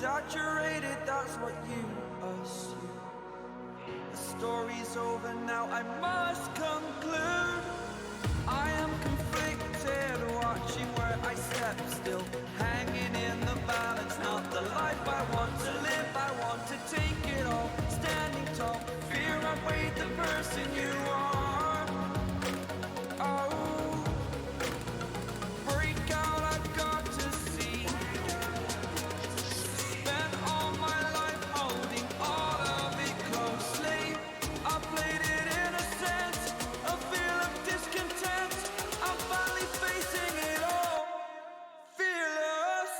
exaggerated, that's what you assume. The story's over now, I must conclude. I am conflicted, watching where I step still, hanging in the balance, not the life I want to live. I want to take it all, standing tall, fear I weighed the person you are. Oh, break out, I've got to see. Spent all my life holding all of it closely. I played it innocent, a feel of discontent. I'm finally facing it all, fearless.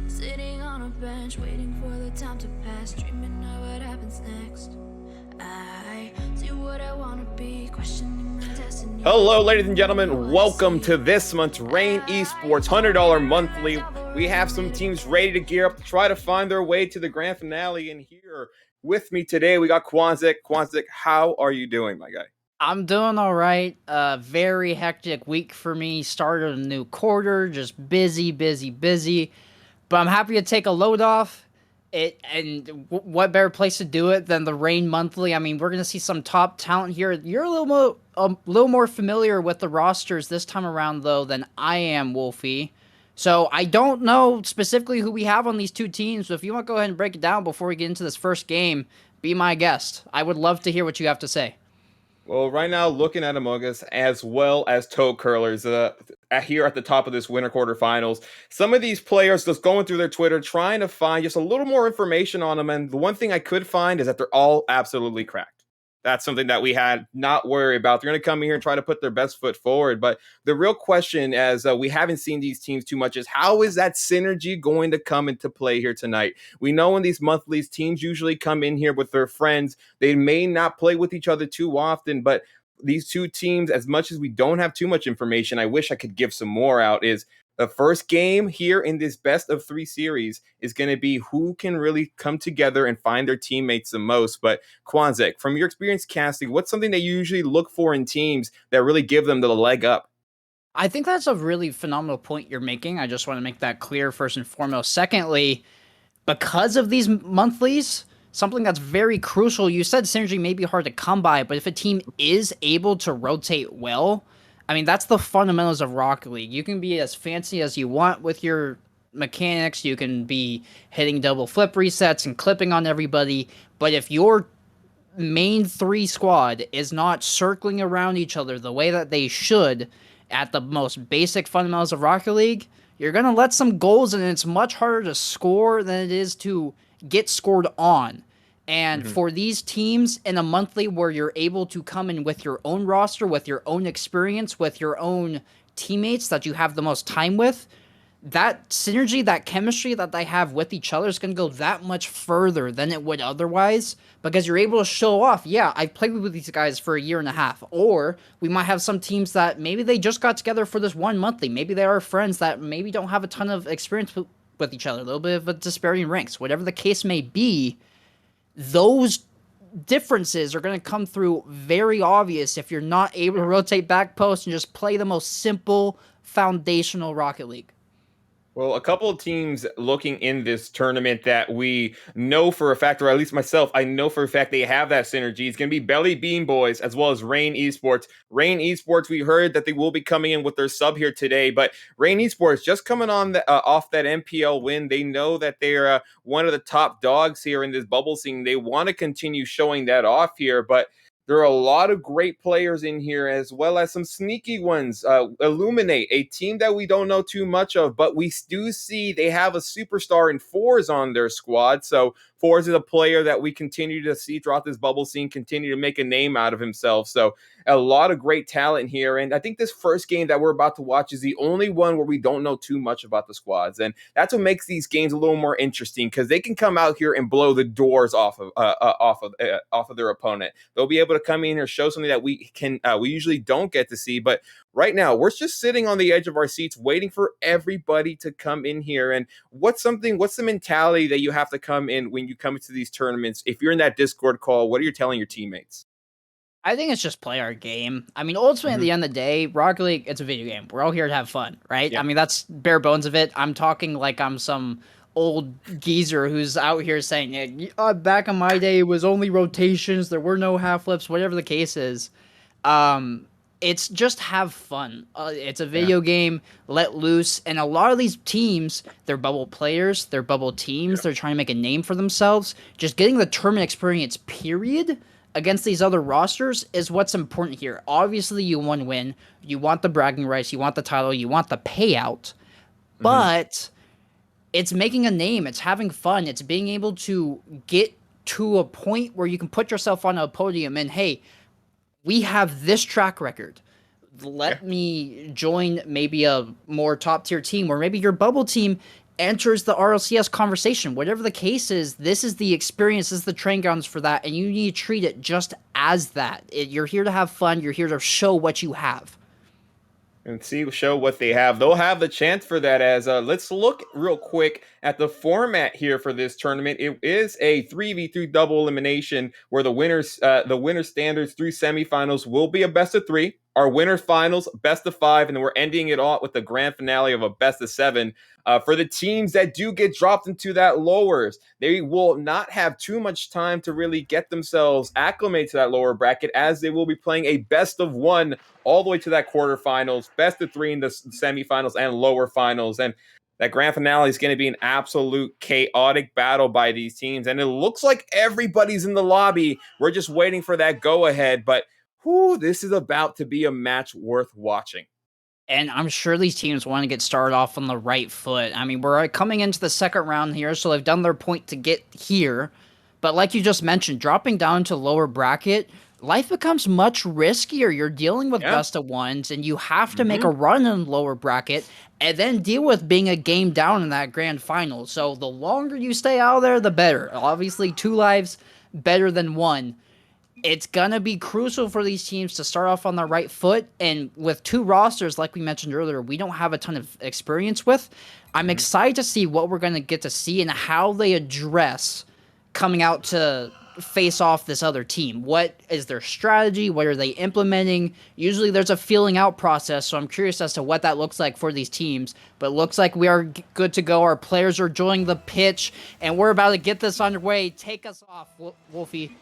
Sitting on a bench, waiting for the time to pass, dreaming of what happens next. I see what I want to be, questioning my destiny. Hello, ladies and gentlemen. Welcome to this month's Reign Esports $100 monthly. We have some teams ready to gear up to try to find their way to the grand finale. And here with me today, we got Quanzek. Quanzek, how are you doing, my guy? I'm doing all right. Very hectic week for me. Started a new quarter, just busy. But I'm happy to take a load off. What better place to do it than the Reign Monthly? I mean, we're gonna see some top talent here. You're a little more familiar with the rosters this time around, though, than I am, Wolfie. So I don't know specifically who we have on these two teams. So if you want to go ahead and break it down before we get into this first game, be my guest. I would love to hear what you have to say. Well, right now, looking at Among Us as well as Toe Curlers here at the top of this winter quarterfinals. Some of these players just going through their Twitter, trying to find just a little more information on them. And the one thing I could find is that they're all absolutely cracked. That's something that we had not worry about. They're going to come in here and try to put their best foot forward. But the real question, as we haven't seen these teams too much, is how is that synergy going to come into play here tonight? We know in these monthlies, teams usually come in here with their friends. They may not play with each other too often, but these two teams, as much as we don't have too much information, I wish I could give some more out, is the first game here in this best of 3 series is going to be who can really come together and find their teammates the most. But Quanzek, from your experience casting, what's something that you usually look for in teams that really give them the leg up? I think that's a really phenomenal point you're making. I just want to make that clear first and foremost. Secondly, because of these monthlies, something that's very crucial, you said synergy may be hard to come by, but if a team is able to rotate well, I mean, that's the fundamentals of Rocket League. You can be as fancy as you want with your mechanics. You can be hitting double flip resets and clipping on everybody. But if your main 3 squad is not circling around each other the way that they should at the most basic fundamentals of Rocket League, you're going to let some goals in, and it's much harder to score than it is to get scored on. And for these teams in a monthly where you're able to come in with your own roster, with your own experience, with your own teammates that you have the most time with, that synergy, that chemistry that they have with each other is going to go that much further than it would otherwise, because you're able to show off, yeah, I've played with these guys for a year and a half. Or we might have some teams that maybe they just got together for this one monthly. Maybe they are friends that maybe don't have a ton of experience with each other, a little bit of a disparity in ranks. Whatever the case may be, those differences are going to come through very obvious if you're not able to rotate back post and just play the most simple foundational Rocket League. Well, a couple of teams looking in this tournament that we know for a fact, or at least myself, I know for a fact they have that synergy. It's going to be Belly Bean Boys as well as Reign Esports. Reign Esports, we heard that they will be coming in with their sub here today, but Reign Esports just coming on off that MPL win. They know that they're one of the top dogs here in this bubble scene. They want to continue showing that off here, but there are a lot of great players in here, as well as some sneaky ones. Illuminate, a team that we don't know too much of, but we do see they have a superstar in Fours on their squad. So Fours is a player that we continue to see throughout this bubble scene, continue to make a name out of himself. So a lot of great talent here. And I think this first game that we're about to watch is the only one where we don't know too much about the squads. And that's what makes these games a little more interesting, because they can come out here and blow the doors off of their opponent. They'll be able to come in here, show something that we usually don't get to see. But right now, we're just sitting on the edge of our seats waiting for everybody to come in here. And what's the mentality that you have to come in when you come into these tournaments? If you're in that Discord call, what are you telling your teammates? I think it's just play our game. I mean, ultimately, at the end of the day, Rocket League, it's a video game. We're all here to have fun, right? Yeah. I mean, that's bare bones of it. I'm talking like I'm some old geezer who's out here saying, back in my day, it was only rotations. There were no half flips, whatever the case is. It's just have fun. It's a video game, let loose. And a lot of these teams, they're bubble players, they're bubble teams. They're trying to make a name for themselves. Just getting the tournament experience, period, against these other rosters is what's important here. Obviously, you want to win. You want the bragging rights. You want the title. You want the payout. But it's making a name. It's having fun. It's being able to get to a point where you can put yourself on a podium and, hey, we have this track record. Let me join maybe a more top tier team, or maybe your bubble team enters the RLCS conversation. Whatever the case is, this is the experience, this is the train grounds for that, and you need to treat it just as that. You're here to have fun. You're here to show what you have. And show what they have. They'll have the chance for that. As let's look real quick at the format here for this tournament. It is a 3v3 double elimination where the winner standards through semifinals will be a best of 3. Our winner finals, best of 5, and then we're ending it off with the grand finale of a best of 7. For the teams that do get dropped into that lowers, they will not have too much time to really get themselves acclimated to that lower bracket, as they will be playing a best of 1 all the way to that quarterfinals, best of 3 in the semifinals and lower finals. And that grand finale is going to be an absolute chaotic battle by these teams. And it looks like everybody's in the lobby. We're just waiting for that go-ahead. But this is about to be a match worth watching. And I'm sure these teams want to get started off on the right foot. I mean, we're coming into the second round here, so they've done their point to get here. But like you just mentioned, dropping down to lower bracket, life becomes much riskier. You're dealing with best of ones, and you have to make a run in lower bracket and then deal with being a game down in that grand final. So the longer you stay out there, the better. Obviously, 2 lives better than 1. It's going to be crucial for these teams to start off on the right foot. And with 2 rosters, like we mentioned earlier, we don't have a ton of experience with. I'm excited to see what we're going to get to see and how they address coming out to face off this other team. What is their strategy? What are they implementing? Usually there's a feeling out process, so I'm curious as to what that looks like for these teams. But it looks like we are good to go. Our players are joining the pitch, and we're about to get this underway. Take us off, Wolfie.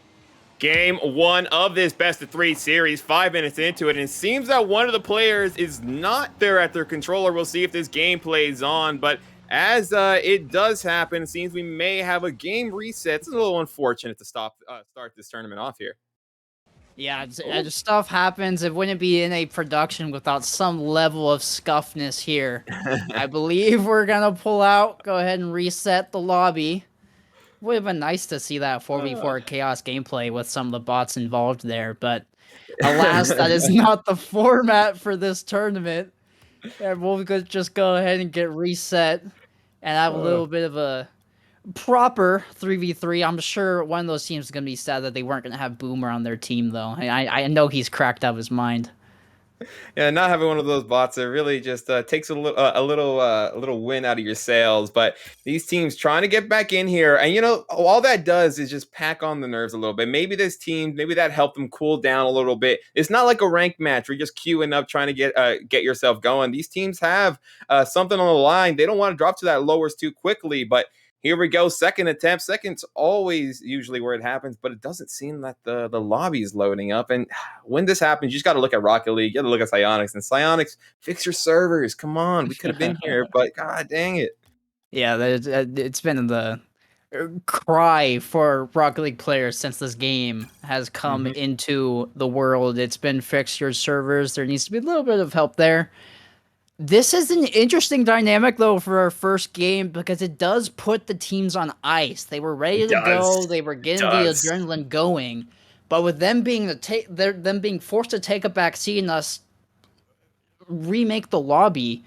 Game 1 of this best of 3 series, 5 minutes into it, and it seems that one of the players is not there at their controller. We'll see if this game plays on, but as it does happen, it seems we may have a game reset. It's a little unfortunate to start this tournament off here. Yeah, stuff happens. It wouldn't be in a production without some level of scuffness here. I believe we're going to pull out, go ahead and reset the lobby. Would have been nice to see that 4v4 chaos gameplay with some of the bots involved there, but alas, that is not the format for this tournament. And we'll just go ahead and get reset and have a little bit of a proper 3v3. I'm sure one of those teams is going to be sad that they weren't going to have Boomer on their team, though. I know he's cracked out of his mind. Yeah, not having one of those bots, it really just takes a little win out of your sails. But these teams trying to get back in here, and all that does is just pack on the nerves a little bit. Maybe this team, maybe that helped them cool down a little bit. It's not like a ranked match where you're just queuing up trying to get yourself going. These teams have something on the line. They don't want to drop to that lowers too quickly, but here we go. Second attempt. Second's always usually where it happens, but it doesn't seem that the lobby is loading up. And when this happens, you just got to look at Rocket League. You got to look at Psyonix. And Psyonix, fix your servers. Come on. We could have been here, but god dang it. Yeah, it's been the cry for Rocket League players since this game has come into the world. It's been fix your servers. There needs to be a little bit of help there. This is an interesting dynamic, though, for our first game because it does put the teams on ice. They were ready to go. They were getting the adrenaline going, but with them being them being forced to take a back seat and us remake the lobby,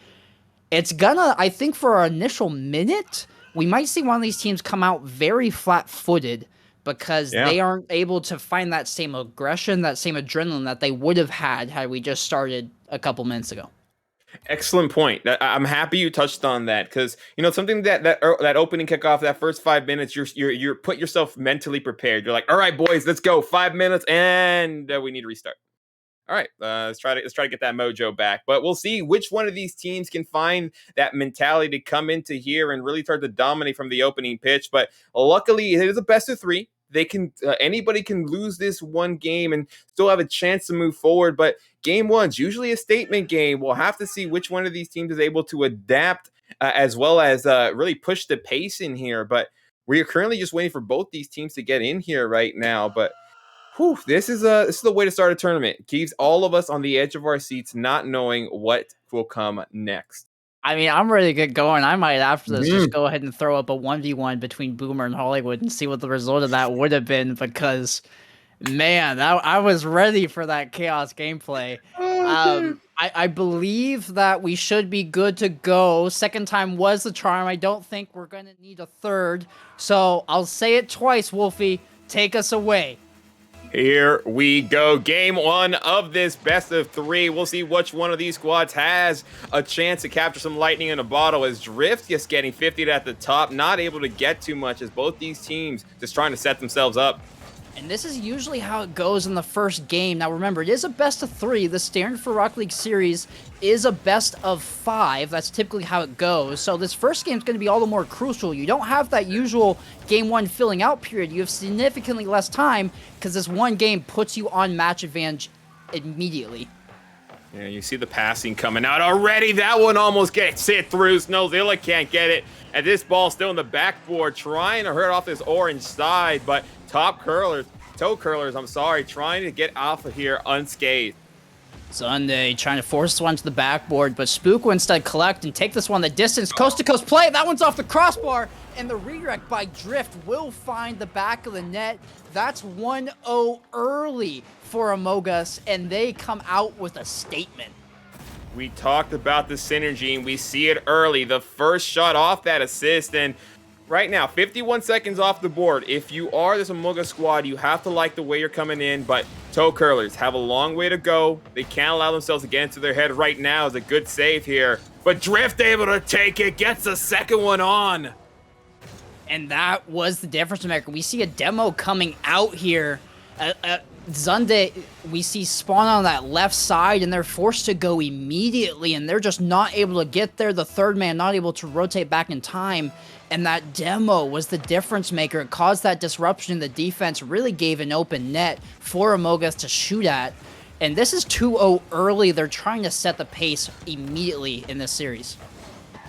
it's gonna. I think for our initial minute, we might see one of these teams come out very flat-footed because they aren't able to find that same aggression, that same adrenaline that they would have had we just started a couple minutes ago. Excellent point. I'm happy you touched on that because something that opening kickoff, that first 5 minutes, you're put yourself mentally prepared. You're like, all right, boys, let's go. 5 minutes, and we need to restart. All right, let's try to get that mojo back. But we'll see which one of these teams can find that mentality to come into here and really start to dominate from the opening pitch. But luckily, it is a best of 3. They can anybody can lose this one game and still have a chance to move forward. But game one's usually a statement game. We'll have to see which one of these teams is able to adapt as well as really push the pace in here. But we are currently just waiting for both these teams to get in here right now. But this is the way to start a tournament. Keeps all of us on the edge of our seats, not knowing what will come next. I mean, I'm ready to get going. I might, after this, just go ahead and throw up a 1v1 between Boomer and Hollywood and see what the result of that would have been because, man, I was ready for that chaos gameplay. I believe that we should be good to go. Second time was the charm. I don't think we're going to need a third. So I'll say it twice, Wolfie. Take us away. Here we go. Game one of this best of 3. We'll see which one of these squads has a chance to capture some lightning in a bottle as Drift just getting 50 at the top, not able to get too much as both these teams just trying to set themselves up. And this is usually how it goes in the first game. Now remember, it is a best of 3. The standard for Rocket League series is a best of 5. That's typically how it goes. So this first game is going to be all the more crucial. You don't have that usual game 1 filling out period. You have significantly less time because this one game puts you on match advantage immediately. Yeah, you see the passing coming out already. That one almost gets hit through. Snowzilla can't get it. And this ball still in the backboard, trying to hurt off this orange side, but toe curlers, trying to get off of here unscathed. Sunday trying to force one to the backboard, but Spook will instead collect and take this one the distance. Coast to coast play. That one's off the crossbar, and the redirect by Drift will find the back of the net. That's 1-0 early for Amogus, and they come out with a statement. We talked about the synergy, and we see it early. The first shot off that assist, and right now, 51 seconds off the board. If you are this Amogus squad, you have to like the way you're coming in, but toe curlers have a long way to go. They can't allow themselves to get into their head right now. Is a good save here, but Drift able to take it, gets the second one on. And that was the difference maker. We see a demo coming out here. Zunde, we see spawn on that left side, and they're forced to go immediately, and they're just not able to get there. The third man not able to rotate back in time, and that demo was the difference maker. It caused that disruption in the defense, really gave an open net for Amogus to shoot at, and this is 2-0 early. They're trying to set the pace immediately in this series.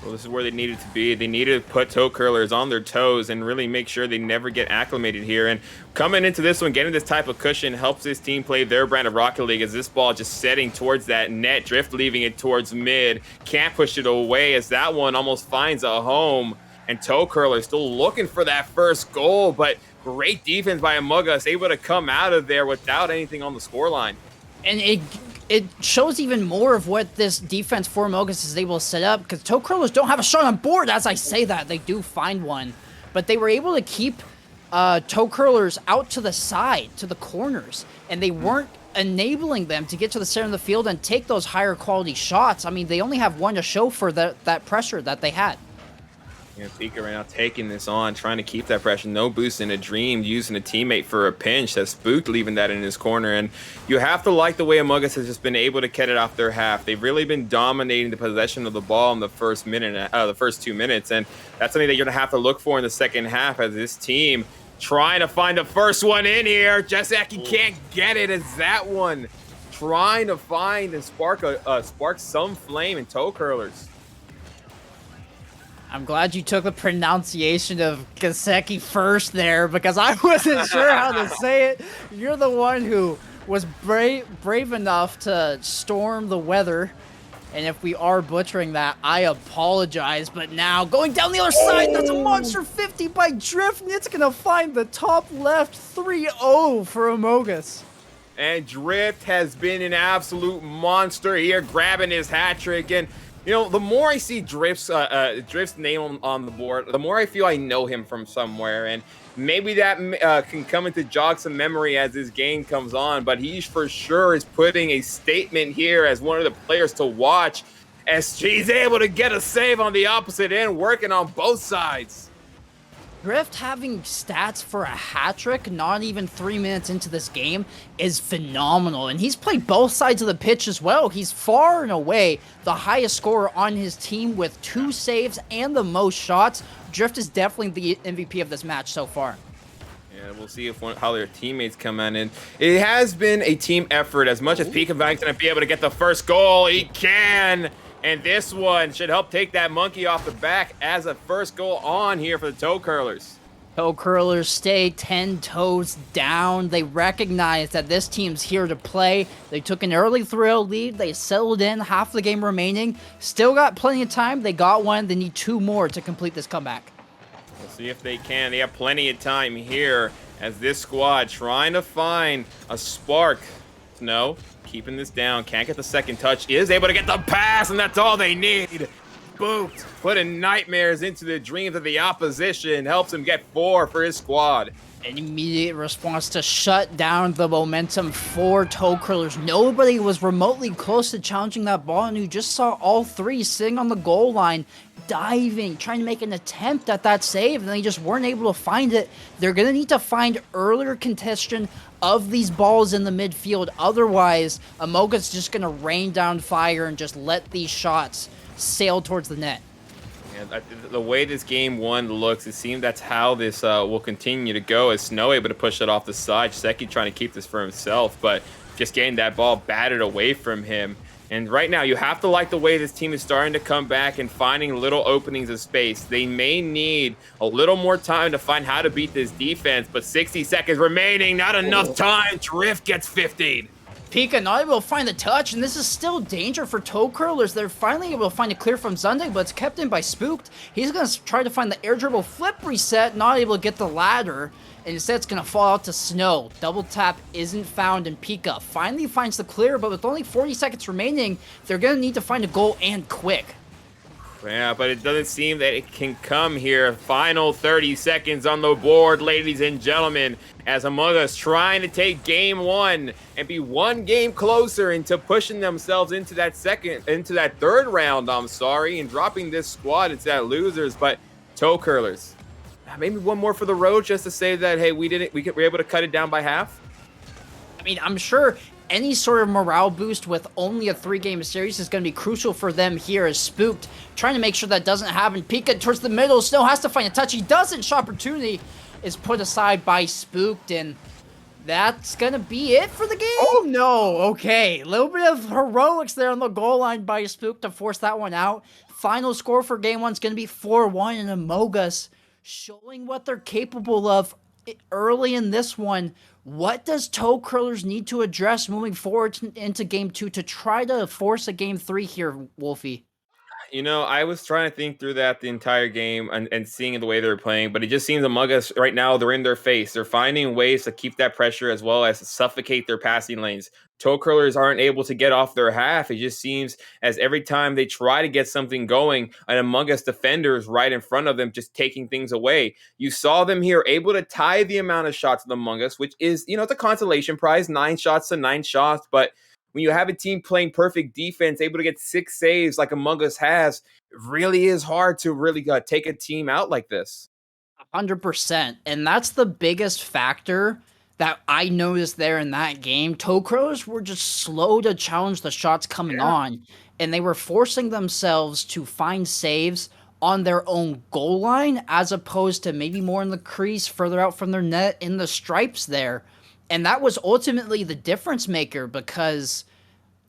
Well, this is where they needed to be. They needed to put toe curlers on their toes and really make sure they never get acclimated here. And coming into this one, getting this type of cushion helps this team play their brand of Rocket League as this ball just setting towards that net. Drift leaving it towards mid. Can't push it away as that one almost finds a home. And toe curler still looking for that first goal, but great defense by Amogus, able to come out of there without anything on the scoreline. And it shows even more of what this defense for Amogus is able to set up, because toe curlers don't have a shot on board. As I say that, they do find one, but they were able to keep toe curlers out to the side, to the corners, and they weren't enabling them to get to the center of the field and take those higher quality shots. I mean, they only have one to show for that pressure that they had. Pika right now taking this on, trying to keep that pressure. No boost in a dream, using a teammate for a pinch. That's Spooked leaving that in his corner. And you have to like the way Among Us has just been able to get it off their half. They've really been dominating the possession of the ball in the first 2 minutes. And that's something that you're going to have to look for in the second half as this team trying to find the first one in here. Jessaki can't get it as that one trying to find and spark some flame in Toe Curlers. I'm glad you took the pronunciation of Gaseki first there, because I wasn't sure how to say it. You're the one who was brave enough to storm the weather. And if we are butchering that, I apologize. But now, going down the other side, that's a monster 50 by Drift. And it's going to find the top left 3-0 for Amogus. And Drift has been an absolute monster here, grabbing his hat trick. And you know, the more I see Drift's name on the board, the more I feel I know him from somewhere. And maybe that can come into jog some memory as this game comes on. But he for sure is putting a statement here as one of the players to watch, as he's able to get a save on the opposite end, working on both sides. Drift having stats for a hat trick not even 3 minutes into this game is phenomenal, and he's played both sides of the pitch as well. He's far and away the highest scorer on his team with 2 saves and the most shots. Drift is definitely the MVP of this match so far. Yeah, we'll see how their teammates come in. And it has been a team effort. As much as Pika Bank's going to be able to get the first goal, he can. And this one should help take that monkey off the back as a first goal on here for the Toe Curlers. Toe Curlers stay 10 toes down. They recognize that this team's here to play. They took an early 3-0 lead. They settled in, half the game remaining. Still got plenty of time. They got one. They need 2 more to complete this comeback. We'll see if they can. They have plenty of time here as this squad trying to find a spark. No. Keeping this down, can't get the second touch, is able to get the pass, and that's all they need. Booped, putting nightmares into the dreams of the opposition, helps him get 4 for his squad. An immediate response to shut down the momentum for Toe Curlers. Nobody was remotely close to challenging that ball, and you just saw all 3 sitting on the goal line, diving, trying to make an attempt at that save, and they just weren't able to find it. They're going to need to find earlier contention of these balls in the midfield. Otherwise, Amoga's just going to rain down fire and just let these shots sail towards the net. And the way this game 1 looks, it seems that's how this will continue to go, as Snow able to push it off the side. Seki trying to keep this for himself, but just getting that ball batted away from him. And right now, you have to like the way this team is starting to come back and finding little openings of space. They may need a little more time to find how to beat this defense, but 60 seconds remaining, not enough time. Drift gets 15. Pika not able to find the touch, and this is still danger for Toe Curlers. They're finally able to find a clear from Zundig, but it's kept in by Spooked. He's going to try to find the air dribble flip reset, not able to get the ladder, and instead it's going to fall out to Snow. Double tap isn't found, and Pika finally finds the clear, but with only 40 seconds remaining, they're going to need to find a goal, and quick. Yeah, but it doesn't seem that it can come here. Final 30 seconds on the board, ladies and gentlemen, as Among Us trying to take game 1 and be 1 game closer into pushing themselves into that third round, and dropping this squad into that losers. But Toe Curlers, maybe 1 more for the road just to say that, hey, we were able to cut it down by half. I mean, I'm sure any sort of morale boost with only a 3-game series is going to be crucial for them here, as Spooked trying to make sure that doesn't happen. Pika towards the middle. Snow has to find a touch. He doesn't. Shot opportunity is put aside by Spooked, and that's going to be it for the game. Oh, no. Okay. A little bit of heroics there on the goal line by Spooked to force that one out. Final score for game 1 is going to be 4-1, and Amogus showing what they're capable of early in this one. What does Toe Curlers need to address moving forward into game 2 to try to force a game 3 here, Wolfie? I was trying to think through that the entire game and seeing the way they're playing, but it just seems Among Us right now, they're in their face. They're finding ways to keep that pressure as well as suffocate their passing lanes. Toe curlers aren't able to get off their half. It just seems as every time they try to get something going, an Among Us defender is right in front of them, just taking things away. You saw them here able to tie the amount of shots of Among Us, which is, it's a consolation prize, 9 shots to 9 shots, but when you have a team playing perfect defense, able to get 6 saves like Among Us has, it really is hard to really take a team out like this. 100%. And that's the biggest factor that I noticed there in that game. Toe curlers were just slow to challenge the shots coming on, and they were forcing themselves to find saves on their own goal line as opposed to maybe more in the crease, further out from their net in the stripes there. And that was ultimately the difference maker because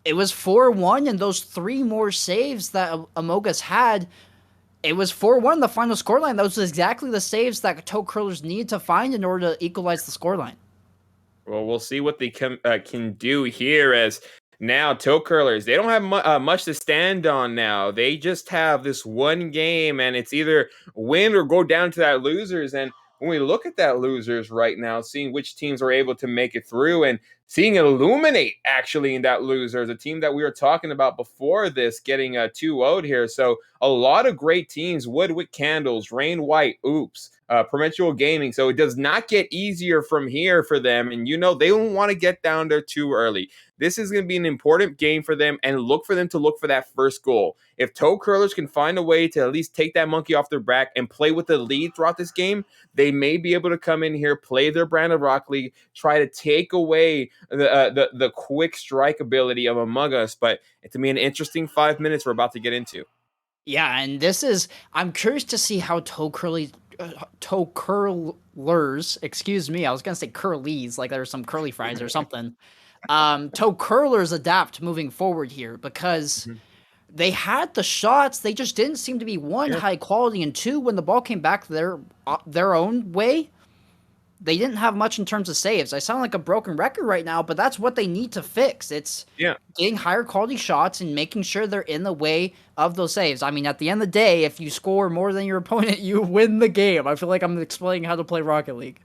it was 4-1, and those 3 more saves that Amogus had, it was 4-1 the final scoreline. Those was exactly the saves that toe curlers need to find in order to equalize the scoreline. Well, we'll see what they can do here as now toe curlers, they don't have much to stand on now. They just have this one game, and it's either win or go down to that losers. And when we look at that losers right now, seeing which teams are able to make it through and seeing it illuminate actually in that losers, a team that we were talking about before this getting 2-0'd here. So a lot of great teams, Woodwick Candles, Rain White, Oops, Perpetual Gaming. So it does not get easier from here for them. And they don't want to get down there too early. This is going to be an important game for them, and look for them to look for that first goal. If toe curlers can find a way to at least take that monkey off their back and play with the lead throughout this game, they may be able to come in here, play their brand of Rocket League, try to take away the quick strike ability of Among Us. But it's going to be an interesting 5 minutes we're about to get into. Yeah, and I'm curious to see how toe curlers, excuse me, I was gonna say curlies, like there's some curly fries or something. Toe curlers adapt moving forward here because they had the shots, they just didn't seem to be high quality, and 2, when the ball came back their own way, they didn't have much in terms of saves. I sound like a broken record right now, but that's what they need to fix. It's getting higher quality shots and making sure they're in the way of those saves. I mean, at the end of the day, if you score more than your opponent, you win the game. I feel like I'm explaining how to play Rocket League.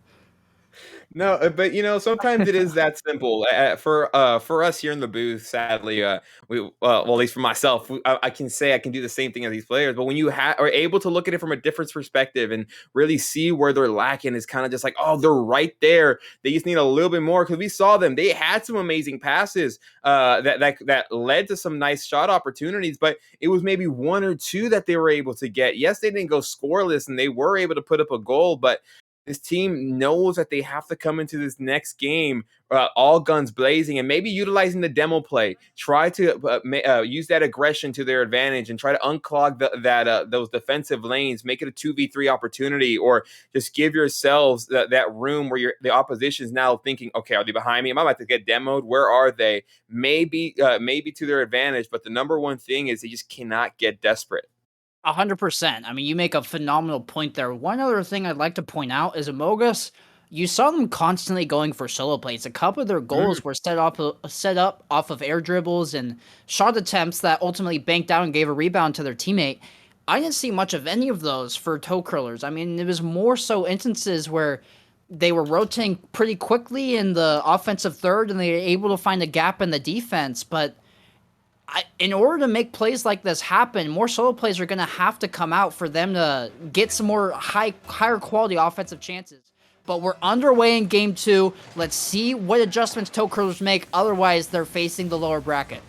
No, but sometimes it is that simple. For us here in the booth, sadly, well, at least for myself, I can say I can do the same thing as these players. But when you are able to look at it from a different perspective and really see where they're lacking, is kind of just like, oh, they're right there. They just need a little bit more, because we saw them. They had some amazing passes that led to some nice shot opportunities, but it was maybe 1 or 2 that they were able to get. Yes, they didn't go scoreless, and they were able to put up a goal, but this team knows that they have to come into this next game all guns blazing, and maybe utilizing the demo play. Try to use that aggression to their advantage and try to unclog those defensive lanes, make it a 2v3 opportunity, or just give yourselves that room where the opposition is now thinking, okay, are they behind me? Am I about to get demoed? Where are they? Maybe to their advantage, but the number one thing is they just cannot get desperate. 100%. I mean, you make a phenomenal point there. One other thing I'd like to point out is Amogus, you saw them constantly going for solo plays. A couple of their goals were set up off of air dribbles and shot attempts that ultimately banked out and gave a rebound to their teammate. I didn't see much of any of those for toe curlers. I mean, it was more so instances where they were rotating pretty quickly in the offensive third and they were able to find a gap in the defense, but in order to make plays like this happen, more solo plays are going to have to come out for them to get some more higher quality offensive chances. But we're underway in Game 2. Let's see what adjustments toe curlers make. Otherwise, they're facing the lower bracket.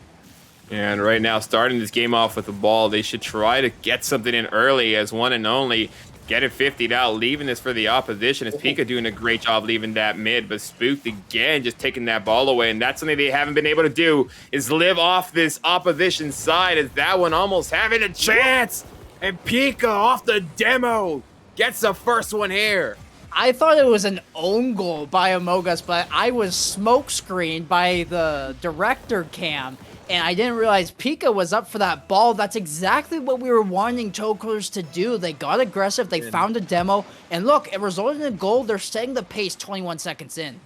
And right now, starting this game off with the ball, they should try to get something in early as one and only. Get it 50'd out, leaving this for the opposition. As Pika doing a great job leaving that mid, but Spooked again, just taking that ball away. And that's something they haven't been able to do, is live off this opposition side, as that one almost having a chance. And Pika off the demo gets the first one here. I thought it was an own goal by Amogus, but I was smoke screened by the director cam, and I didn't realize Pika was up for that ball. That's exactly what we were wanting toe curlers to do. They got aggressive, they found a demo, and look, it resulted in a goal. They're setting the pace 21 seconds in.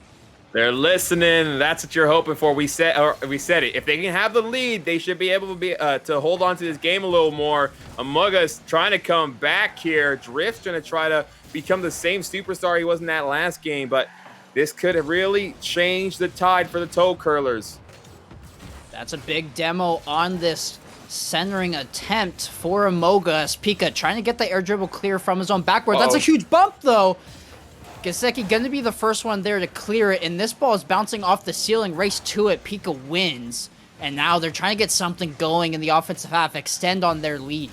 They're listening. That's what you're hoping for. We said it. If they can have the lead, they should be able to hold on to this game a little more. Among Us trying to come back here. Drift's going to try to become the same superstar he was in that last game, but this could have really changed the tide for the Toe Curlers. That's a big demo on this centering attempt for Among Us. Pika trying to get the air dribble clear from his own backward. That's a huge bump, though. Gesicki going to be the first one there to clear it, and this ball is bouncing off the ceiling. Race to it. Pika wins, and now they're trying to get something going in the offensive half, extend on their lead.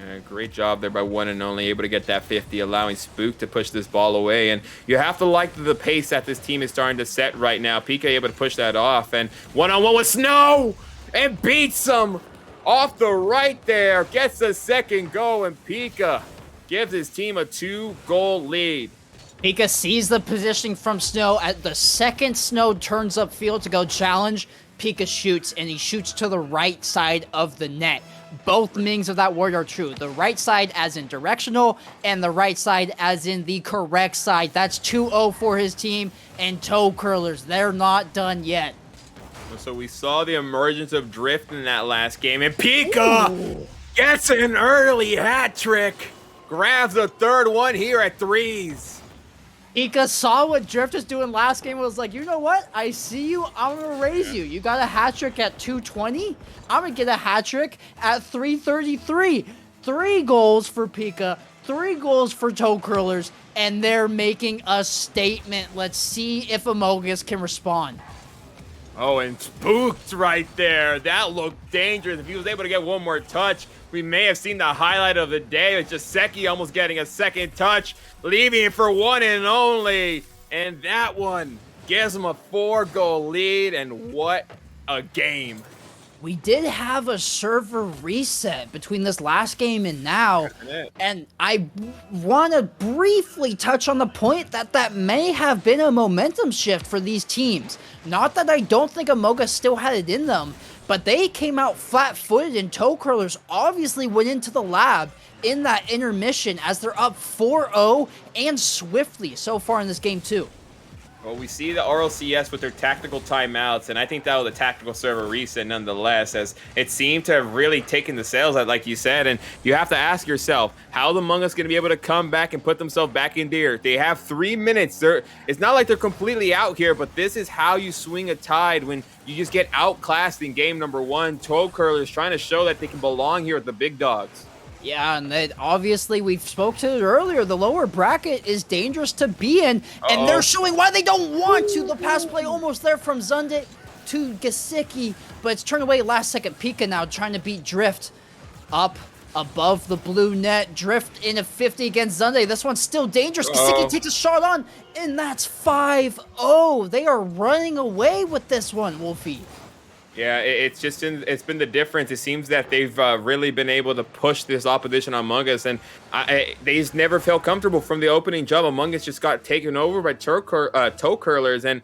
Yeah, great job there by One and Only, able to get that 50, allowing Spook to push this ball away. And you have to like the pace that this team is starting to set right now. Pika able to push that off, and one-on-one with Snow, and beats him off the right there. Gets the second goal, and Pika gives his team a 2-goal lead. Pika sees the positioning from Snow. At the second Snow turns upfield to go challenge, Pika shoots, and he shoots to the right side of the net. Both meanings of that word are true. The right side as in directional, and the right side as in the correct side. That's 2-0 for his team, and Toe Curlers, they're not done yet. So we saw the emergence of Drift in that last game, and Pika gets an early hat trick. Grabs the third one here at threes. Pika saw what Drift was doing last game, was like, you know what? I see you. I'm going to raise you. You got a hat trick at 220. I'm going to get a hat trick at 333. 3 goals for Pika, 3 goals for Toe Curlers, and they're making a statement. Let's see if Among Us can respond. Oh, and Spooked right there. That looked dangerous. If he was able to get one more touch, we may have seen the highlight of the day. It's just Seki almost getting a second touch, leaving it for One and Only. And that one gives him a 4-goal lead, and what a game. We did have a server reset between this last game and now, and I want to briefly touch on the point that may have been a momentum shift for these teams. Not that I don't think Among Us still had it in them, but they came out flat-footed, and Toe Curlers obviously went into the lab in that intermission as they're up 4-0 and swiftly so far in this game too. Well, we see the RLCS with their tactical timeouts, and I think that was a tactical server reset nonetheless, as it seemed to have really taken the sales out, like you said. And you have to ask yourself, how is Among Us going to be able to come back and put themselves back in gear? They have 3 minutes. It's not like they're completely out here, but this is how you swing a tide when you just get outclassed in game number 1. Toe Curlers trying to show that they can belong here with the big dogs. Yeah, and then obviously we've spoke to it earlier. The lower bracket is dangerous to be in, and they're showing why they don't want to. The pass play almost there from Zunde to Gesicki, but it's turned away last second. Pika now trying to beat Drift up above the blue net. Drift in a 50 against Zunde. This one's still dangerous. Gesicki takes a shot on, and that's 5-0. They are running away with this one, Wolfie. Yeah, it's been the difference. It seems that they've really been able to push this opposition on Among Us, and they just never felt comfortable from the opening jump. Among Us just got taken over by Toe Curlers, and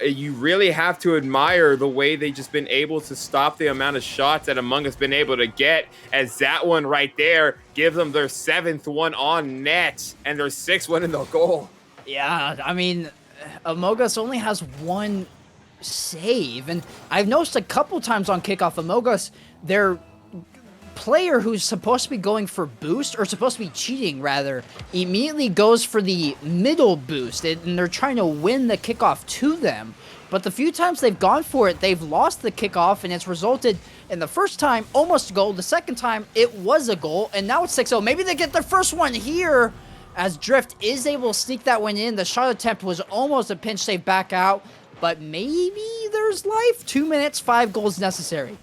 you really have to admire the way they just been able to stop the amount of shots that Among Us been able to get, as that one right there gives them their 7th one on net and their 6th one in the goal. Yeah, I mean, Among Us only has 1 save, and I've noticed a couple times on kickoff, Among Us, their player who's supposed to be going for boost, or supposed to be cheating rather, immediately goes for the middle boost, and they're trying to win the kickoff to them. But the few times they've gone for it, they've lost the kickoff, and it's resulted in the first time almost a goal, the second time it was a goal, and now it's 6-0. Maybe they get their first one here, as Drift is able to sneak that one in. The shot attempt was almost a pinch save back out, but maybe there's life. 2 minutes, 5 goals necessary.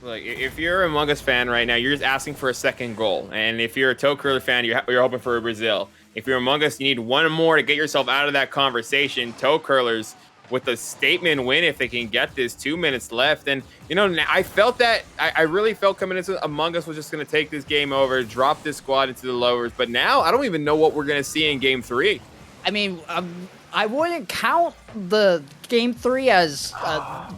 Look, if you're an Among Us fan right now, you're just asking for a second goal. And if you're a Toe Curler fan, you're hoping for a Brazil. If you're Among Us, you need one more to get yourself out of that conversation. Toe Curlers with a statement win if they can get this. 2 minutes left. And, you know, I felt that, I really felt coming into Among Us was just going to take this game over, drop this squad into the lowers. But now I don't even know what we're going to see in game 3. I mean, I wouldn't count the game 3 as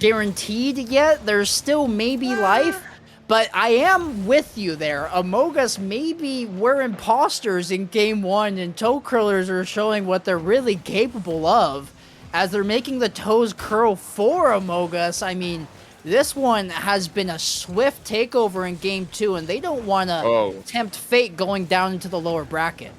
guaranteed yet. There's still maybe life, but I am with you there. Among Us maybe were imposters in game 1, and Toe Curlers are showing what they're really capable of. as they're making the toes curl for Amogus. I mean, this one has been a swift takeover in game 2, and they don't want to tempt fate going down into the lower bracket.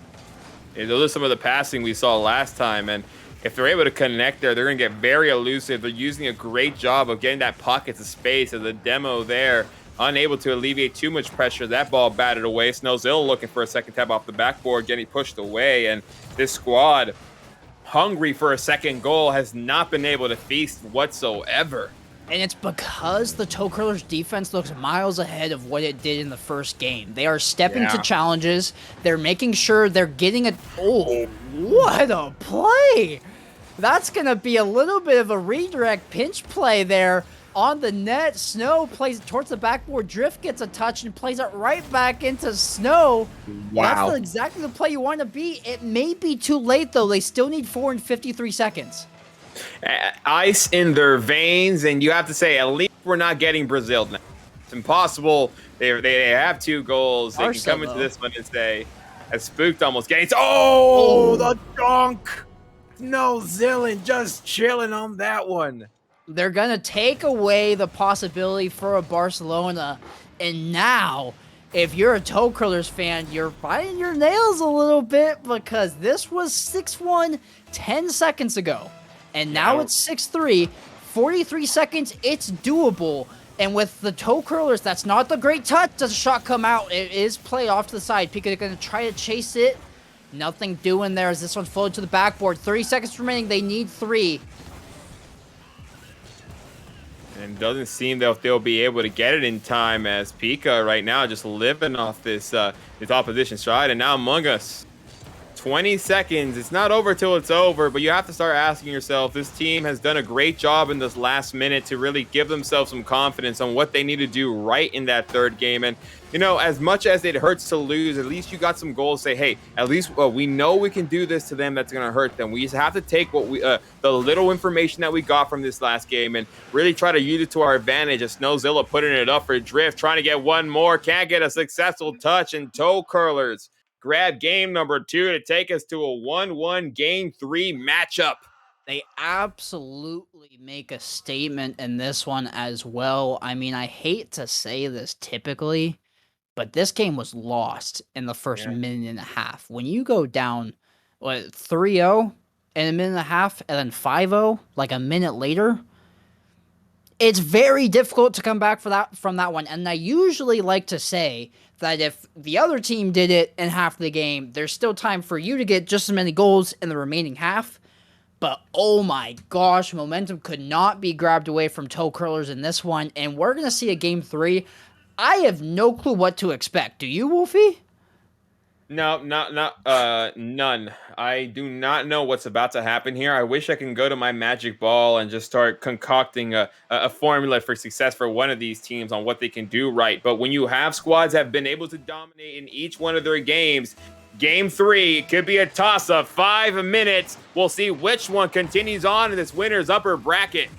Yeah, those are some of the passing we saw last time, and if they're able to connect there, they're going to get very elusive. They're using a great job of getting that pockets of space, and the demo there, unable to alleviate too much pressure. That ball batted away. Snowzilla looking for a second tap off the backboard, getting pushed away, and this squad, hungry for a second goal, has not been able to feast whatsoever. And it's because the Toe Curlers defense looks miles ahead of what it did in the first game. They are stepping to challenges. They're making sure they're getting a... Oh, what a play! That's going to be a little bit of a redirect pinch play there on the net. Snow plays it towards the backboard. Drift gets a touch and plays it right back into Snow. Wow. That's exactly the play you want to be. It may be too late, though. They still need 4 and 53 seconds. Ice in their veins, and you have to say, at least we're not getting Brazil now. It's impossible. They have 2 goals. They can come into this one and say, as Spooked almost gains. Oh, the dunk! No, Zillin just chilling on that one. They're going to take away the possibility for a Barcelona, and now, if you're a Toe Curlers fan, you're biting your nails a little bit because this was 6-1 10 seconds ago. And now it's 6-3, 43 seconds, it's doable. And with the Toe Curlers, that's not the great touch. Does a shot come out? It is played off to the side. Pika going to try to chase it. Nothing doing there as this one floated to the backboard. 30 seconds remaining. They need 3. And doesn't seem that they'll be able to get it in time, as Pika right now just living off this opposition stride. And now Among Us, 20 seconds. It's not over till it's over, but you have to start asking yourself, this team has done a great job in this last minute to really give themselves some confidence on what they need to do right in that third game. And, you know, as much as it hurts to lose, at least you got some goals. Say, hey, at least we know we can do this to them. That's going to hurt them. We just have to take what the little information that we got from this last game and really try to use it to our advantage. As Snowzilla putting it up for Drift, trying to get one more, can't get a successful touch, and Toe Curlers grab game number 2 to take us to a 1-1 game 3 matchup. They absolutely make a statement in this one as well. I mean, I hate to say this typically, but this game was lost in the first minute and a half. When you go down 3-0 in a minute and a half and then 5-0 like a minute later, it's very difficult to come back from that one. And I usually like to say that if the other team did it in half the game, there's still time for you to get just as many goals in the remaining half. But oh my gosh, momentum could not be grabbed away from Toe Curlers in this one. And we're going to see a game 3. I have no clue what to expect. Do you, Wolfie? No, none. I do not know what's about to happen here. I wish I can go to my magic ball and just start concocting a formula for success for one of these teams on what they can do right. But when you have squads that have been able to dominate in each one of their games, game 3 could be a toss-up. 5 minutes. We'll see which one continues on in this winner's upper bracket.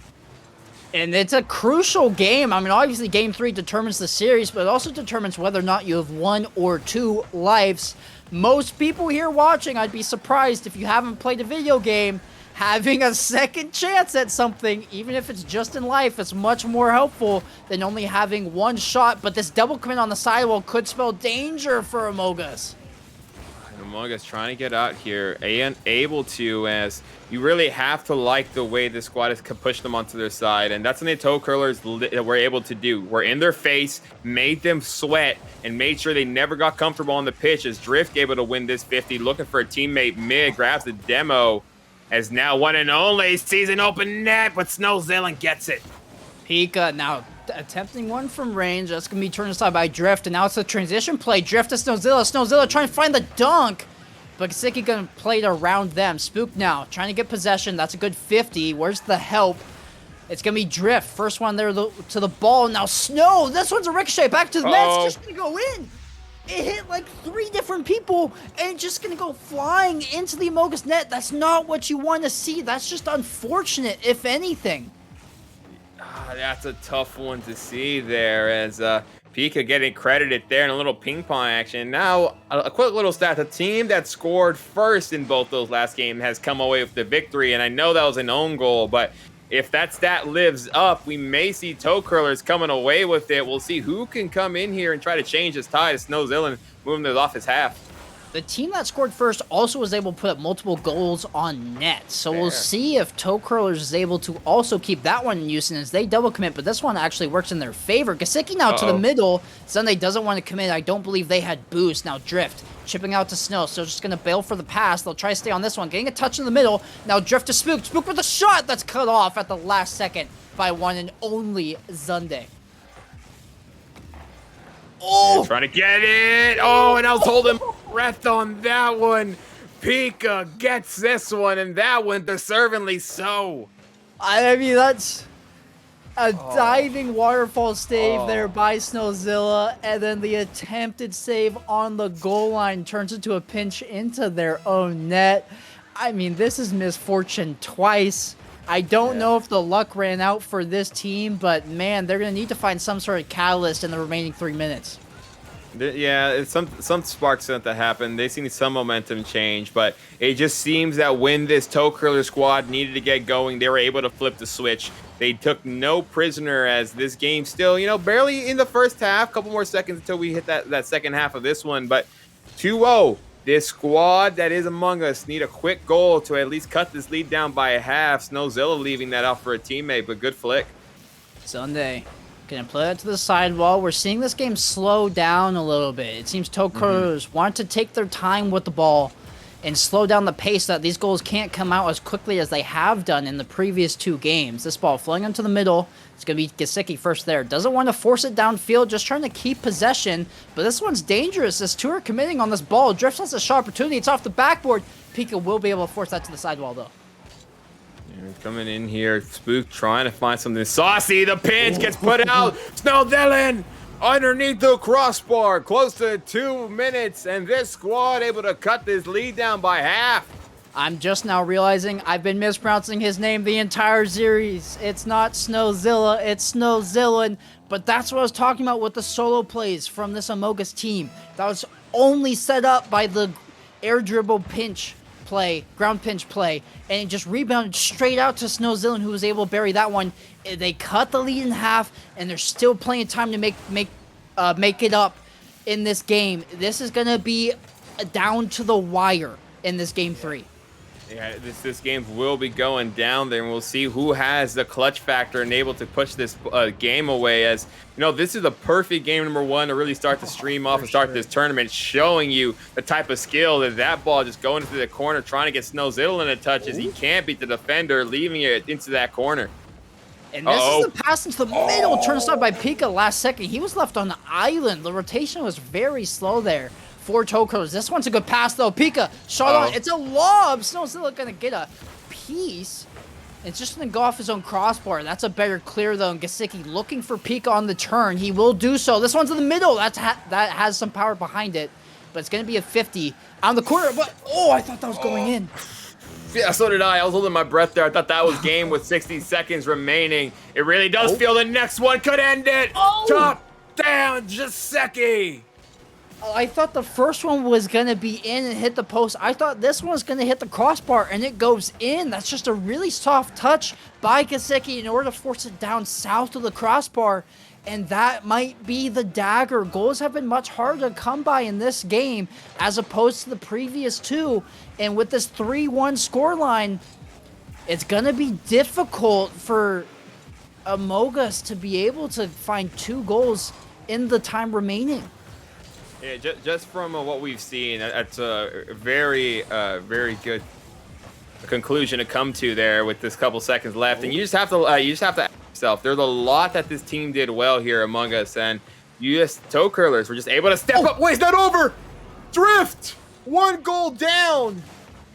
And it's a crucial game. I mean, obviously, game 3 determines the series, but it also determines whether or not you have 1 or 2 lives. Most people here watching, I'd be surprised if you haven't played a video game, having a second chance at something, even if it's just in life, is much more helpful than only having 1 shot. But this double commit on the sidewall could spell danger for Amogus. Among Us trying to get out here and able to, as you really have to like the way this squad has pushed them onto their side, and that's something the Toe Curlers were able to do. We're in their face, made them sweat, and made sure they never got comfortable on the pitch as Drift able to win this 50, looking for a teammate mid, grabs the demo, as now one and only sees an open net, but Snowzilla gets it. Pika now attempting one from range. That's going to be turned aside by Drift, and now it's a transition play. Drift to Snowzilla. Snowzilla trying to find the dunk, but Kasicki going to play it around them. Spook now trying to get possession. That's a good 50. Where's the help? It's going to be Drift. First one there to the ball. Now Snow. This one's a ricochet back to the net. It's just going to go in. It hit like 3 different people, and it's just going to go flying into the Amogus net. That's not what you want to see. That's just unfortunate, if anything. That's a tough one to see there, as Pika getting credited there in a little ping pong action. Now, a quick little stat. The team that scored first in both those last games has come away with the victory. And I know that was an own goal, but if that stat lives up, we may see Toe Curlers coming away with it. We'll see who can come in here and try to change his tie to Snowzilla, moving it off his half. The team that scored first also was able to put up multiple goals on net. So we'll see if Toe Curlers is able to also keep that one in use as they double commit, but this one actually works in their favor. Gasicki now to the middle. Sunday doesn't want to commit. I don't believe they had boost. Now Drift chipping out to Snow. So just going to bail for the pass. They'll try to stay on this one. Getting a touch in the middle. Now Drift to Spook. Spook with a shot that's cut off at the last second by one and only Sunday. Oh! Trying to get it. Oh, and I was holding breath on that one. Pika gets this one, and that one deservingly so. I mean, that's a diving waterfall save there by Snowzilla, and then the attempted save on the goal line turns into a pinch into their own net. I mean, this is misfortune twice. I don't know if the luck ran out for this team, but man, they're going to need to find some sort of catalyst in the remaining 3 minutes. Yeah, it's some sparks that happen. They see some momentum change, but it just seems that when this Toe Curler squad needed to get going, they were able to flip the switch. They took no prisoner as this game still, barely in the first half. Couple more seconds until we hit that second half of this one, but 2-0. This squad that is Among Us need a quick goal to at least cut this lead down by a half. Snowzilla leaving that out for a teammate, but good flick. Sunday gonna play it to the sidewall. We're seeing this game slow down a little bit. It seems Toe Curlers want to take their time with the ball and slow down the pace so that these goals can't come out as quickly as they have done in the previous 2 games. This ball flowing into the middle. It's going to be Gasicki first there. Doesn't want to force it downfield, just trying to keep possession. But this one's dangerous. This 2 are committing on this ball. Drift has a shot opportunity. It's off the backboard. Pika will be able to force that to the sidewall, though. Coming in here, Spook trying to find something saucy. The pinch gets put out. Snowzilla underneath the crossbar, close to 2 minutes, and this squad able to cut this lead down by half. I'm just now realizing I've been mispronouncing his name the entire series. It's not Snowzilla, it's Snowzilla, but that's what I was talking about with the solo plays from this Amogus team. That was only set up by the air dribble pinch play, ground pinch play, and it just rebounded straight out to Snowzilla, who was able to bury that one. They cut the lead in half, and there's still plenty of time to make it up in this game. This is going to be down to the wire in this game 3. Yeah, this game will be going down there, and we'll see who has the clutch factor and able to push this game away. As this is a perfect game number 1 to really start to stream off and start this tournament, showing you the type of skill that ball just going into the corner, trying to get Snowzilla in a touch as he can't beat the defender, leaving it into that corner. And this is the pass into the middle, turned aside by Pika last second. He was left on the island. The rotation was very slow there for Toe Curlers. This one's a good pass, though. Pika, shot on. It's a lob. Snowzilla going to get a piece. It's just going to go off his own crossbar. That's a better clear, though. And Gasicki looking for Pika on the turn. He will do so. This one's in the middle. That has some power behind it. But it's going to be a 50 on the corner. But, I thought that was going in. Yeah, so did I. I was holding my breath there. I thought that was game with 60 seconds remaining. It really does feel the next one could end it. Top down, Gasicki. I thought the first one was going to be in and hit the post. I thought this one was going to hit the crossbar, and it goes in. That's just a really soft touch by Gasicki in order to force it down south of the crossbar, and that might be the dagger. Goals have been much harder to come by in this game as opposed to the previous 2, and with this 3-1 scoreline, it's going to be difficult for Amogus to be able to find 2 goals in the time remaining. Yeah, just from what we've seen, that's a very good conclusion to come to there with this couple seconds left. And you just have to ask yourself, there's a lot that this team did well here Among Us, and U.S. Toe Curlers were just able to step up. Wait, it's not over. Drift, 1 goal down.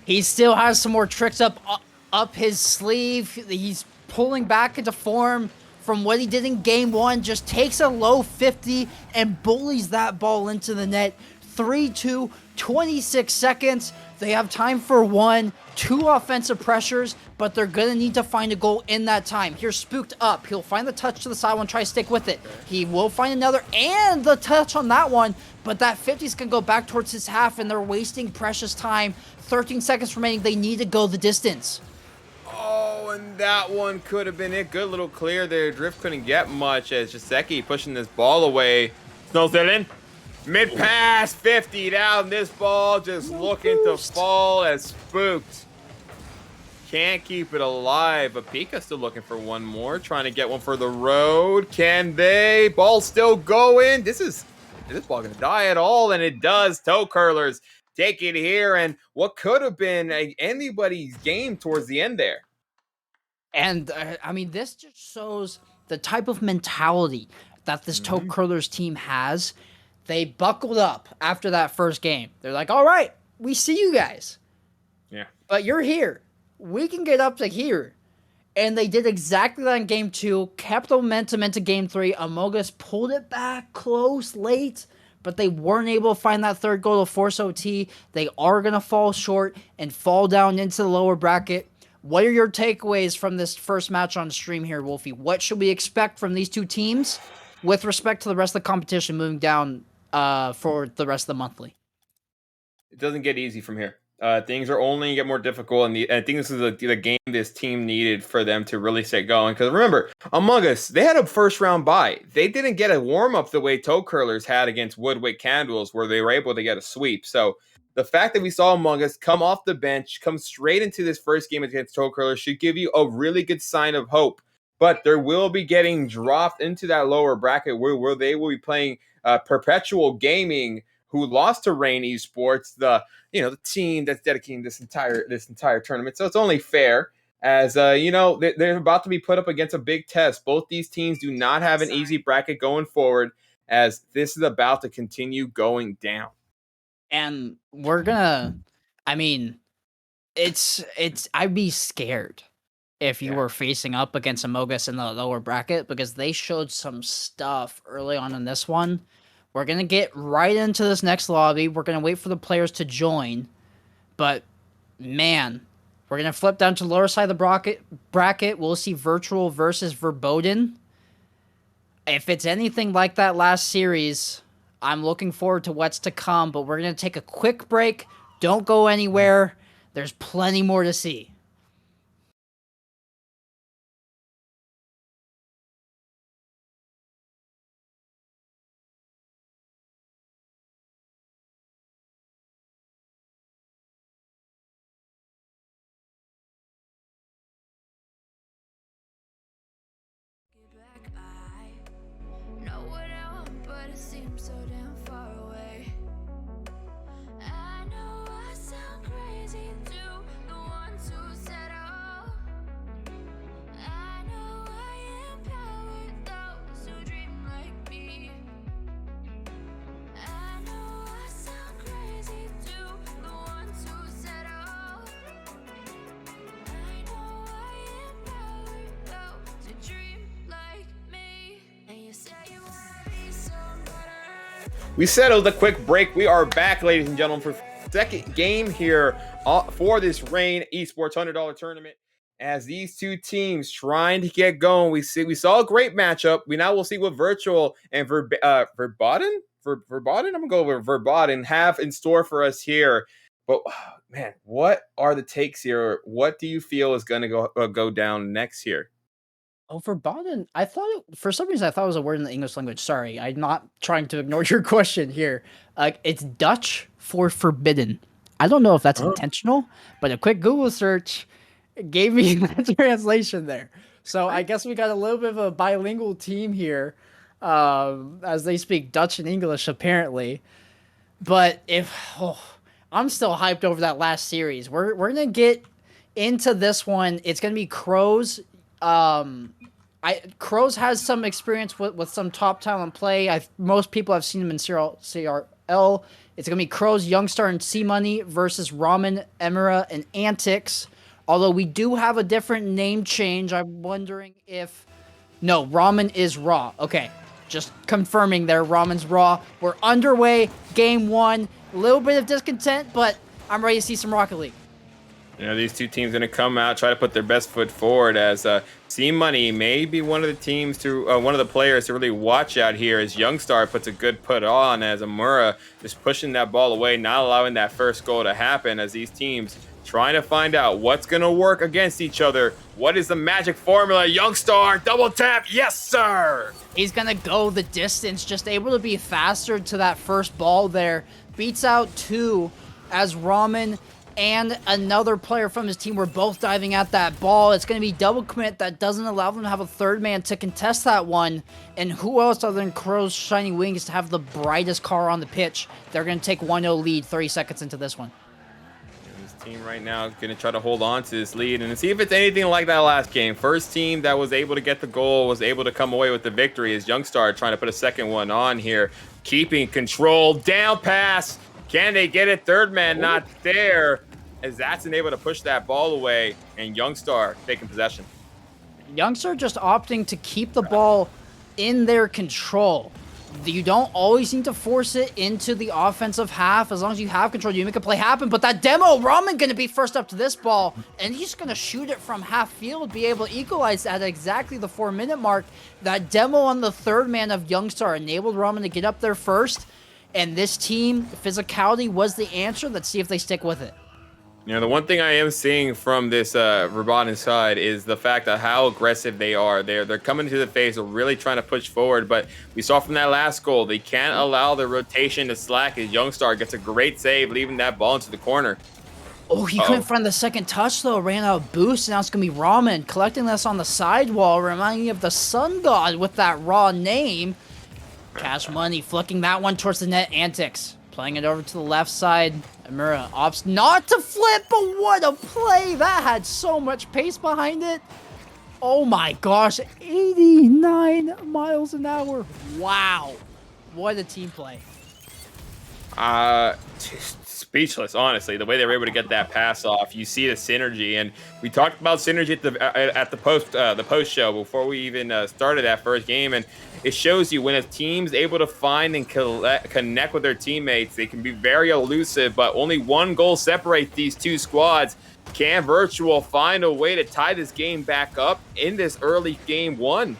He still has some more tricks up his sleeve. He's pulling back into form from what he did in game 1, just takes a low 50 and bullies that ball into the net. 3-2, 26 seconds They have time for 1, 2 offensive pressures, but they're going to need to find a goal in that time. Here's Spooked up. He'll find the touch to the side one, try to stick with it. He will find another and the touch on that one, but that 50's going to go back towards his half, and they're wasting precious time. 13 seconds remaining. They need to go the distance. Oh, and that one could have been it. Good little clear there. Drift couldn't get much as Jaceki pushing this ball away. Snowzillion. Mid pass, 50 down. This ball just looking to fall as Spooked. Can't keep it alive, but Pika's still looking for one more. Trying to get one for the road. Can they? Ball still going. Is this ball going to die at all? And it does. Toe Curlers take it here. And what could have been anybody's game towards the end there. And, I mean, this just shows the type of mentality that this Toe Curlers team has. They buckled up after that first game. They're like, all right, we see you guys. Yeah. But you're here. We can get up to here. And they did exactly that in game 2, kept the momentum into game 3. Amogus pulled it back close, late, but they weren't able to find that third goal to force OT. They are going to fall short and fall down into the lower bracket. What are your takeaways from this first match on stream here, Wolfie? What should we expect from these two teams with respect to the rest of the competition moving down for the rest of the monthly? It doesn't get easy from here. Things are only get more difficult, and I think this is the game this team needed for them to really get going. Because remember, Among Us, they had a first round bye. They didn't get a warm up the way Toe Curlers had against Woodwick Candles, where they were able to get a sweep. So the fact that we saw Among Us come off the bench, come straight into this first game against Toe Curlers should give you a really good sign of hope. But there will be getting dropped into that lower bracket where they will be playing Perpetual Gaming, who lost to Reign Esports, the team that's dedicating this entire tournament. So it's only fair as they're about to be put up against a big test. Both these teams do not have an easy bracket going forward, as this is about to continue going down. And we're gonna, I mean, I'd be scared if you were facing up against Amogus in the lower bracket, because they showed some stuff early on in this one. We're going to get right into this next lobby. We're going to wait for the players to join. But, man, we're going to flip down to the lower side of the bracket. We'll see Virtual versus Verboten. If it's anything like that last series, I'm looking forward to what's to come. But we're going to take a quick break. Don't go anywhere. There's plenty more to see. I know what I want, but it seems so damn far away. I know I sound crazy to the ones who said oh. I know I empower those who dream like me. I know I sound crazy to the ones who said oh. I know I empower those who dream like me. And you say you wanna be somebody. We settled a quick break. We are back, ladies and gentlemen, for second game here for this Reign Esports $100 tournament. As these two teams trying to get going, we saw a great matchup. We now will see what Virtual and Verboten. I'm gonna go over Verboten have in store for us here. But man, what are the takes here? What do you feel is going to go down next here? Oh, Verboten, for some reason I thought it was a word in the English language. Sorry, I'm not trying to ignore your question here. It's Dutch for forbidden. I don't know if that's intentional, but a quick Google search gave me that translation there. So I guess we got a little bit of a bilingual team here, as they speak Dutch and English apparently. But I'm still hyped over that last series. We're gonna get into this one. It's gonna be Crows. Crows has some experience with some top talent play. Most people have seen him in CRL. It's gonna be Crows, Youngstar, and C Money versus Ramen, Emira, and Antics. Although we do have a different name change. I'm wondering if Ramen is Raw. Okay, just confirming there. Ramen's Raw. We're underway. Game 1. A little bit of discontent, but I'm ready to see some Rocket League. You know, these two teams going to come out, try to put their best foot forward as C Money may be one of the teams one of the players to really watch out here as Youngstar puts a good put on as Amura just pushing that ball away, not allowing that first goal to happen as these teams trying to find out what's going to work against each other. What is the magic formula? Youngstar, double tap. Yes, sir. He's going to go the distance, just able to be faster to that first ball there. Beats out 2 as Ramen and another player from his team were both diving at that ball. It's going to be double commit that doesn't allow them to have a third man to contest that one. And who else other than Crow's Shining Wings to have the brightest car on the pitch? They're going to take 1-0 lead 30 seconds into this one. This team right now is going to try to hold on to this lead and see if it's anything like that last game. First team that was able to get the goal was able to come away with the victory as Youngstar trying to put a second one on here. Keeping control, down pass. Can they get it? Third man not there, as that's able to push that ball away, and Youngstar taking possession. Youngstar just opting to keep the ball in their control. You don't always need to force it into the offensive half. As long as you have control, you make a play happen. But that demo, Ramen going to be first up to this ball, and he's going to shoot it from half field, be able to equalize at exactly the 4-minute mark. That demo on the third man of Youngstar enabled Ramen to get up there first, and this team, physicality was the answer. Let's see if they stick with it. You know, the one thing I am seeing from this Verbatim side is the fact of how aggressive they are. They're coming to the face, they're really trying to push forward, but we saw from that last goal, they can't allow the rotation to slack as Youngstar gets a great save, leaving that ball into the corner. Oh, he couldn't find the second touch, though. Ran out of boost, and now it's going to be Ramen collecting this on the sidewall, reminding me of the Sun God with that raw name. Cash Money flicking that one towards the net. Antics playing it over to the left side. Amura opts not to flip, but what a play. That had so much pace behind it. Oh my gosh, 89 miles an hour. Wow. What a team play. Speechless, honestly, the way they were able to get that pass off. You see the synergy, and we talked about synergy at the post show before we even started that first game, and it shows you when a team's able to find and connect with their teammates, they can be very elusive, but only one goal separates these two squads. Can Virtual find a way to tie this game back up in this early game one?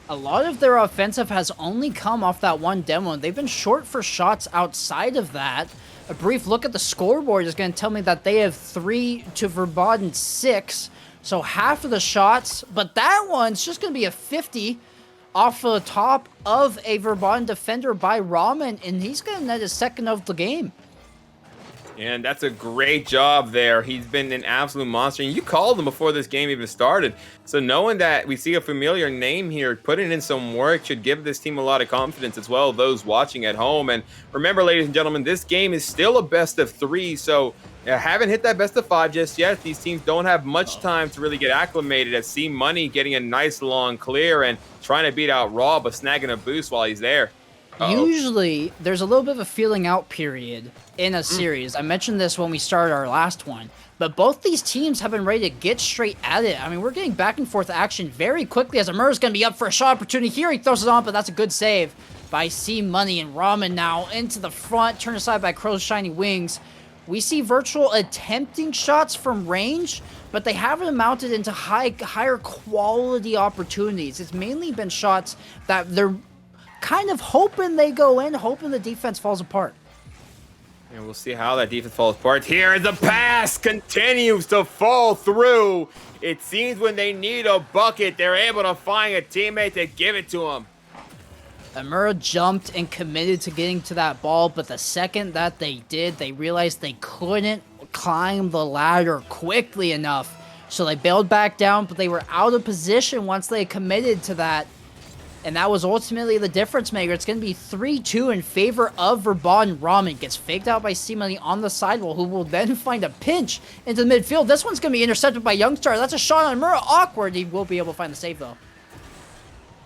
A lot of their offensive has only come off that one demo, and they've been short for shots outside of that. A brief look at the scoreboard is going to tell me that they have 3 to Verbatim's 6, so half of the shots, but that one's just going to be a 50 off the top of a Verbatim defender by Ramen, and he's going to net his second of the game. And that's a great job there. He's been an absolute monster. And you called him before this game even started. So knowing that we see a familiar name here, putting in some work should give this team a lot of confidence as well, those watching at home. And remember, ladies and gentlemen, this game is still a best of 3. So haven't hit that best of 5 just yet. These teams don't have much time to really get acclimated. As C Money getting a nice long clear and trying to beat out Raw, but snagging a boost while he's there. Usually, there's a little bit of a feeling out period in a series. I mentioned this when we started our last one, but both these teams have been ready to get straight at it. I mean, we're getting back and forth action very quickly as Amura's going to be up for a shot opportunity here. He throws it on, but that's a good save by C Money, and Ramen now into the front, turned aside by Crow's Shiny Wings. We see Virtual attempting shots from range, but they haven't amounted into higher quality opportunities. It's mainly been shots that they're kind of hoping they go in, hoping the defense falls apart. And we'll see how that defense falls apart. Here, the pass continues to fall through. It seems when they need a bucket, they're able to find a teammate to give it to them. Amura jumped and committed to getting to that ball, but the second that they did, they realized they couldn't climb the ladder quickly enough. So they bailed back down, but they were out of position once they committed to that. And that was ultimately the difference maker. It's going to be 3-2 in favor of Verbatim. Ramen gets faked out by C-Money on the sidewall, who will then find a pinch into the midfield. This one's going to be intercepted by Youngstar. That's a shot on Amura. Awkward. He will be able to find the save, though.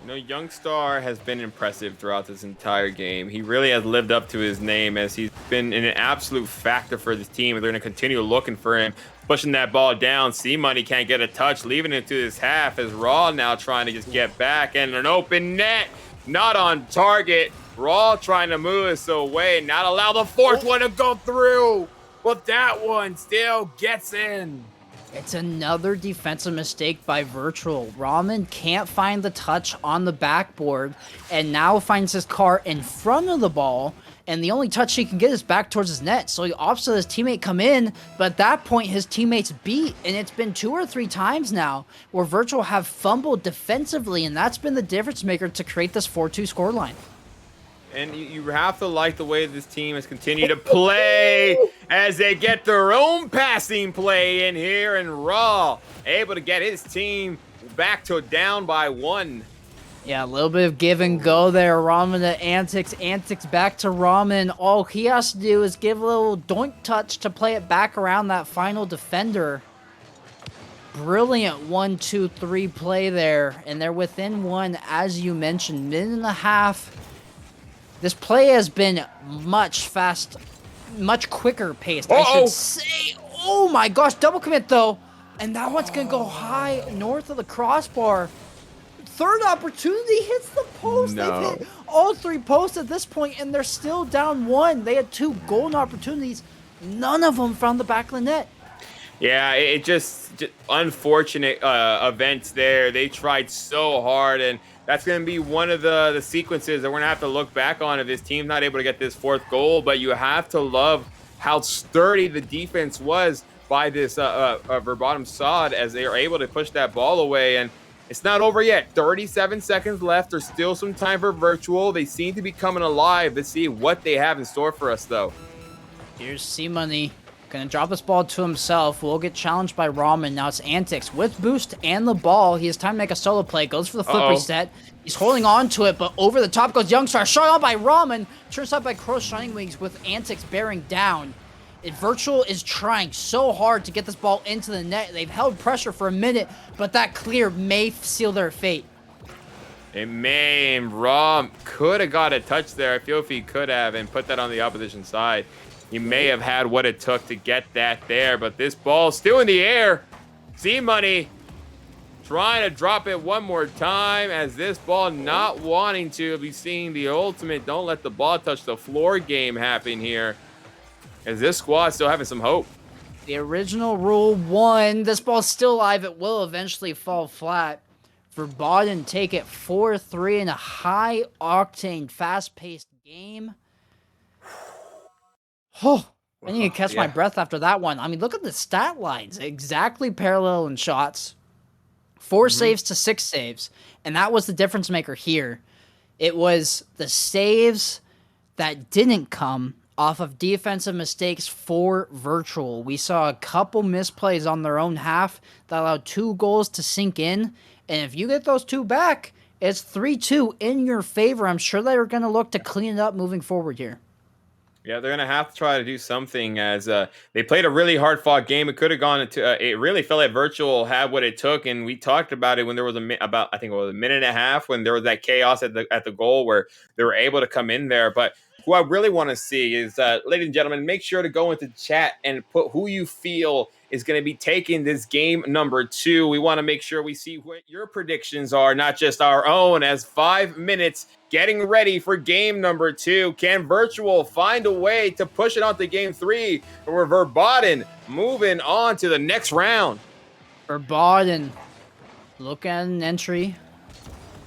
You know, Youngstar has been impressive throughout this entire game. He really has lived up to his name as he's been an absolute factor for this team. They're going to continue looking for him. Pushing that ball down. C-Money can't get a touch, leaving it to his half as Raw now trying to just get back. And an open net, not on target. Raw trying to move us away, not allow the fourth one to go through. but that one still gets in. It's another defensive mistake by Virtual. Ramen can't find the touch on the backboard and now finds his car in front of the ball, and the only touch he can get is back towards his net. So he opts to his teammate come in, but at that point his teammates beat, and it's been 2 or 3 times now where Virtual have fumbled defensively, and that's been the difference maker to create this 4-2 scoreline. And you have to like the way this team has continued to play as they get their own passing play in here, and Raw able to get his team back to down by 1. Yeah, a little bit of give and go there. Ramen to Antics. Antics back to Ramen. All he has to do is give a little doink touch to play it back around that final defender. Brilliant 1-2-3 play there. And they're within 1, as you mentioned. Minute and a half. This play has been much quicker paced, I should say. Oh my gosh, double commit though. And that one's going to go high north of the crossbar. Third opportunity hits the post. No. They've hit all 3 posts at this point, and they're still down 1. They had 2 golden opportunities. None of them found the back of the net. Yeah, it just unfortunate events there. They tried so hard, and that's going to be one of the sequences that we're going to have to look back on if this team's not able to get this 4th goal. But you have to love how sturdy the defense was by this Verbatim Sod as they are able to push that ball away. And it's not over yet. 37 seconds left. There's still some time for Virtual. They seem to be coming alive. Let's see what they have in store for us, though. Here's C-Money. Gonna drop this ball to himself. Will get challenged by Ramen. Now it's Antics with boost and the ball. He has time to make a solo play. Goes for the flip reset. He's holding on to it, but over the top goes Youngstar. Shot out by Ramen. Turns out by Crow's Shining Wings with Antics bearing down. Virtual is trying so hard to get this ball into the net. They've held pressure for a minute, but that clear may seal their fate. It may, and Rom could have got a touch there. I feel if he could have and put that on the opposition side, he may have had what it took to get that there, but this ball's still in the air. C-Money trying to drop it one more time as this ball not wanting to be seeing the ultimate don't let the ball touch the floor game happen here, as this squad still having some hope. The original rule 1. This ball's still alive. It will eventually fall flat. Verbatim take it 4-3 in a high-octane, fast-paced game. Oh, I need to catch my breath after that one. I mean, look at the stat lines. Exactly parallel in shots. 4 saves to 6 saves. And that was the difference maker here. It was the saves that didn't come off of defensive mistakes for Virtual. We saw a couple misplays on their own half that allowed 2 goals to sink in. And if you get those 2 back, it's 3-2 in your favor. I'm sure they're going to look to clean it up moving forward here. Yeah, they're going to have to try to do something as they played a really hard-fought game. It could have gone into it really felt like Virtual had what it took, and we talked about it when there was I think it was a minute and a half when there was that chaos at the goal where they were able to come in there. But who I really want to see is, ladies and gentlemen, make sure to go into chat and put who you feel is going to be taking this game number 2. We want to make sure we see what your predictions are, not just our own, as 5 minutes getting ready for game number 2. Can Virtual find a way to push it on to game 3? Or Verbatim moving on to the next round? Verbatim look at an entry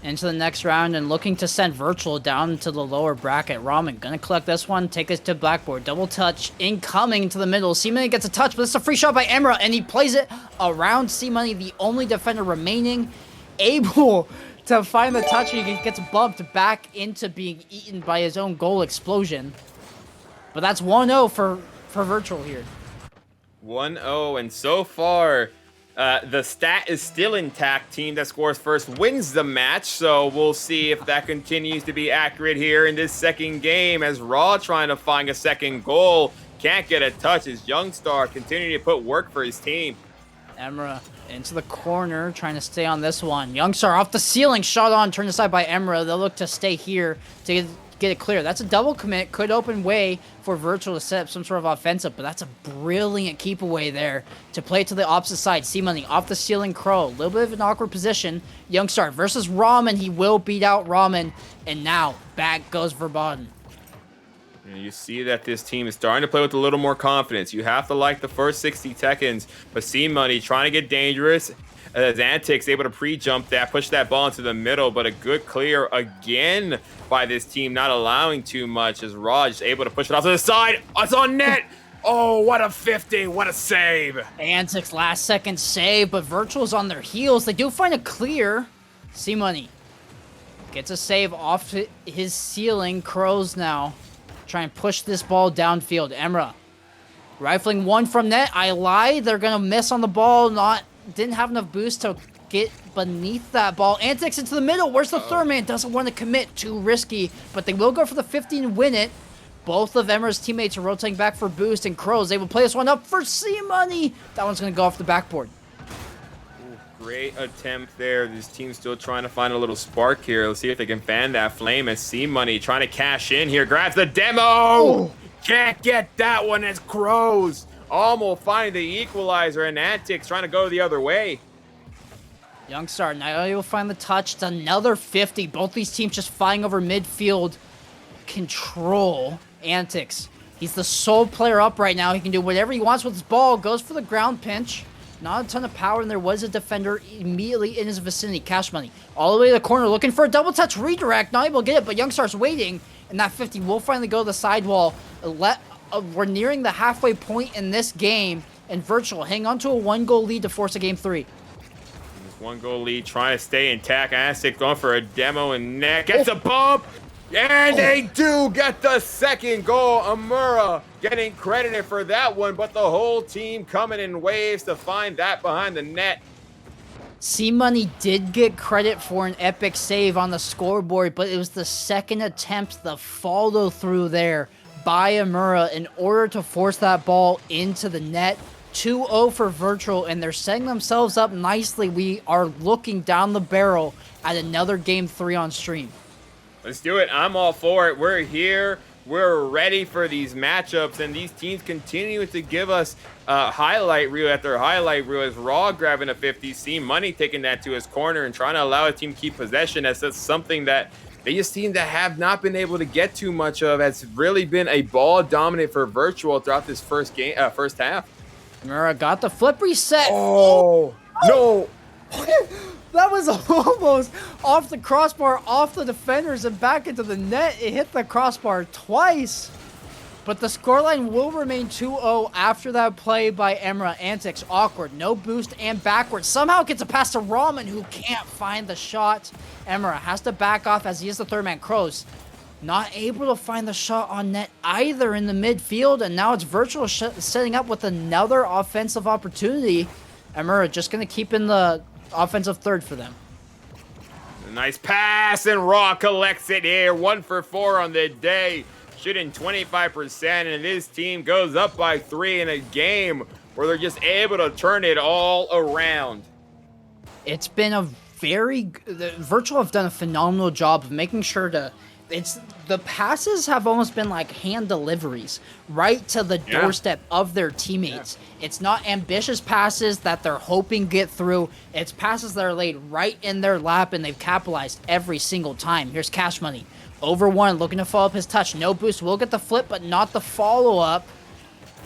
into the next round and looking to send Virtual down to the lower bracket. Ramen gonna collect this one, take this to Blackboard. Double touch, incoming to the middle. C-Money gets a touch, but it's a free shot by Emra, and he plays it around C-Money, the only defender remaining, able to find the touch, and he gets bumped back into being eaten by his own goal explosion. But that's 1-0 for Virtual here. 1-0, and so far, the stat is still intact. Team that scores first wins the match, so we'll see if that continues to be accurate here in this second game as Raw trying to find a second goal. Can't get a touch as Youngstar continuing to put work for his team. Emra into the corner, trying to stay on this one. Youngstar off the ceiling, shot on, turned aside by Emra. They'll look to stay here to get it clear. That's a double commit, could open way for Virtual to set up some sort of offensive, but that's a brilliant keep away there to play to the opposite side. C-Money off the ceiling, Crow, a little bit of an awkward position. Youngstar versus Ramen, he will beat out Ramen, and now back goes Verbatim. And you see that this team is starting to play with a little more confidence. You have to like the first 60 seconds, but C-Money trying to get dangerous. As Antics able to pre-jump that, push that ball into the middle, but a good clear again by this team, not allowing too much as Raj able to push it off to the side. It's on net. Oh, what a 50. What a save. Antics last second save, but Virtual's on their heels. They do find a clear. C-Money gets a save off his ceiling. Crows now try and push this ball downfield. Emra rifling one from net. I lied. They're going to miss on the ball. Didn't have enough boost to get beneath that ball. Antics into the middle. Where's the third man? Doesn't want to commit. Too risky. But they will go for the 50 and win it. Both of Emra's teammates are rotating back for boost, and Crows able to play this one up for C-Money. That one's going to go off the backboard. Great attempt there. This team's still trying to find a little spark here. Let's see if they can fan that flame as C-Money trying to cash in here. Grabs the demo. Oh. Can't get that one as Crows almost finding the equalizer, and Antics trying to go the other way. Youngstar now able to find the touch. It's another 50. Both these teams just fighting over midfield control. Antics, he's the sole player up right now. He can do whatever he wants with his ball. Goes for the ground pinch. Not a ton of power, and there was a defender immediately in his vicinity. Cash Money all the way to the corner, looking for a double touch redirect. Not able to get it, but Youngstar's waiting, and that 50 will finally go to the sidewall. We're nearing the halfway point in this game, and Virtual hang on to a 1-goal lead to force a game 3. This 1-goal lead trying to stay intact. Astic going for a demo and net. Gets a bump, and they do get the second goal. Amura getting credited for that one, but the whole team coming in waves to find that behind the net. C-Money did get credit for an epic save on the scoreboard, but it was the second attempt, the follow through there by Amura in order to force that ball into the net. 2-0 for Virtual, and they're setting themselves up nicely. We are looking down the barrel at another game 3 on stream. Let's do it. I'm all for it. We're here. We're ready for these matchups, and these teams continue to give us highlight reel after highlight reel. As Raw grabbing a 50, C-Money taking that to his corner and trying to allow a team keep possession. That's something that they just seem to have not been able to get too much of. It's really been a ball dominant for Virtual throughout this first half. Amura got the flip reset. Oh, no. That was almost off the crossbar, off the defenders, and back into the net. It hit the crossbar twice. But the scoreline will remain 2-0 after that play by Emra. Antics, awkward, no boost, and backwards. Somehow gets a pass to Ramen, who can't find the shot. Emra has to back off as he is the third man. Crows not able to find the shot on net either in the midfield, and now it's Virtual setting up with another offensive opportunity. Emra just going to keep in the offensive third for them. A nice pass, and Raw collects it here. 1 for 4 on the day. Shooting 25%, and this team goes up by 3 in a game where they're just able to turn it all around. It's been a Virtual have done a phenomenal job of making sure the passes have almost been like hand deliveries right to the doorstep of their teammates. It's not ambitious passes that they're hoping get through. It's passes that are laid right in their lap, and they've capitalized every single time. Here's Cash Money. Over 1, looking to follow up his touch. No boost. Will get the flip, but not the follow-up.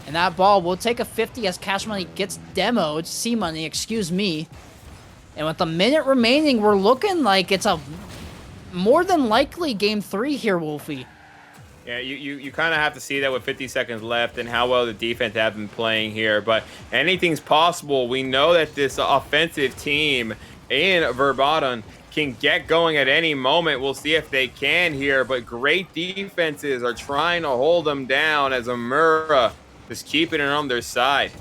And that ball will take a 50 as Cash Money gets demoed. C-Money, excuse me. And with a minute remaining, we're looking like it's a more than likely game 3 here, Wolfie. Yeah, you kind of have to see that with 50 seconds left and how well the defense have been playing here. But anything's possible. We know that this offensive team in Verbatim can get going at any moment. We'll see if they can here. But great defenses are trying to hold them down as Amura is keeping it on their side.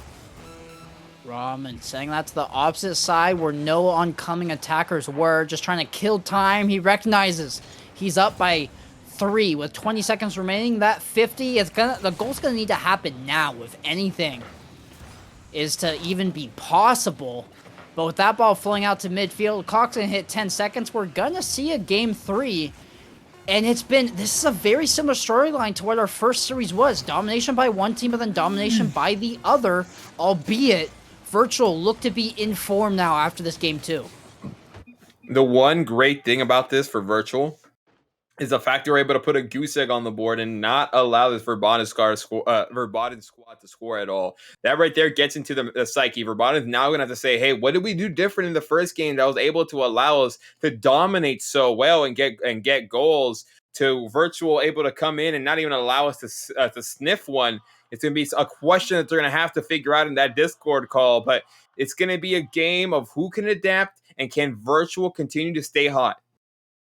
Ramen saying that to the opposite side where no oncoming attackers were. Just trying to kill time. He recognizes he's up by 3 with 20 seconds remaining. That 50 the goal's gonna need to happen now if anything is to even be possible. But with that ball flowing out to midfield, clock's gonna hit 10 seconds. We're gonna see a game 3. And this is a very similar storyline to what our first series was. Domination by one team, but then domination by the other, albeit Virtual look to be in form now after this game 2. The one great thing about this for Virtual is the fact they're able to put a goose egg on the board and not allow this Verbatim squad to score at all. That right there gets into the psyche. Verbatim is now going to have to say, hey, what did we do different in the first game that was able to allow us to dominate so well and get goals, to Virtual able to come in and not even allow us to sniff one? It's going to be a question that they're going to have to figure out in that Discord call, but it's going to be a game of who can adapt and can Virtual continue to stay hot.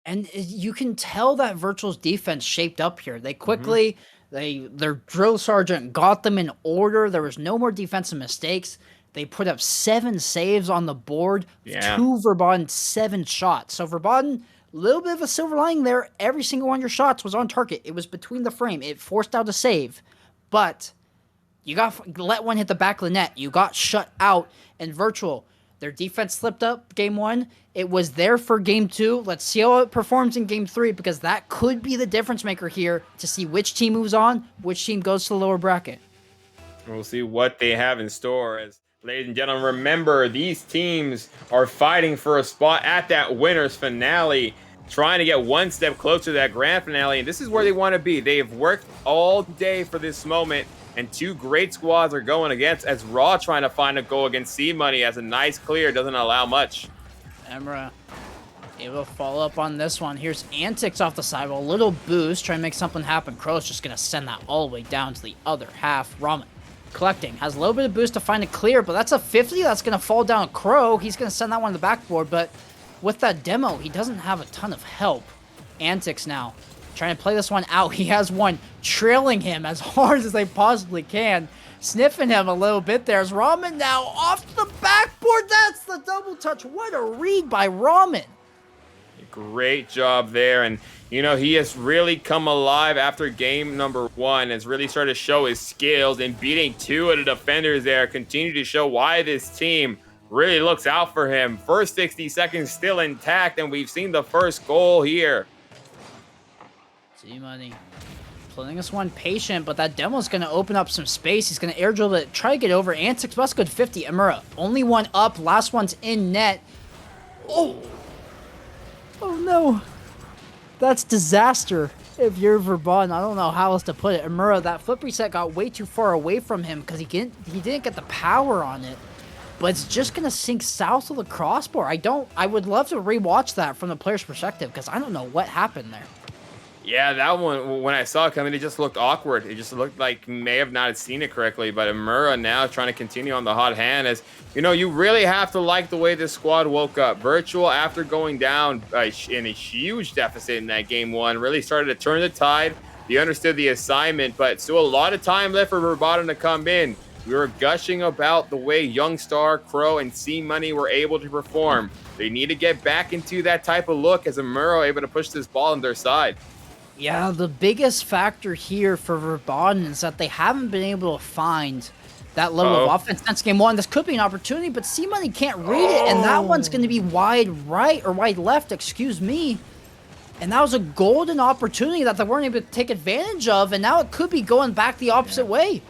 And you can tell that Virtual's defense shaped up here. They quickly, their drill sergeant got them in order. There was no more defensive mistakes. They put up 7 saves on the board. Yeah. 2 Verbatim, 7 shots. So Verbatim, a little bit of a silver lining there. Every single one of your shots was on target. It was between the frame. It forced out a save. But you got let one hit the back of the net. You got shut out. And Virtual, their defense slipped up game 1. It was there for game 2. Let's see how it performs in game 3, because that could be the difference maker here to see which team moves on, which team goes to the lower bracket. We'll see what they have in store. As ladies and gentlemen, remember, these teams are fighting for a spot at that winners finale, trying to get one step closer to that grand finale, and this is where they want to be. They have worked all day for this moment, and 2 great squads are going against, as Raw trying to find a goal against C-Money, as a nice clear doesn't allow much. Emra able to follow up on this one. Here's Antics off the side. A little boost, trying to make something happen. Crow's just going to send that all the way down to the other half. Ramen collecting. Has a little bit of boost to find a clear, but that's a 50. That's going to fall down Crow. He's going to send that one to the backboard, but with that demo, he doesn't have a ton of help. Antics now trying to play this one out. He has one trailing him as hard as they possibly can. Sniffing him a little bit there. As Ramen now off the backboard. That's the double touch. What a read by Ramen. Great job there. And, you know, he has really come alive after game number 1. Has really started to show his skills, and beating 2 of the defenders there continue to show why this team really looks out for him. First 60 seconds still intact, and we've seen the first goal here. C-Money playing this one patient, but that demo's going to open up some space. He's going to air dribble it, try to get over. Antics must go to 50. Amura, only one up. Last one's in net. Oh no. That's disaster if you're Verbatim. I don't know how else to put it. Amura, that flip reset got way too far away from him because he didn't get the power on it. But it's just going to sink south of the crossbar. I would love to rewatch that from the player's perspective, because I don't know what happened there. Yeah, that one, when I saw it coming, it just looked awkward. It just looked like he may have not seen it correctly. But Amura now trying to continue on the hot hand. As, you know, you really have to like the way this squad woke up. Virtual, after going down in a huge deficit in that game 1, really started to turn the tide. They understood the assignment, but still a lot of time left for Verbatim to come in. We were gushing about the way Youngstar, Crow, and C-Money were able to perform. They need to get back into that type of look, as Amura able to push this ball on their side. Yeah, the biggest factor here for Verbatim is that they haven't been able to find that level of offense since game 1. This could be an opportunity, but C-Money can't read it, and that one's going to be wide right, or wide left, excuse me. And that was a golden opportunity that they weren't able to take advantage of, and now it could be going back the opposite way.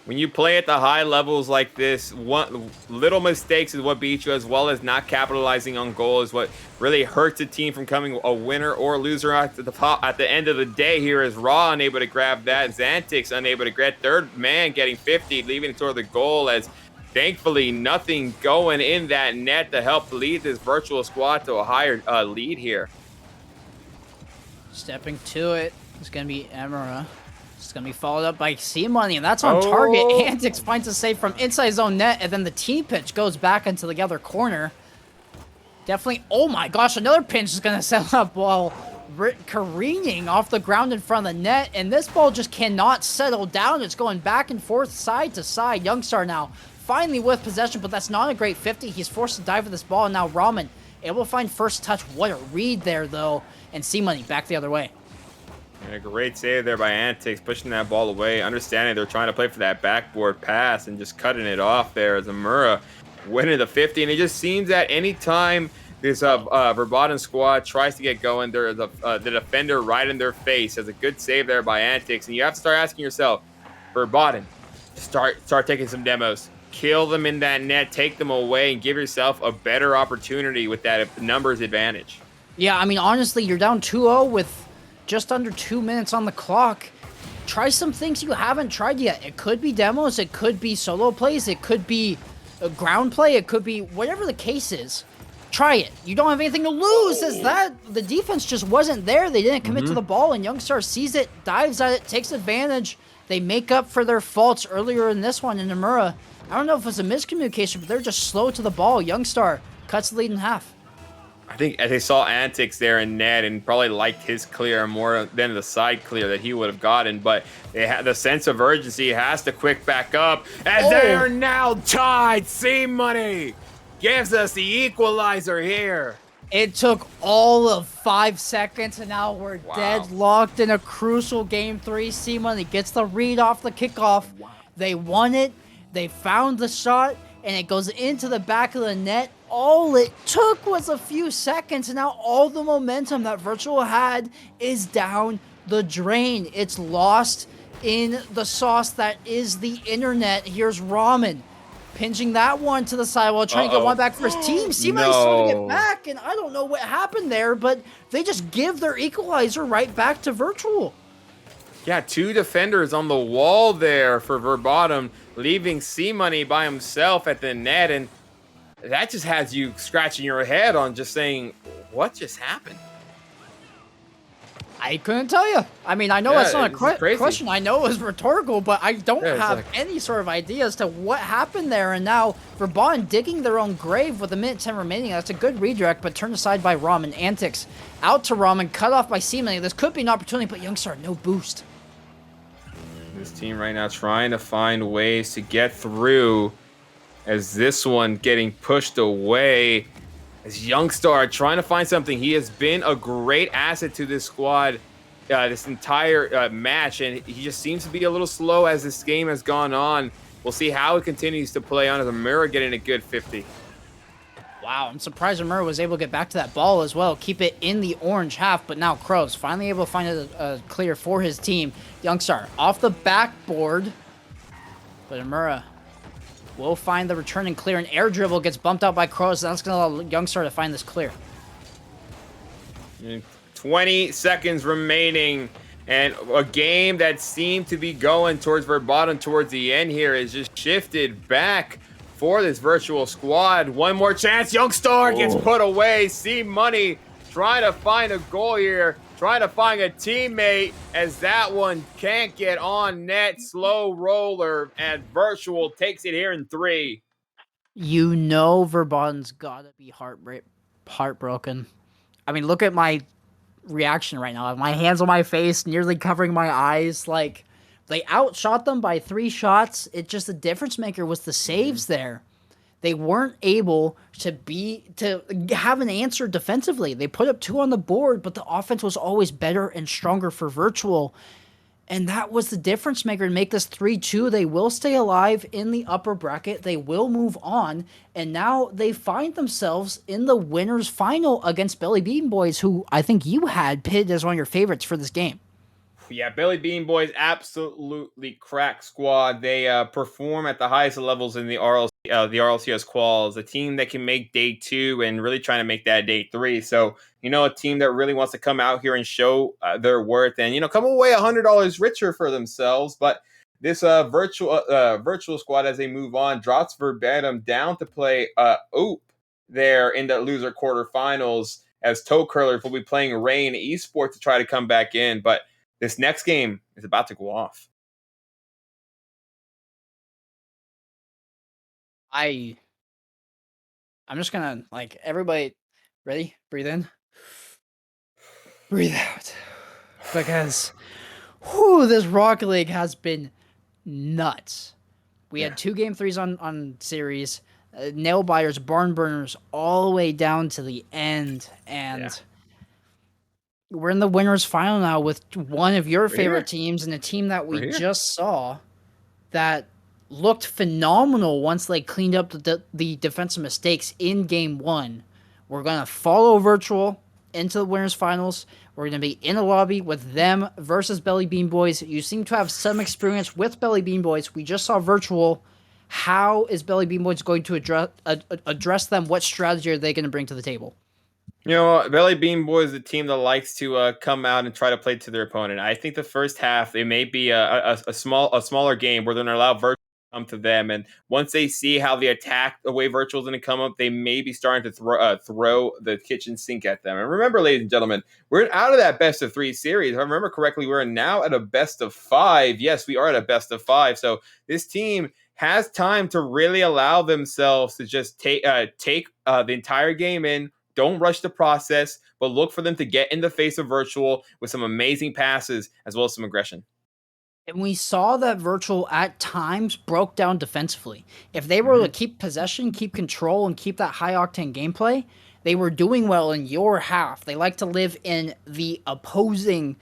When you play at the high levels like this, one little mistakes is what beats you, as well as not capitalizing on goal is what really hurts a team from coming a winner or loser at the end of the day. Here is Raw unable to grab that. Xantix unable to grab. Third man getting 50, leaving it toward the goal, as thankfully nothing going in that net to help lead this Virtual squad to a higher lead here. Stepping to it is going to be Emera. It's going to be followed up by C-Money, and that's on target. Antics finds a save from inside his own net, and then the team pitch goes back into the other corner. Definitely, oh my gosh, another pinch is going to set up while careening off the ground in front of the net, and this ball just cannot settle down. It's going back and forth, side to side. Youngstar now finally with possession, but that's not a great 50. He's forced to dive with this ball, and now Ramen able to find first touch. What a read there, though, and C-Money back the other way. And a great save there by Antics, pushing that ball away, understanding they're trying to play for that backboard pass and just cutting it off there, as Amura winning the 50. And it just seems that any time this Verbatim squad tries to get going, there's the defender right in their face. Has a good save there by Antics, and you have to start asking yourself, Verbatim, start taking some demos, kill them in that net, take them away, and give yourself a better opportunity with that numbers advantage. Yeah, I mean, honestly, you're down 2-0 with just under 2 minutes on the clock. Try some things you haven't tried yet. It could be demos, it could be solo plays, it could be a ground play, it could be whatever the case is. Try it. You don't have anything to lose. As that the defense just wasn't there. They didn't commit to the ball, and Youngstar sees it, dives at it, takes advantage. They make up for their faults earlier in this one in Nomura. I don't know if it's a miscommunication, but they're just slow to the ball. Youngstar cuts the lead in half. I think they saw antics there in net and probably liked his clear more than the side clear that he would have gotten. But they had the sense of urgency has to quick back up as they are now tied. C-Money gives us the equalizer here. It took all of 5 seconds, and now we're deadlocked in a crucial Game 3. C-Money gets the read off the kickoff. They won it. They found the shot, and it goes into the back of the net. All it took was a few seconds, and now all the momentum that Virtual had is down the drain. It's lost in the sauce that is the internet. Here's Ramen pinching that one to the side while trying to get one back for his team. C-Money's trying to get back, and I don't know what happened there, but they just give their equalizer right back to Virtual. Yeah, 2 defenders on the wall there for Verbatim, leaving C-Money by himself at the net, and that just has you scratching your head on just saying, what just happened? I couldn't tell you. I mean, I know that's not a question. I know it was rhetorical, but I don't have any sort of idea as to what happened there. And now Verbatim digging their own grave with a minute 10 remaining. That's a good redirect, but turned aside by Ramen. Antics out to Ramen, cut off by C-Money. This could be an opportunity, but Youngstar, no boost. This team right now trying to find ways to get through as this one getting pushed away. As Youngstar trying to find something. He has been a great asset to this squad this entire match, and he just seems to be a little slow as this game has gone on. We'll see how it continues to play on as Amura getting a good 50. Wow, I'm surprised Amura was able to get back to that ball as well. Keep it in the orange half, but now Crows finally able to find a clear for his team. Youngstar off the backboard, but Amura will find the return and clear. An air dribble gets bumped out by Crows. That's going to allow Youngstar to find this clear. 20 seconds remaining. And a game that seemed to be going towards Verbatim towards the end here is just shifted back for this Virtual squad. One more chance. Youngstar gets put away. C-Money trying to find a goal here. Trying to find a teammate as that one can't get on net. Slow roller, and Virtual takes it here in 3. You know Verbatim's got to be heartbroken. I mean, look at my reaction right now. I have my hands on my face, nearly covering my eyes. Like, they outshot them by 3 shots. It just, the difference maker was the saves there. They weren't able to have an answer defensively. They put up 2 on the board, but the offense was always better and stronger for Virtual. And that was the difference maker to make this 3-2. They will stay alive in the upper bracket. They will move on. And now they find themselves in the winner's final against Belly Bean Boys, who I think you had pitted as one of your favorites for this game. Yeah, Belly Bean Boys, absolutely crack squad. They perform at the highest levels in the RLCS quals. A team that can make day 2 and really trying to make that day 3. So, a team that really wants to come out here and show their worth and, come away $100 richer for themselves. But this virtual squad, as they move on, drops Verbatim down to play OOP there in the loser quarterfinals, as Toe Curlers will be playing Reign Esports to try to come back in. But this next game is about to go off. I'm just gonna, everybody, ready? Breathe in. Breathe out. Because, this Rocket League has been nuts. We had 2 Game 3s on series, nail biters, barn burners, all the way down to the end, and we're in the winners final now with one of your favorite teams and a team that we just saw that looked phenomenal once they cleaned up the defensive mistakes in Game 1. We're going to follow Virtual into the winners finals. We're going to be in a lobby with them versus Belly Bean Boys. You seem to have some experience with Belly Bean Boys. We just saw Virtual. How is Belly Bean Boys going to address them? What strategy are they going to bring to the table? You know, Belly Bean Boy is a team that likes to come out and try to play to their opponent. I think the first half it may be a smaller game where they're going to allow Virtual to come to them, and once they see how the attack the way Virtual is going to come up, they may be starting to throw the kitchen sink at them. And remember, ladies and gentlemen, we're out of that best of 3 series. If I remember correctly, we're now at a best of 5. Yes, we are at a best of 5. So this team has time to really allow themselves to just take the entire game in. Don't rush the process, but look for them to get in the face of Virtual with some amazing passes as well as some aggression. And we saw that Virtual at times broke down defensively. If they were to keep possession, keep control, and keep that high octane gameplay, they were doing well in your half. They like to live in the opposing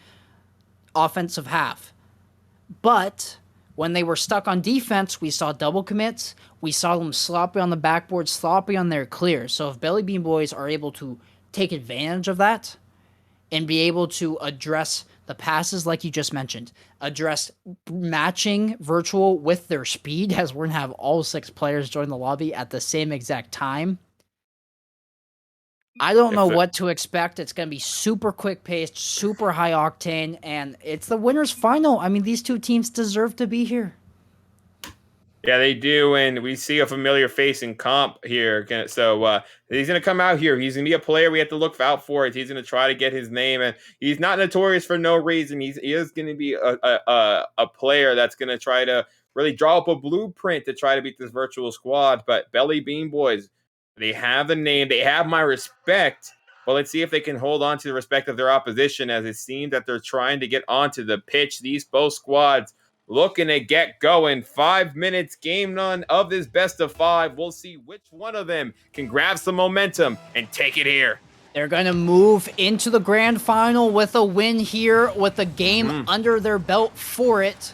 offensive half. But when they were stuck on defense, we saw double commits. We saw them sloppy on the backboard, sloppy on their clears. So if Belly Bean Boys are able to take advantage of that and be able to address the passes like you just mentioned, address matching Virtual with their speed, as we're going to have all 6 players join the lobby at the same exact time, I don't know what to expect. It's going to be super quick paced, super high octane, and it's the winner's final. I mean, these 2 teams deserve to be here. Yeah, they do, and we see a familiar face in Comp here. So he's going to come out here. He's going to be a player we have to look out for. He's going to try to get his name, and he's not notorious for no reason. He is going to be a player that's going to try to really draw up a blueprint to try to beat this Virtual squad. But Belly Bean Boys, they have the name. They have my respect. But let's see if they can hold on to the respect of their opposition, as it seems that they're trying to get onto the pitch. These both squads looking to get going. 5 minutes, game none of this best of 5. We'll see which one of them can grab some momentum and take it here. They're going to move into the grand final with a win here, with a game under their belt for it.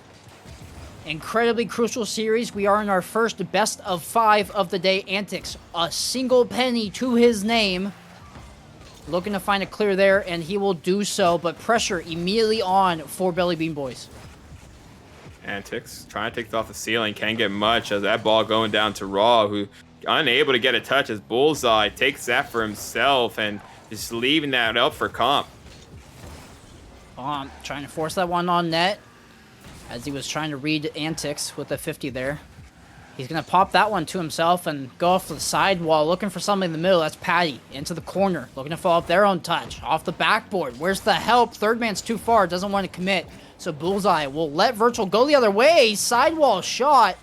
Incredibly crucial series. We are in our first best of 5 of the day. Antics, a single penny to his name. Looking to find a clear there, and he will do so, but pressure immediately on for Belly Bean Boys. Antics trying to take it off the ceiling, can't get much as that ball going down to Raw, who unable to get a touch as Bullseye takes that for himself and just leaving that up for Comp. Trying to force that one on net as he was trying to read Antics with the 50 there. He's going to pop that one to himself and go off to the sidewall, looking for something in the middle. That's Patty into the corner, looking to follow up their own touch. Off the backboard. Where's the help? Third man's too far, doesn't want to commit. So Bullseye will let Virtual go the other way. Sidewall shot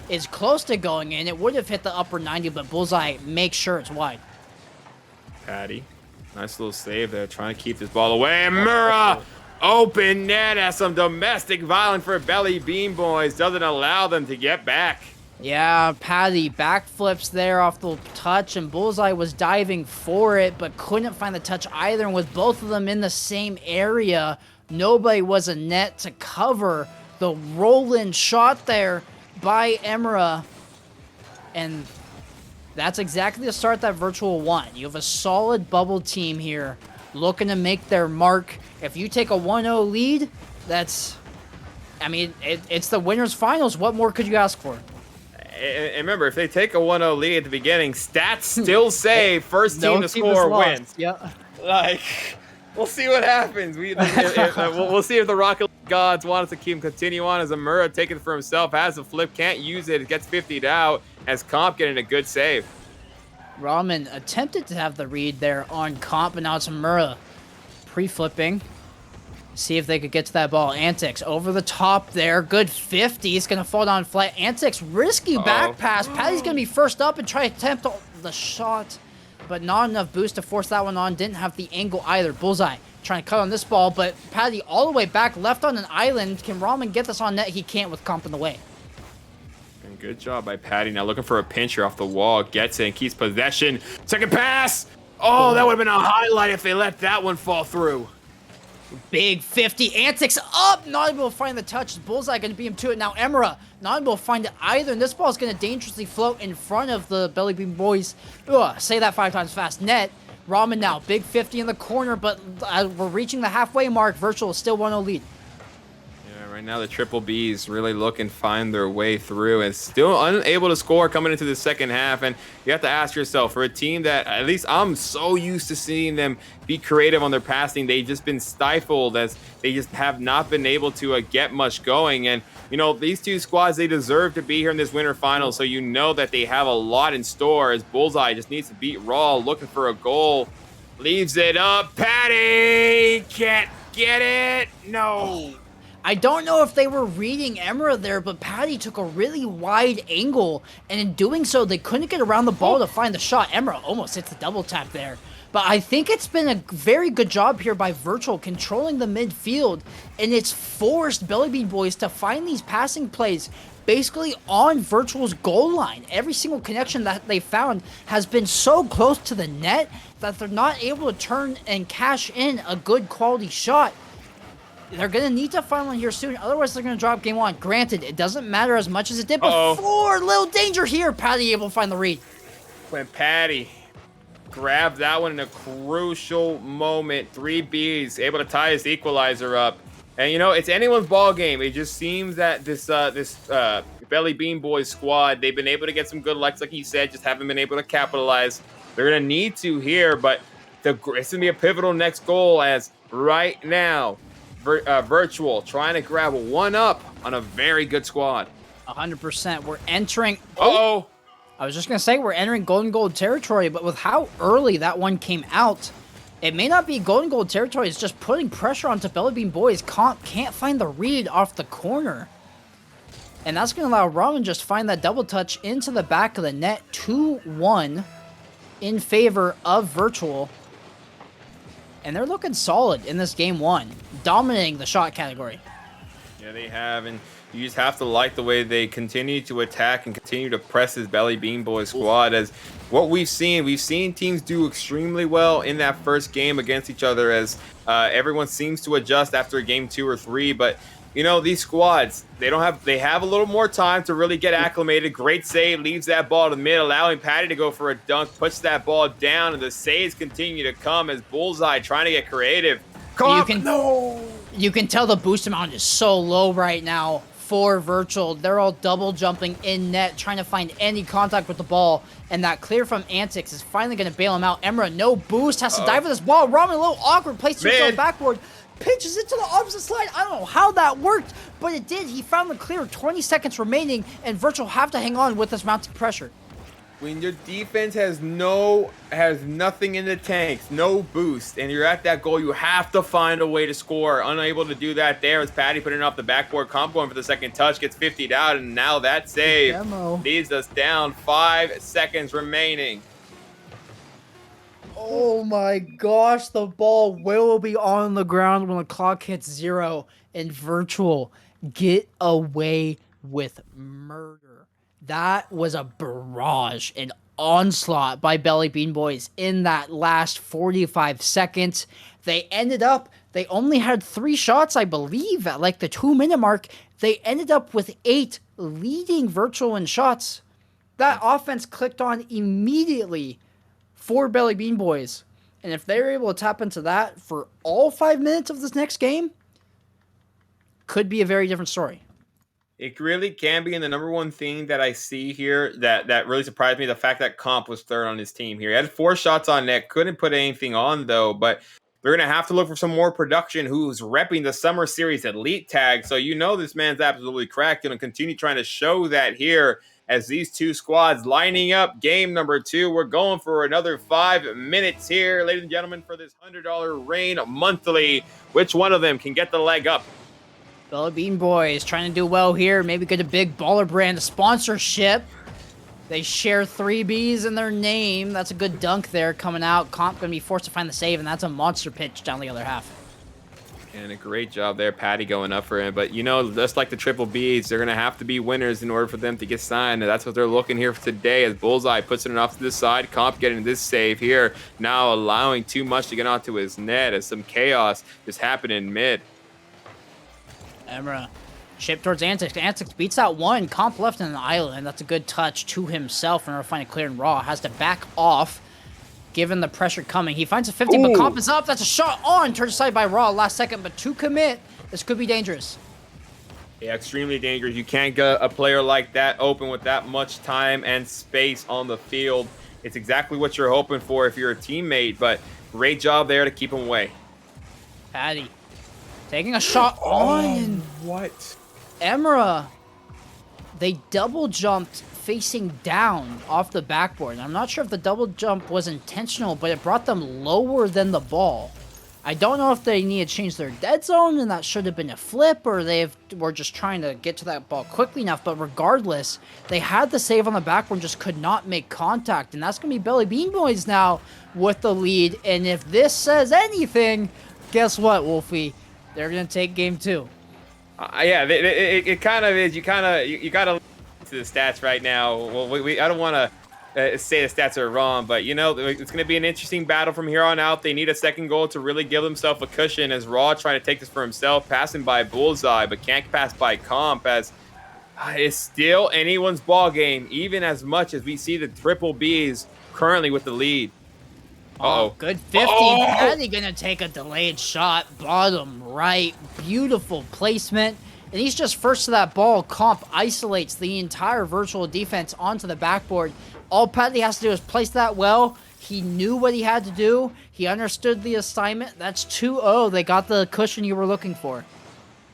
is close to going in. It would have hit the upper 90, but Bullseye makes sure it's wide. Patty, nice little save there, trying to keep this ball away. And Murrah, open net as some domestic violence for Belly Bean Boys. Doesn't allow them to get back. Yeah, Patty backflips there off the touch, and Bullseye was diving for it, but couldn't find the touch either. And with both of them in the same area, nobody was a net to cover the roll-in shot there by Emra. And that's exactly the start that Virtual want. You have a solid bubble team here looking to make their mark. If you take a 1-0 lead, that's... I mean, it's the winner's finals. What more could you ask for? And remember, if they take a 1-0 lead at the beginning, stats still say first team to score wins. Yeah. Like, we'll see what happens. We'll see if the Rocket League gods want us to keep him continue on as Amura taking it for himself, has a flip, can't use it, it gets 50'd out, as Comp getting a good save. Ramen attempted to have the read there on Comp, and now it's Amura pre-flipping. See if they could get to that ball. Antics over the top there. Good 50. He's going to fall down flat. Antics, risky back pass. Patty's going to be first up and try to attempt the shot, but not enough boost to force that one on. Didn't have the angle either. Bullseye trying to cut on this ball, but Patty all the way back, left on an island. Can Ramen get this on net? He can't with Comp in the way. And good job by Patty. Now looking for a pincher off the wall. Gets it and keeps possession. Second pass. Oh, that would have been a highlight if they let that one fall through. Big 50. Antics up. Not able to find the touch. Bullseye going to beat him to it. Now Emra not able to find it either. And this ball is going to dangerously float in front of the Belly Bean Boys. Ugh, say that 5 times fast. Net. Ramen now. Big 50 in the corner. But we're reaching the halfway mark. Virtual is still 1-0 lead. Yeah, Right now, the Triple Bs really look and find their way through and still unable to score coming into the second half. And you have to ask yourself, for a team that at least I'm so used to seeing them be creative on their passing, they've just been stifled as they just have not been able to get much going. And, you know, these two squads, they deserve to be here in this winter final. So you know that they have a lot in store as Bullseye just needs to beat Raw, looking for a goal. Leaves it up. Patty can't get it. No. I don't know if they were reading Emra there, but Patty took a really wide angle, and in doing so, they couldn't get around the ball to find the shot. Emra almost hits the double tap there. But I think it's been a very good job here by Virtual controlling the midfield, and it's forced Belly Bean Boys to find these passing plays basically on Virtual's goal line. Every single connection that they found has been so close to the net that they're not able to turn and cash in a good quality shot. They're going to need to find one here soon, otherwise they're going to drop game one. Granted, it doesn't matter as much as it did before. Little danger here. Patty able to find the read. When Patty grabbed that one in a crucial moment, 3Bs, able to tie his equalizer up. And, you know, it's anyone's ball game. It just seems that this Belly Bean Boys squad, they've been able to get some good lucks, like he said, just haven't been able to capitalize. They're going to need to here, but it's going to be a pivotal next goal as right now, Virtual trying to grab one up on a very good squad. 100%. We're entering... Uh-oh. I was just going to say we're entering golden goal territory, but with how early that one came out, it may not be golden goal territory. It's just putting pressure onto Belly Bean Boys. Can't find the read off the corner. And that's going to allow Ramen just find that double touch into the back of the net. 2-1 in favor of Virtual. And they're looking solid in this game one, dominating the shot category. Yeah, they have, and you just have to like the way they continue to attack and continue to press this Belly Bean Boy squad. As what we've seen teams do extremely well in that first game against each other as everyone seems to adjust after game 2 or 3, but you know, these squads, they have a little more time to really get acclimated. Great save, leaves that ball to mid, allowing Patty to go for a dunk, puts that ball down, and the saves continue to come as Bullseye trying to get creative. You can tell the boost amount is so low right now for Virtual. They're all double jumping in net, trying to find any contact with the ball, and that clear from Antics is finally going to bail him out. Emra, no boost, has to dive with this ball. Ramen, a little awkward, places himself backboard. Pitches it to the opposite side. I don't know how that worked, but it did. He found the clear. 20 seconds remaining, and Virtual have to hang on with this mounting pressure. When your defense has nothing in the tanks, no boost, and you're at that goal, you have to find a way to score. Unable to do that there as Patty putting it off the backboard. Comp going for the second touch, gets 50'd out, and now that save leads us down. 5 seconds remaining. Oh my gosh, the ball will be on the ground when the clock hits 0, and Virtual get away with murder. That was a barrage, an onslaught by Belly Bean Boys in that last 45 seconds. They only had 3 shots, I believe, at like the 2-minute mark. They ended up with 8, leading Virtual in shots. That offense clicked on immediately for Belly Bean Boys. And if they're able to tap into that for all 5 minutes of this next game, could be a very different story. It really can be, and the number one thing that I see here that really surprised me, the fact that Comp was third on his team here. He had 4 shots on net, couldn't put anything on though, but they're going to have to look for some more production who's repping the Summer Series Elite tag, so you know this man's absolutely cracked, and continue trying to show that here as these two squads lining up game number 2. We're going for another 5 minutes here, ladies and gentlemen, for this $100 Reign monthly. Which one of them can get the leg up? Belly Bean Boys trying to do well here. Maybe get a big baller brand sponsorship. They share 3Bs in their name. That's a good dunk there coming out. Comp going to be forced to find the save, and that's a monster pitch down the other half. And a great job there, Patty going up for him. But, you know, just like the Triple Bs, they're going to have to be winners in order for them to get signed. And that's what they're looking here for today as Bullseye puts it off to this side. Comp getting this save here, now allowing too much to get onto his net as some chaos just happened in mid. Emra, chip towards Antics. Antics beats that one. Comp left in the island. That's a good touch to himself in order to find it clear and raw. Has to back off, given the pressure coming. He finds a 50, but Comp is up. That's a shot on. Turned aside by Raw last second, but to commit, this could be dangerous. Yeah, extremely dangerous. You can't get a player like that open with that much time and space on the field. It's exactly what you're hoping for if you're a teammate, but great job there to keep him away. Patty taking a shot on what? Emra. They double jumped facing down off the backboard. I'm not sure if the double jump was intentional, but it brought them lower than the ball. I don't know if they need to change their dead zone and that should have been a flip, or they were just trying to get to that ball quickly enough, but regardless, they had the save on the backboard and just could not make contact, and that's going to be Belly Bean Boys now with the lead, and if this says anything, guess what, Wolfie? They're going to take game 2. Yeah, it kind of is. You got to to the stats right now. Well, I don't want to say the stats are wrong, but you know it's going to be an interesting battle from here on out. They need a second goal to really give themselves a cushion. As Raw trying to take this for himself, passing by Bullseye, but can't pass by Comp. As it's still anyone's ball game, even as much as we see the Triple Bs currently with the lead. Oh, good 50. Patty gonna take a delayed shot, bottom right, beautiful placement, and he's just first to that ball. Comp isolates the entire virtual defense onto the backboard. All Patty has to do is place that well. He knew what he had to do. He understood the assignment. That's 2-0. They got the cushion you were looking for.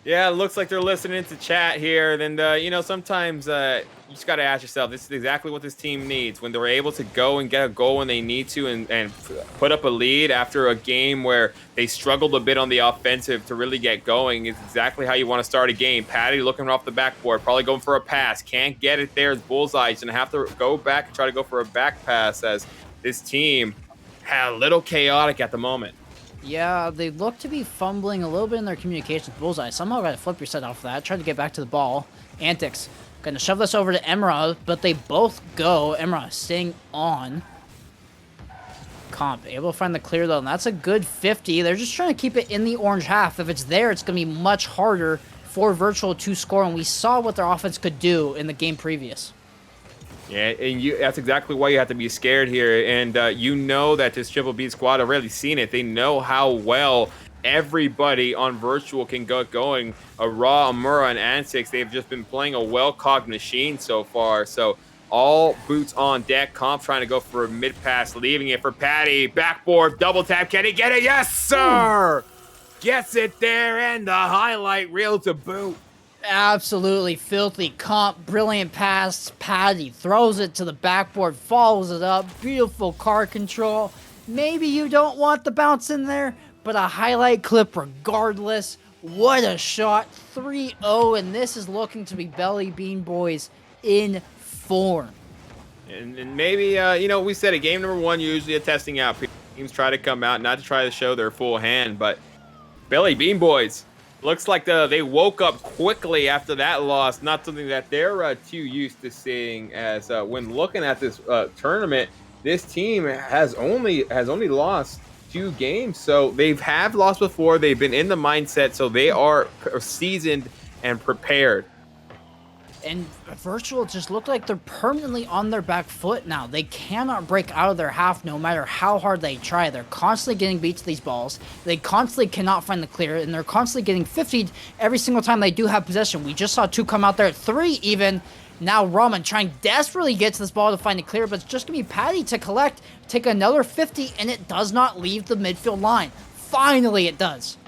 Yeah, it looks like they're listening to chat here. And, you know, sometimes you just got to ask yourself, this is exactly what this team needs. When they're able to go and get a goal when they need to and put up a lead after a game where they struggled a bit on the offensive to really get going, is exactly how you want to start a game. Patty looking off the backboard, probably going for a pass. Can't get it there as Bullseye. He's going to have to go back and try to go for a back pass as this team had a little chaotic at the moment. Yeah, they look to be fumbling a little bit in their communications with Bullseye. Somehow got a flip reset off of that. Tried to get back to the ball. Antics. Gonna shove this over to Emra, but they both go. Emra staying on. Comp able to find the clear though, and that's a good 50. They're just trying to keep it in the orange half. If it's there, it's gonna be much harder for Virtual to score, and we saw what their offense could do in the game previous. Yeah, and that's exactly why you have to be scared here. And you know that this Triple B squad, I've already seen it. They know how well everybody on Virtual can get going. Raw, Amura, and Ansix, they've just been playing a well-cogged machine so far. So all boots on deck. Comp trying to go for a mid-pass, leaving it for Patty. Backboard, double tap. Can he get it? Yes, sir! Gets it there, and the highlight reel to boot. Absolutely filthy. Comp, brilliant pass. Patty throws it to the backboard, follows it up. Beautiful car control. Maybe you don't want the bounce in there, but a highlight clip regardless. What a shot. 3-0, and this is looking to be Belly Bean Boys in form. And maybe, you know, we said a game number 1, usually a testing out. Teams try to come out, not to try to show their full hand, but Belly Bean Boys, looks like they woke up quickly after that loss. Not something that they're too used to seeing. As when looking at this tournament, this team has only lost 2 games. So have lost before. They've been in the mindset, so they are seasoned and prepared. And Virtual just look like they're permanently on their back foot now. They cannot break out of their half no matter how hard they try. They're constantly getting beat to these balls. They constantly cannot find the clear, and they're constantly getting 50'd every single time they do have possession. We just saw 2 come out there at 3 even. Now Raman trying desperately to get to this ball to find it clear, but it's just going to be Patty to collect, take another 50, and it does not leave the midfield line. Finally it does.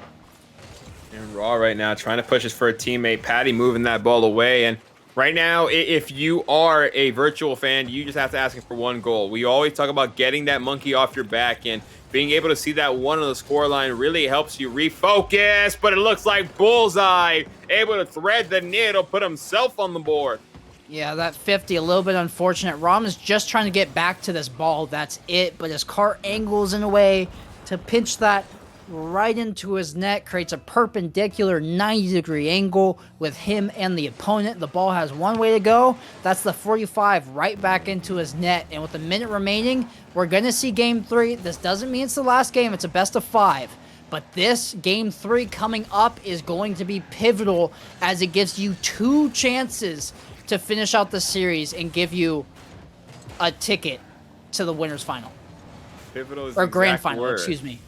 And Raw right now trying to push this for a teammate. Patty moving that ball away, and right now, if you are a Virtual fan, you just have to ask for 1 goal. We always talk about getting that monkey off your back, and being able to see that 1 on the scoreline really helps you refocus. But it looks like Bullseye able to thread the needle, put himself on the board. Yeah, that 50, a little bit unfortunate. Ram is just trying to get back to this ball. That's it, but his car angles in a way to pinch that right into his net, creates a perpendicular 90-degree angle with him and the opponent. The ball has one way to go. That's the 45 right back into his net. And with a minute remaining, we're going to see game 3. This doesn't mean it's the last game. It's a best of 5. But this game 3 coming up is going to be pivotal, as it gives you 2 chances to finish out the series and give you a ticket to the winners final. Pivotal is or the grand exact final, word. excuse me.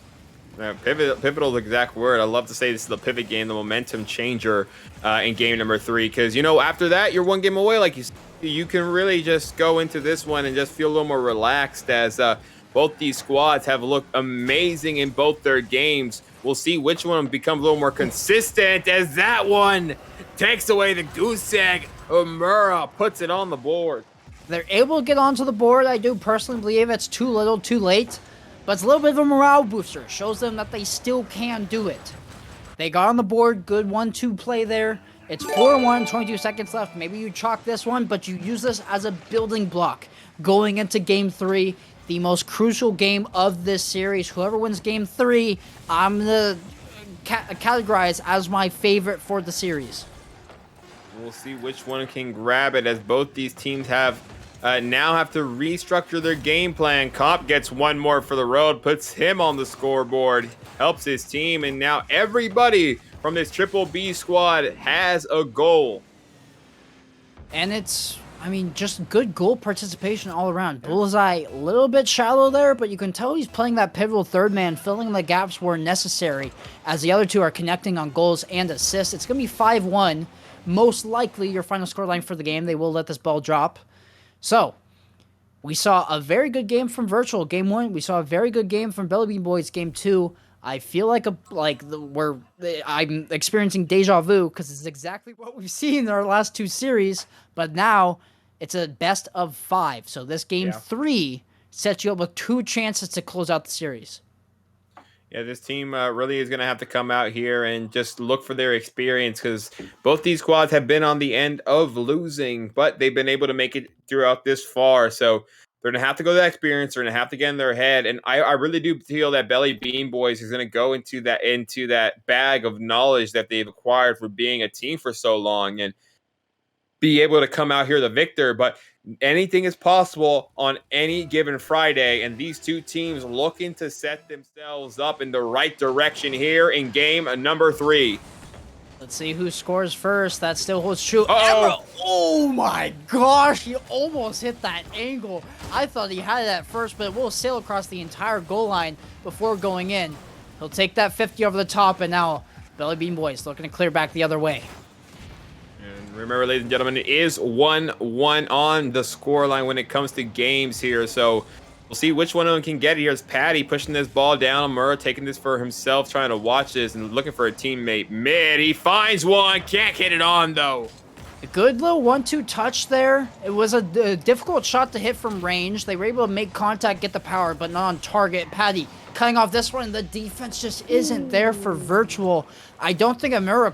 Pivotal is the exact word. I love to say this is the pivot game, the momentum changer in game number 3. Because, after that, you're one game away. Like you can really just go into this one and just feel a little more relaxed as both these squads have looked amazing in both their games. We'll see which one becomes a little more consistent as that one takes away the goose egg. Omura puts it on the board. They're able to get onto the board. I do personally believe it's too little, too late. But it's a little bit of a morale booster. It shows them that they still can do it. They got on the board. Good 1-2 play there. It's 4-1, 22 seconds left. Maybe you chalk this one, but you use this as a building block going into Game 3, the most crucial game of this series. Whoever wins Game 3, I'm going to categorize as my favorite for the series. We'll see which one can grab it as both these teams now have to restructure their game plan. Comp gets one more for the road, puts him on the scoreboard, helps his team, and now everybody from this Triple B squad has a goal. And it's, just good goal participation all around. Bullseye, a little bit shallow there, but you can tell he's playing that pivotal third man, filling the gaps where necessary, as the other two are connecting on goals and assists. It's going to be 5-1. Most likely your final scoreline for the game. They will let this ball drop. So, we saw a very good game from Virtual, Game 1. We saw a very good game from Belly Bean Boys, Game 2. I feel like I'm experiencing deja vu because it's exactly what we've seen in our last 2 series. But now, it's a best of 5. So this Game 3 sets you up with 2 chances to close out the series. Yeah, this team really is going to have to come out here and just look for their experience because both these squads have been on the end of losing, but they've been able to make it throughout this far. So they're going to have to go to that experience. They're going to have to get in their head. And I really do feel that Belly Bean Boys is going to go into that bag of knowledge that they've acquired for being a team for so long and be able to come out here the victor. But anything is possible on any given Friday, and these two teams looking to set themselves up in the right direction here in game number 3. Let's see who scores first. That still holds true. Uh-oh. Oh my gosh, he almost hit that angle. I thought he had it at first, but it will sail across the entire goal line before going in. He'll take that 50 over the top, and now Belly Bean Boys looking to clear back the other way. And remember, ladies and gentlemen, it is 1-1 on the scoreline when it comes to games here. So we'll see which one of them can get it. Here's Patty pushing this ball down. Murrah taking this for himself, trying to watch this and looking for a teammate. Mid, he finds one. Can't hit it on, though. A good little 1-2 touch there. It was a difficult shot to hit from range. They were able to make contact, get the power, but not on target. Patty cutting off this one. The defense just isn't there for Virtual. I don't think Amira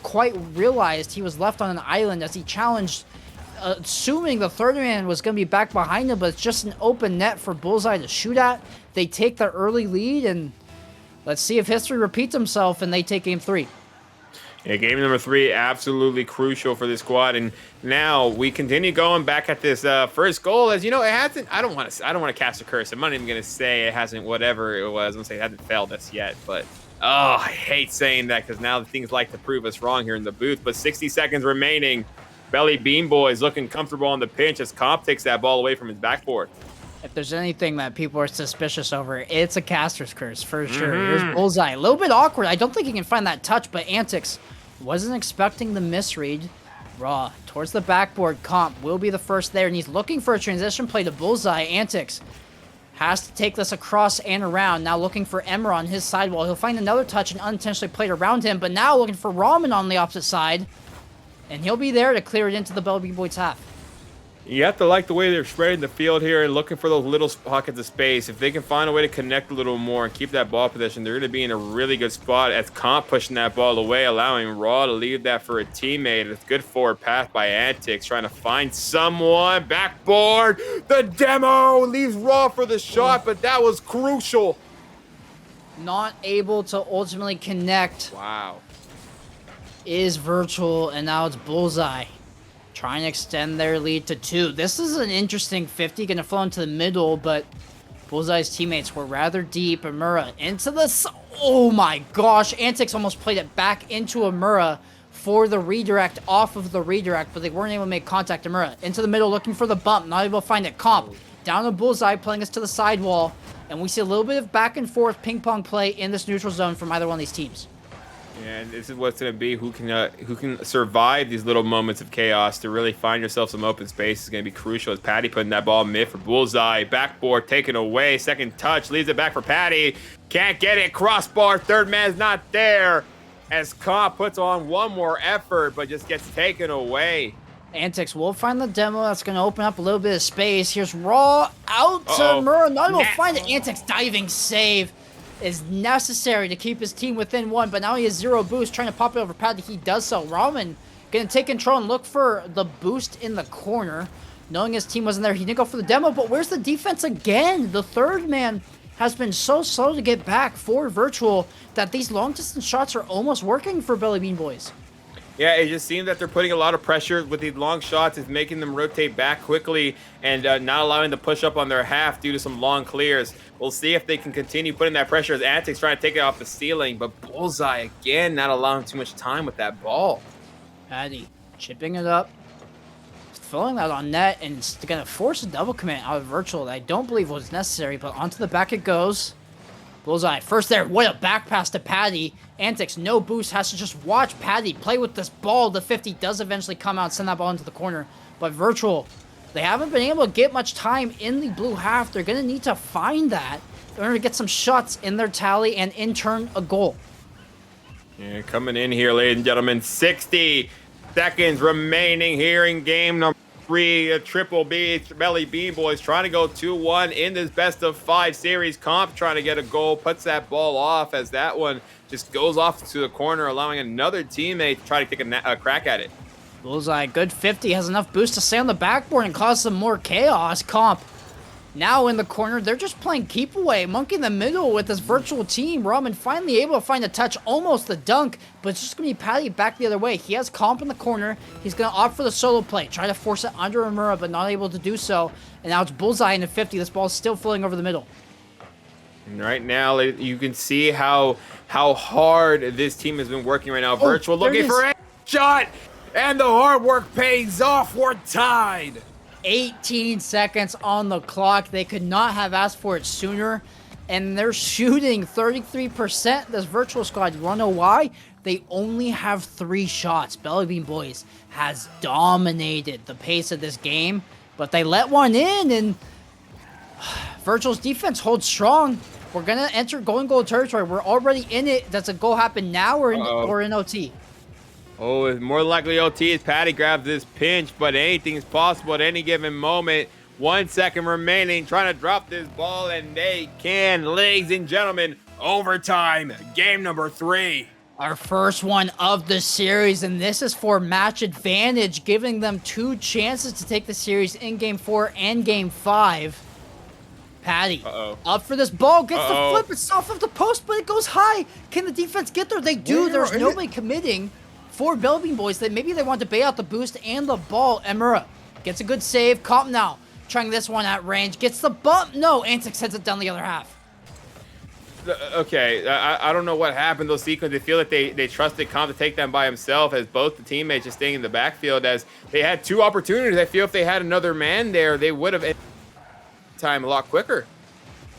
quite realized he was left on an island as he challenged, assuming the third man was going to be back behind him, but it's just an open net for Bullseye to shoot at. They take the early lead, and let's see if history repeats himself and they take game 3. Yeah, game number 3, absolutely crucial for this squad, and now we continue going back at this first goal. As you know, it hasn't. I don't want to cast a curse. I'm not even gonna say it hasn't. Whatever it was, I'm gonna say it hasn't failed us yet. But I hate saying that because now things like to prove us wrong here in the booth. But 60 seconds remaining. Belly Bean Boys looking comfortable on the pinch as Comp takes that ball away from his backboard. If there's anything that people are suspicious over, it's a caster's curse for sure. Here's Bullseye, a little bit awkward. I don't think he can find that touch, but Antics wasn't expecting the misread. Raw towards the backboard. Comp will be the first there, and he's looking for a transition play to Bullseye. Antics has to take this across and around. Now looking for Emra on his sidewall. He'll find another touch and unintentionally played around him, but now looking for Ramen on the opposite side. And he'll be there to clear it into the Belly Bean Boys half. You have to like the way they're spreading the field here and looking for those little pockets of space. If they can find a way to connect a little more and keep that ball possession, they're going to be in a really good spot as Comp pushing that ball away, allowing Raw to leave that for a teammate. It's good forward path by Antics, trying to find someone. Backboard. The demo leaves Raw for the shot, but that was crucial. Not able to ultimately connect. Wow. Is Virtual, and now it's Bullseye trying to extend their lead to 2. This is an interesting 50, going to flow into the middle, but Bullseye's teammates were rather deep. Amura into the... Oh my gosh, Antics almost played it back into Amura for the redirect, off of the redirect, but they weren't able to make contact. Amura into the middle looking for the bump, not able to find it. Comp down to Bullseye, playing us to the sidewall, and we see a little bit of back and forth ping pong play in this neutral zone from either one of these teams. And this is what's going to be who can survive these little moments of chaos to really find yourself some open space is going to be crucial. As Patty putting that ball mid for Bullseye, backboard taken away, second touch leaves it back for Patty, can't get it, crossbar, third man's not there. As Comp puts on one more effort, but just gets taken away. Antics will find the demo. That's going to open up a little bit of space. Here's Raw out to Murrah. Not able to find it. Antics diving save is necessary to keep his team within one, but now he has 0 boost, trying to pop it over Paddy. He does so. Ramen going to take control and look for the boost in the corner. Knowing his team wasn't there, he didn't go for the demo, but where's the defense again? The third man has been so slow to get back for Virtual that these long-distance shots are almost working for Belly Bean Boys. Yeah, it just seems that they're putting a lot of pressure with these long shots. It's making them rotate back quickly and not allowing them to push up on their half due to some long clears. We'll see if they can continue putting that pressure as Antics trying to take it off the ceiling. But Bullseye, again, not allowing too much time with that ball. Paddy chipping it up, throwing that on net, and it's going to force a double commit out of Virtual that I don't believe was necessary, but onto the back it goes. Bullseye first there. What a back pass to Paddy. Antics, no boost, has to just watch Paddy play with this ball. The 50 does eventually come out and send that ball into the corner. But Virtual, they haven't been able to get much time in the blue half. They're going to need to find that in order to get some shots in their tally and in turn a goal. Yeah, coming in here, ladies and gentlemen, 60 seconds remaining here in game number 3. Triple B, Belly Bean Boys trying to go 2-1 in this best of 5 series. Comp trying to get a goal, puts that ball off as that one just goes off to the corner, allowing another teammate to try to take a crack at it. Bullseye, good 50, has enough boost to stay on the backboard and cause some more chaos. Comp now in the corner, they're just playing keep away. Monkey in the middle with this Virtual team. Ramen finally able to find a touch, almost the dunk, but it's just going to be Patty back the other way. He has Comp in the corner. He's going to opt for the solo play, try to force it under Amura, but not able to do so. And now it's Bullseye in the 50. This ball is still floating over the middle. And right now, you can see how hard this team has been working right now. Virtual looking for a shot, and the hard work pays off. We're tied. 18 seconds on the clock. They could not have asked for it sooner. And they're shooting 33%. This Virtual squad, you want to know why? They only have 3 shots. Belly Bean Boys has dominated the pace of this game, but they let one in, and Virtual's defense holds strong. We're going to enter going goal territory. We're already in it. Does a goal happen now or in OT? Oh, it's more likely OT as Patty grabs this pinch, but anything is possible at any given moment. 1 second remaining, trying to drop this ball, and they can. Ladies and gentlemen, overtime, game number 3. Our first one of the series, and this is for match advantage, giving them 2 chances to take the series in game 4 and game 5. Patty up for this ball, gets the flip. It's off of the post, but it goes high. Can the defense get there? They do. There's nobody committing for Belly Bean Boys. Maybe they want to bait out the boost and the ball. Emura gets a good save. Comp now trying this one at range. Gets the bump. No, Antics heads it down the other half. Okay, I don't know what happened those sequences. They feel like they trusted Comp to take them by himself, as both the teammates just staying in the backfield, as they had 2 opportunities. I feel if they had another man there, they would have time a lot quicker.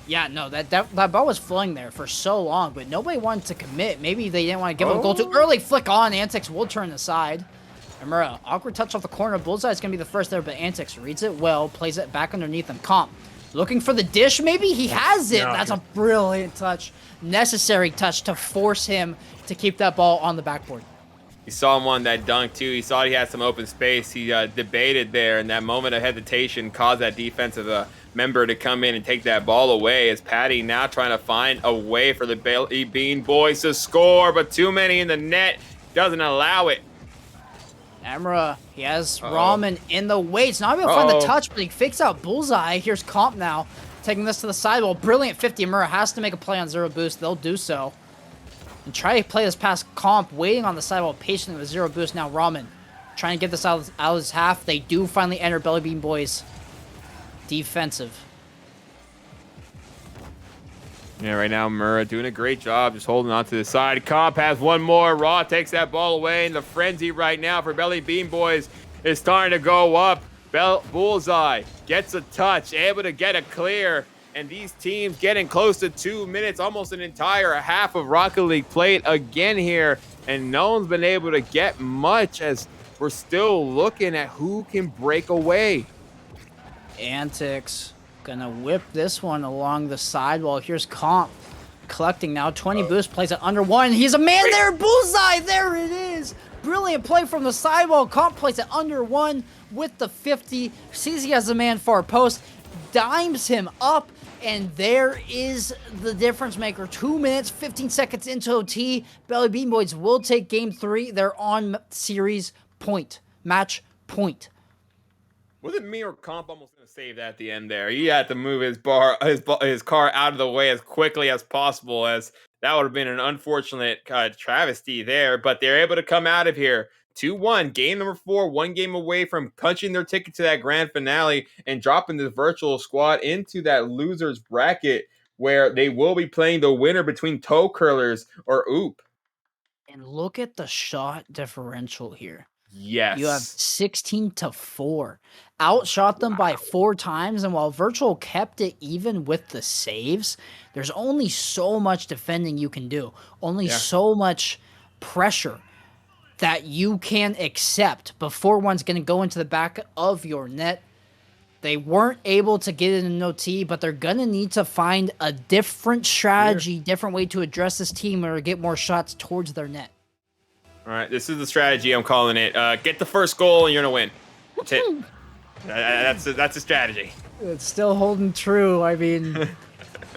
Yeah, no, that ball was flowing there for so long, but nobody wanted to commit. Maybe they didn't want to give a goal too early. Flick on, Antics will turn aside. Amura, awkward touch off the corner. Bullseye is going to be the first there, but Antics reads it well, plays it back underneath him. Comp looking for the dish, maybe? He has it. That's a brilliant touch. Necessary touch to force him to keep that ball on the backboard. He saw him on that dunk, too. He saw he had some open space. He debated there, and that moment of hesitation caused that defensive member to come in and take that ball away, as Patty now trying to find a way for the Belly Bean Boys to score, but too many in the net. Doesn't allow it. Amura, he has Ramen in the weights. Not able to find the touch, but he fakes out Bullseye. Here's Comp now, taking this to the sidewall. Brilliant 50. Amura has to make a play on 0 boost. They'll do so. And try to play this past Comp, waiting on the sidewall patiently with 0 boost. Now Ramen trying to get this out of his half. They do finally enter Belly Bean Boys defensive. Yeah, right now Murrah doing a great job just holding on to the side. Comp has one more. Raw takes that ball away, and the frenzy right now for Belly Bean Boys is starting to go up. Bullseye gets a touch, able to get a clear, and these teams getting close to 2 minutes, almost an entire half of Rocket League played again here, and no one's been able to get much as we're still looking at who can break away. Antics gonna whip this one along the sidewall. Here's Comp collecting now. 20 boost, plays it under one. He's a man there. Bullseye. There it is. Brilliant play from the sidewall. Comp plays it under one with the 50. Sees he has a man far post. Dimes him up. And there is the difference maker. 2 minutes, 15 seconds into OT. Belly Bean Boys will take game 3. They're on series point. Match point. Was it me or Comp almost going to save that at the end there? He had to move his car out of the way as quickly as possible, as that would have been an unfortunate travesty there. But they're able to come out of here 2-1, game number 4, 1 game away from punching their ticket to that grand finale and dropping the virtual squad into that losers bracket where they will be playing the winner between Toe Curlers or Oop. And look at the shot differential here. Yes. You have 16-4. Outshot them by 4 times, and while Virtual kept it even with the saves, there's only so much defending you can do. Only so much pressure that you can accept before one's going to go into the back of your net. They weren't able to get it in OT, but they're going to need to find a different strategy, different way to address this team or get more shots towards their net. All right, this is the strategy. I'm calling it. Get the first goal and you're going to win. That's it. That's a strategy. It's still holding true. I mean,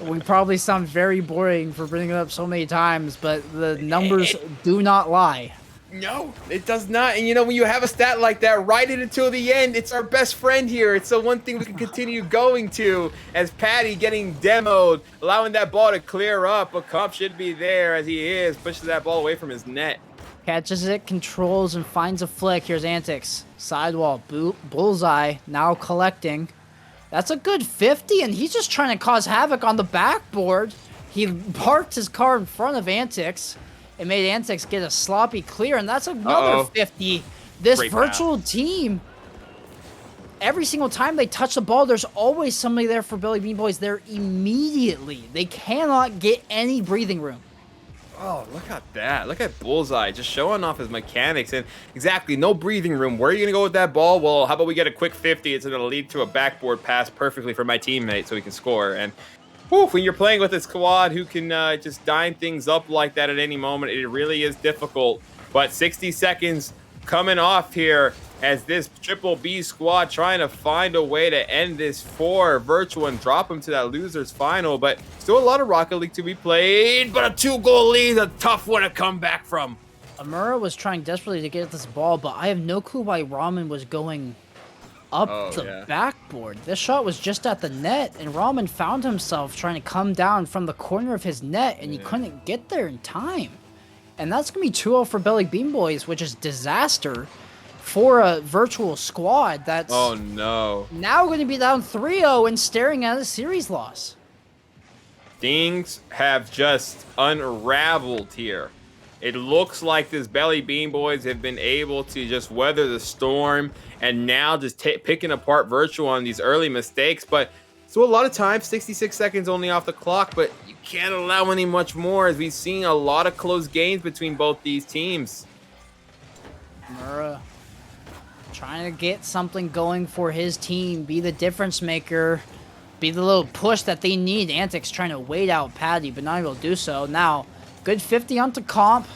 we probably sound very boring for bringing it up so many times, but the numbers do not lie. No, it does not. And when you have a stat like that, write it until the end. It's our best friend here. It's the one thing we can continue going to as Patty getting demoed, allowing that ball to clear up. But Comp should be there as he is, pushes that ball away from his net. Catches it, controls, and finds a flick. Here's Antics. Sidewall, Bullseye, now collecting. That's a good 50, and he's just trying to cause havoc on the backboard. He parked his car in front of Antics and made Antics get a sloppy clear, and that's another 50. This Great virtual team, every single time they touch the ball, there's always somebody there for Billy Bean Boys there immediately. They cannot get any breathing room. Oh, look at that. Look at Bullseye just showing off his mechanics. And exactly, no breathing room. Where are you going to go with that ball? Well, how about we get a quick 50? It's going to lead to a backboard pass perfectly for my teammate so he can score. And when you're playing with a squad who can just dime things up like that at any moment, it really is difficult. But 60 seconds coming off here as this Triple B squad trying to find a way to end this for Virtual and drop him to that loser's final. But still a lot of Rocket League to be played, but a 2-goal lead, a tough one to come back from. Amura was trying desperately to get at this ball, but I have no clue why Ramen was going up the backboard. This shot was just at the net, and Ramen found himself trying to come down from the corner of his net, and he couldn't get there in time. And that's going to be 2-0 for Belly Bean Boys, which is disaster for a virtual squad that's now going to be down 3-0 and staring at a series loss. Things have just unraveled here. It looks like this Belly Bean Boys have been able to just weather the storm and now just picking apart Virtual on these early mistakes. But so a lot of times, 66 seconds only off the clock, but you can't allow any much more as we've seen a lot of close games between both these teams. Mura trying to get something going for his team, be the difference maker, be the little push that they need. Antics trying to wait out Patty, but not able to do so. Now, good 50 onto Comp.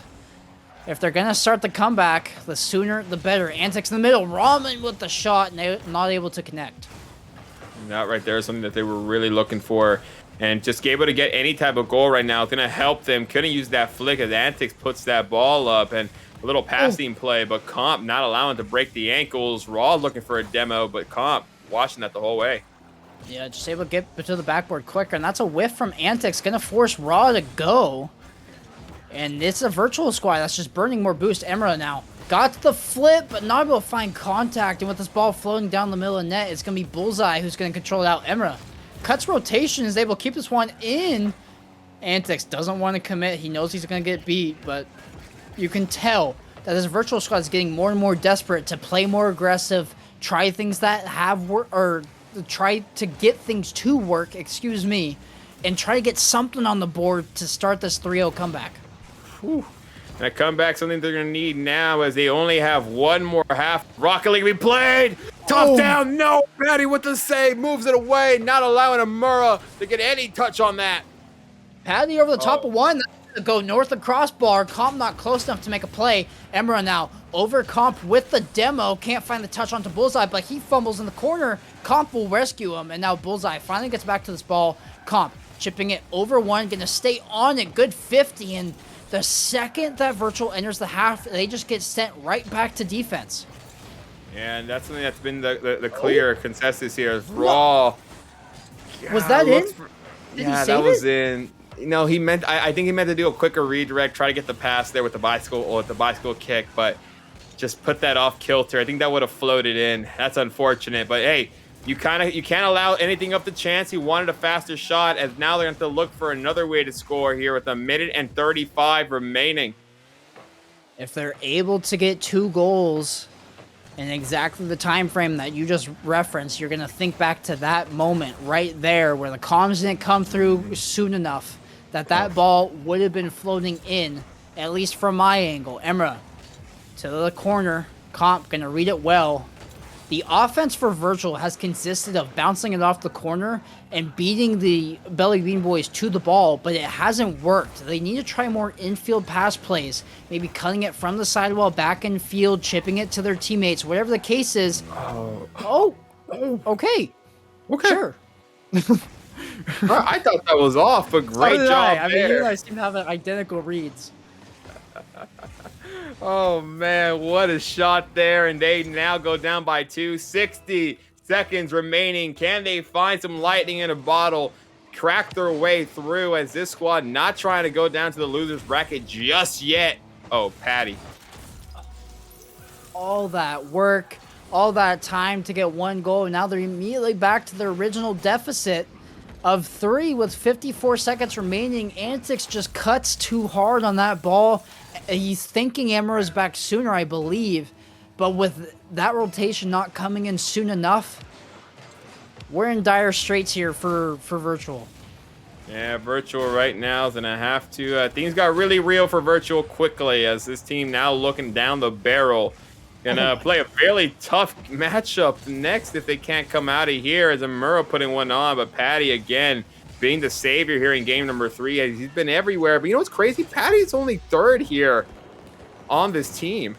If they're going to start the comeback, the sooner the better. Antics in the middle, Ramen with the shot, not able to connect. That right there is something that they were really looking for. And just able to get any type of goal right now is going to help them. Couldn't use that flick as Antics puts that ball up. And a little passing play, but Comp not allowing to break the ankles. Raw looking for a demo, but Comp watching that the whole way. Yeah, just able to get to the backboard quicker. And that's a whiff from Antics. Going to force Raw to go. And it's a virtual squad that's just burning more boost. Emra now got to the flip, but not able to find contact. And with this ball floating down the middle of the net, it's going to be Bullseye who's going to control it out. Emra cuts rotation, is able to keep this one in. Antics doesn't want to commit. He knows he's going to get beat, but you can tell that this virtual squad is getting more and more desperate to play more aggressive, try things that have work, or try to get things to work, excuse me, and try to get something on the board to start this 3-0 comeback. Whew. That comeback, something they're going to need now as they only have one more half. Rocket League be played. Tough down. No. Patty with the save. Moves it away. Not allowing Amura to get any touch on that. Patty over the top of one. Go north of crossbar. Comp not close enough to make a play. Emra now over Comp with the demo. Can't find the touch onto Bullseye, but he fumbles in the corner. Comp will rescue him, and now Bullseye finally gets back to this ball. Comp chipping it over one. Going to stay on it. Good 50, and the second that Virtual enters the half, they just get sent right back to defense. Yeah, and that's something that's been the clear consensus here. Is Raw. Was that in? Yeah, that was in. No, he meant. I think he meant to do a quicker redirect, try to get the pass there with the bicycle kick, but just put that off kilter. I think that would have floated in. That's unfortunate, but hey, you can't allow anything up to chance. He wanted a faster shot, as now they're going to have to look for another way to score here with 1:35 remaining. If they're able to get 2 goals in exactly the time frame that you just referenced, you're going to think back to that moment right there where the comms didn't come through soon enough that ball would have been floating in, at least from my angle. Emra to the corner. Comp going to read it well. The offense for Virtual has consisted of bouncing it off the corner and beating the Belly Bean Boys to the ball, but it hasn't worked. They need to try more infield pass plays, maybe cutting it from the sidewall back in field, chipping it to their teammates, whatever the case is. Okay. Sure. I thought that was off, but great job I mean, you and I seem to have identical reads. Oh, man, what a shot there, and they now go down by 2. 60 seconds remaining. Can they find some lightning in a bottle, crack their way through, as this squad not trying to go down to the loser's bracket just yet? Oh, Patty. All that work, all that time to get 1 goal, and now they're immediately back to their original deficit of 3 with 54 seconds remaining. Antics just cuts too hard on that ball. He's thinking Amara's back sooner, I believe, but with that rotation not coming in soon enough, we're in dire straits here for Virtual. Yeah, Virtual right now is gonna have to. Things got really real for Virtual quickly, as this team now looking down the barrel. Gonna play a fairly tough matchup next if they can't come out of here, as Amura putting one on, but Patty again being the savior here in game number 3. As he's been everywhere, but you know what's crazy? Patty's only 3rd here on this team.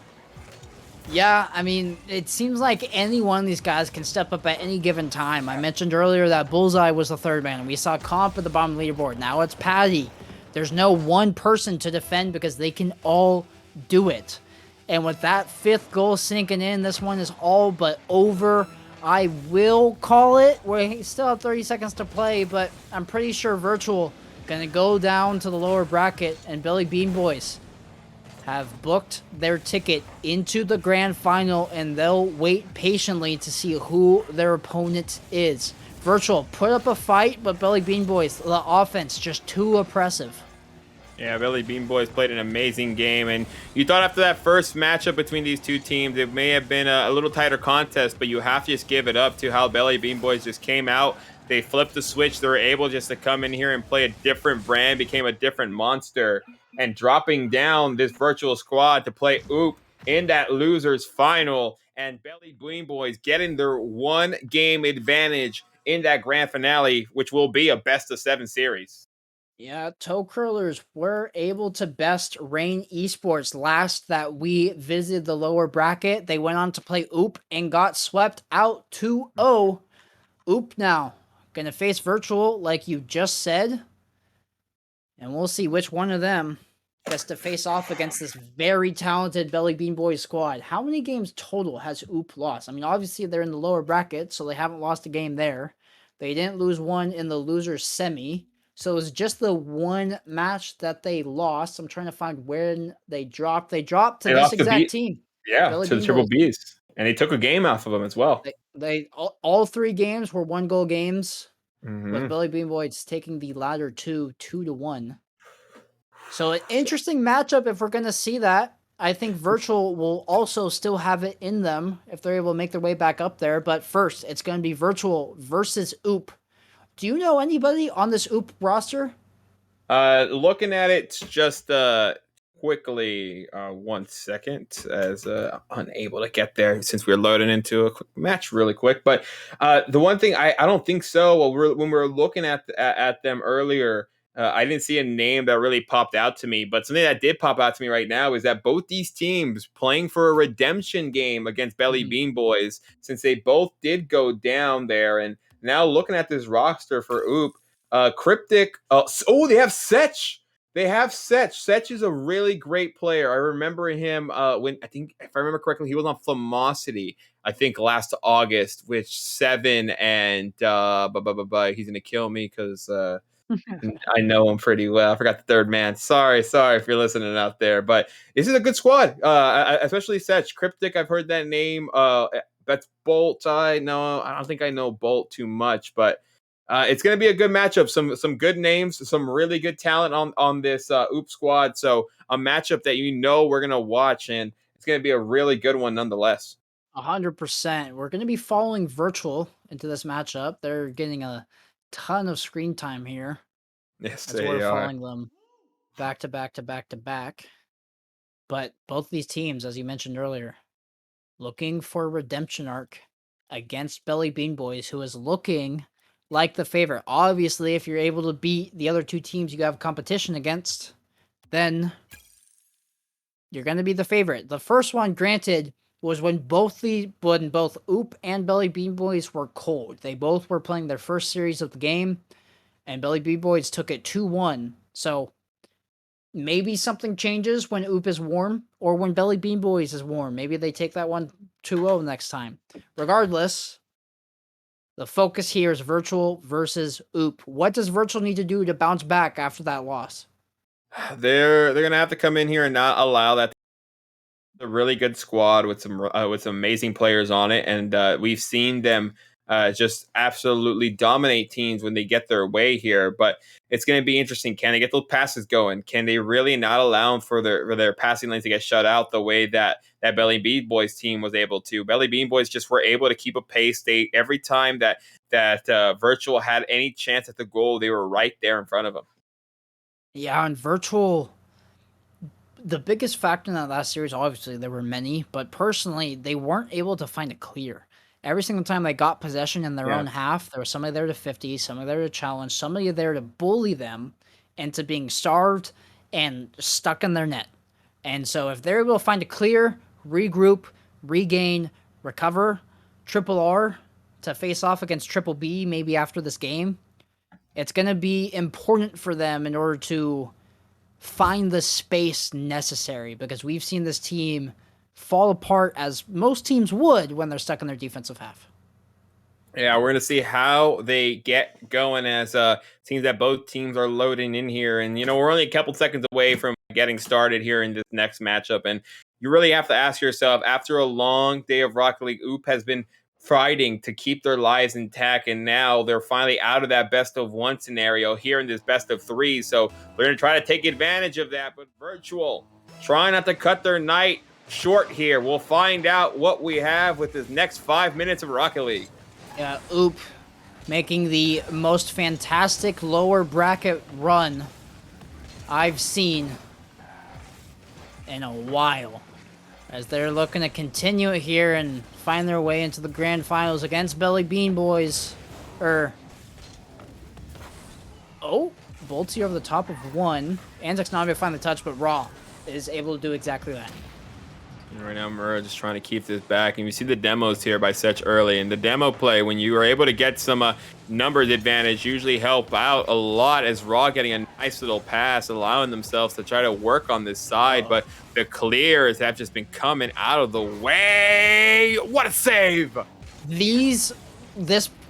Yeah, I mean, it seems like any one of these guys can step up at any given time. I mentioned earlier that Bullseye was the 3rd man, and we saw Comp at the bottom of the leaderboard. Now it's Patty. There's no one person to defend because they can all do it. And with that 5th goal sinking in, this one is all but over. I will call it. We still have 30 seconds to play, but I'm pretty sure Virtual going to go down to the lower bracket, and Billy Bean Boys have booked their ticket into the grand final, and they'll wait patiently to see who their opponent is. Virtual put up a fight, but Billy Bean Boys, the offense, just too oppressive. Yeah, Belly Bean Boys played an amazing game, and you thought after that first matchup between these two teams, it may have been a little tighter contest, but you have to just give it up to how Belly Bean Boys just came out. They flipped the switch. They were able just to come in here and play a different brand, became a different monster, and dropping down this Virtual squad to play Oop in that losers final, and Belly Bean Boys getting their 1-game advantage in that grand finale, which will be a best-of-7 series. Yeah, Toe Curlers were able to best Reign Esports last that we visited the lower bracket. They went on to play Oop and got swept out 2-0. Oop now going to face Virtual, like you just said. And we'll see which one of them gets to face off against this very talented Belly Bean Boys squad. How many games total has Oop lost? I mean, obviously they're in the lower bracket, so they haven't lost a game there. They didn't lose one in the losers semi. So it was just the one match that they lost. I'm trying to find when they dropped. They dropped to this exact team. Yeah, Belly to the Bean Triple Boys. Bs. And they took a game off of them as well. They all 3 games were 1-goal games, with Belly Bean Boys taking the latter 2-1. So an interesting matchup if we're going to see that. I think Virtual will also still have it in them if they're able to make their way back up there. But first, it's going to be Virtual versus Oop. Do you know anybody on this Oop roster? Looking at it just quickly, 1 second, as unable to get there since we're loading into a quick match really quick. But the one thing I don't think so. Well, when we were looking at them earlier, I didn't see a name that really popped out to me. But something that did pop out to me right now is that both these teams playing for a redemption game against Belly Bean Boys, since they both did go down there. And now looking at this roster for Oop. Cryptic. They have Setch. They have Setch. Setch is a really great player. I remember him when I think, if I remember correctly, he was on Flamosity. I think last August, which 7 and he's gonna kill me because I know him pretty well. I forgot the third man. Sorry if you're listening out there. But this is a good squad, especially Setch. Cryptic, I've heard that name. That's Bolt. I don't think I know Bolt too much, but it's going to be a good matchup. Some good names, some really good talent on this Oop squad. So a matchup that we're going to watch, and it's going to be a really good one nonetheless. 100%. We're going to be following Virtual into this matchup. They're getting a ton of screen time here. Yes, As they we're are. following them back to back to back to back. But both these teams, as you mentioned earlier, looking for a redemption arc against Belly Bean Boys, who is looking like the favorite. Obviously, if you're able to beat the other two teams you have competition against, then you're going to be the favorite. The first one, granted, was when both Oop and Belly Bean Boys were cold. They both were playing their first series of the game, and Belly Bean Boys took it 2-1. So maybe something changes when Oop is warm or when Belly Bean Boys is warm. Maybe they take that one 2-0 next time. Regardless, the focus here is Virtual versus Oop. What does Virtual need to do to bounce back after that loss? They're gonna have to come in here and not allow that. A really good squad with some amazing players on it, and we've seen them just absolutely dominate teams when they get their way here. But it's going to be interesting. Can they get those passes going? Can they really not allow them for their passing lanes to get shut out the way that Belly Bean Boys team was able to? Belly Bean Boys just were able to keep a pace. They every time that Virtual had any chance at the goal, they were right there in front of them. Yeah, and Virtual, the biggest factor in that last series, obviously, there were many, but personally, they weren't able to find a clear. Every single time they got possession in their own half, there was somebody there to 50, somebody there to challenge, somebody there to bully them into being starved and stuck in their net. And so if they're able to find a clear, regroup, regain, recover, triple R to face off against triple B maybe after this game, it's going to be important for them in order to find the space necessary, because we've seen this team fall apart as most teams would when they're stuck in their defensive half. Yeah, we're gonna see how they get going as seems that both teams are loading in here, and we're only a couple seconds away from getting started here in this next matchup, and you really have to ask yourself, after a long day of Rocket League, Oop has been fighting to keep their lives intact, and now they're finally out of that best of one scenario here in this best of three. So we're gonna try to take advantage of that, but Virtual trying not to cut their night short here. We'll find out what we have with this next 5 minutes of Rocket League. Yeah, Oop making the most fantastic lower bracket run I've seen in a while, as they're looking to continue it here and find their way into the grand finals against Belly Bean Boys. Bolty over the top of one. Anzac's not able to find the touch, but Raw is able to do exactly that. And right now, Murrah just trying to keep this back. And you see the demos here by Setch early. And the demo play, when you are able to get some numbers advantage, usually help out a lot, as Raw getting a nice little pass, allowing themselves to try to work on this side. But the clears have just been coming out of the way. What a save! This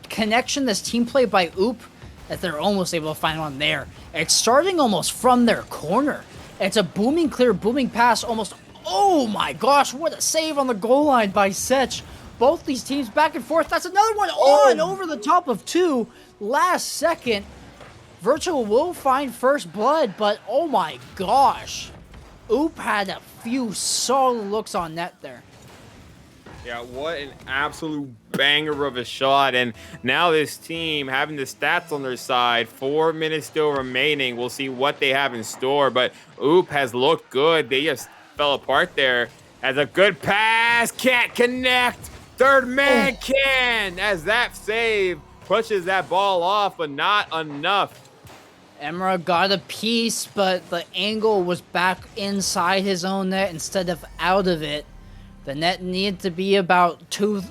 connection, this team play by Oop, that they're almost able to find one there. It's starting almost from their corner. It's a booming clear, booming pass, almost. Oh my gosh, what a save on the goal line by Setch. Both these teams back and forth. That's another one on over the top of two. Last second. Virtual will find first blood, but oh my gosh. Oop had a few solid looks on net there. Yeah, what an absolute banger of a shot. And now this team having the stats on their side, 4 minutes still remaining. We'll see what they have in store. But Oop has looked good. They just fell apart there. As a good pass, can't connect. Third man can, as that save pushes that ball off, but not enough. Emra got a piece, but the angle was back inside his own net instead of out of it. The net needed to be about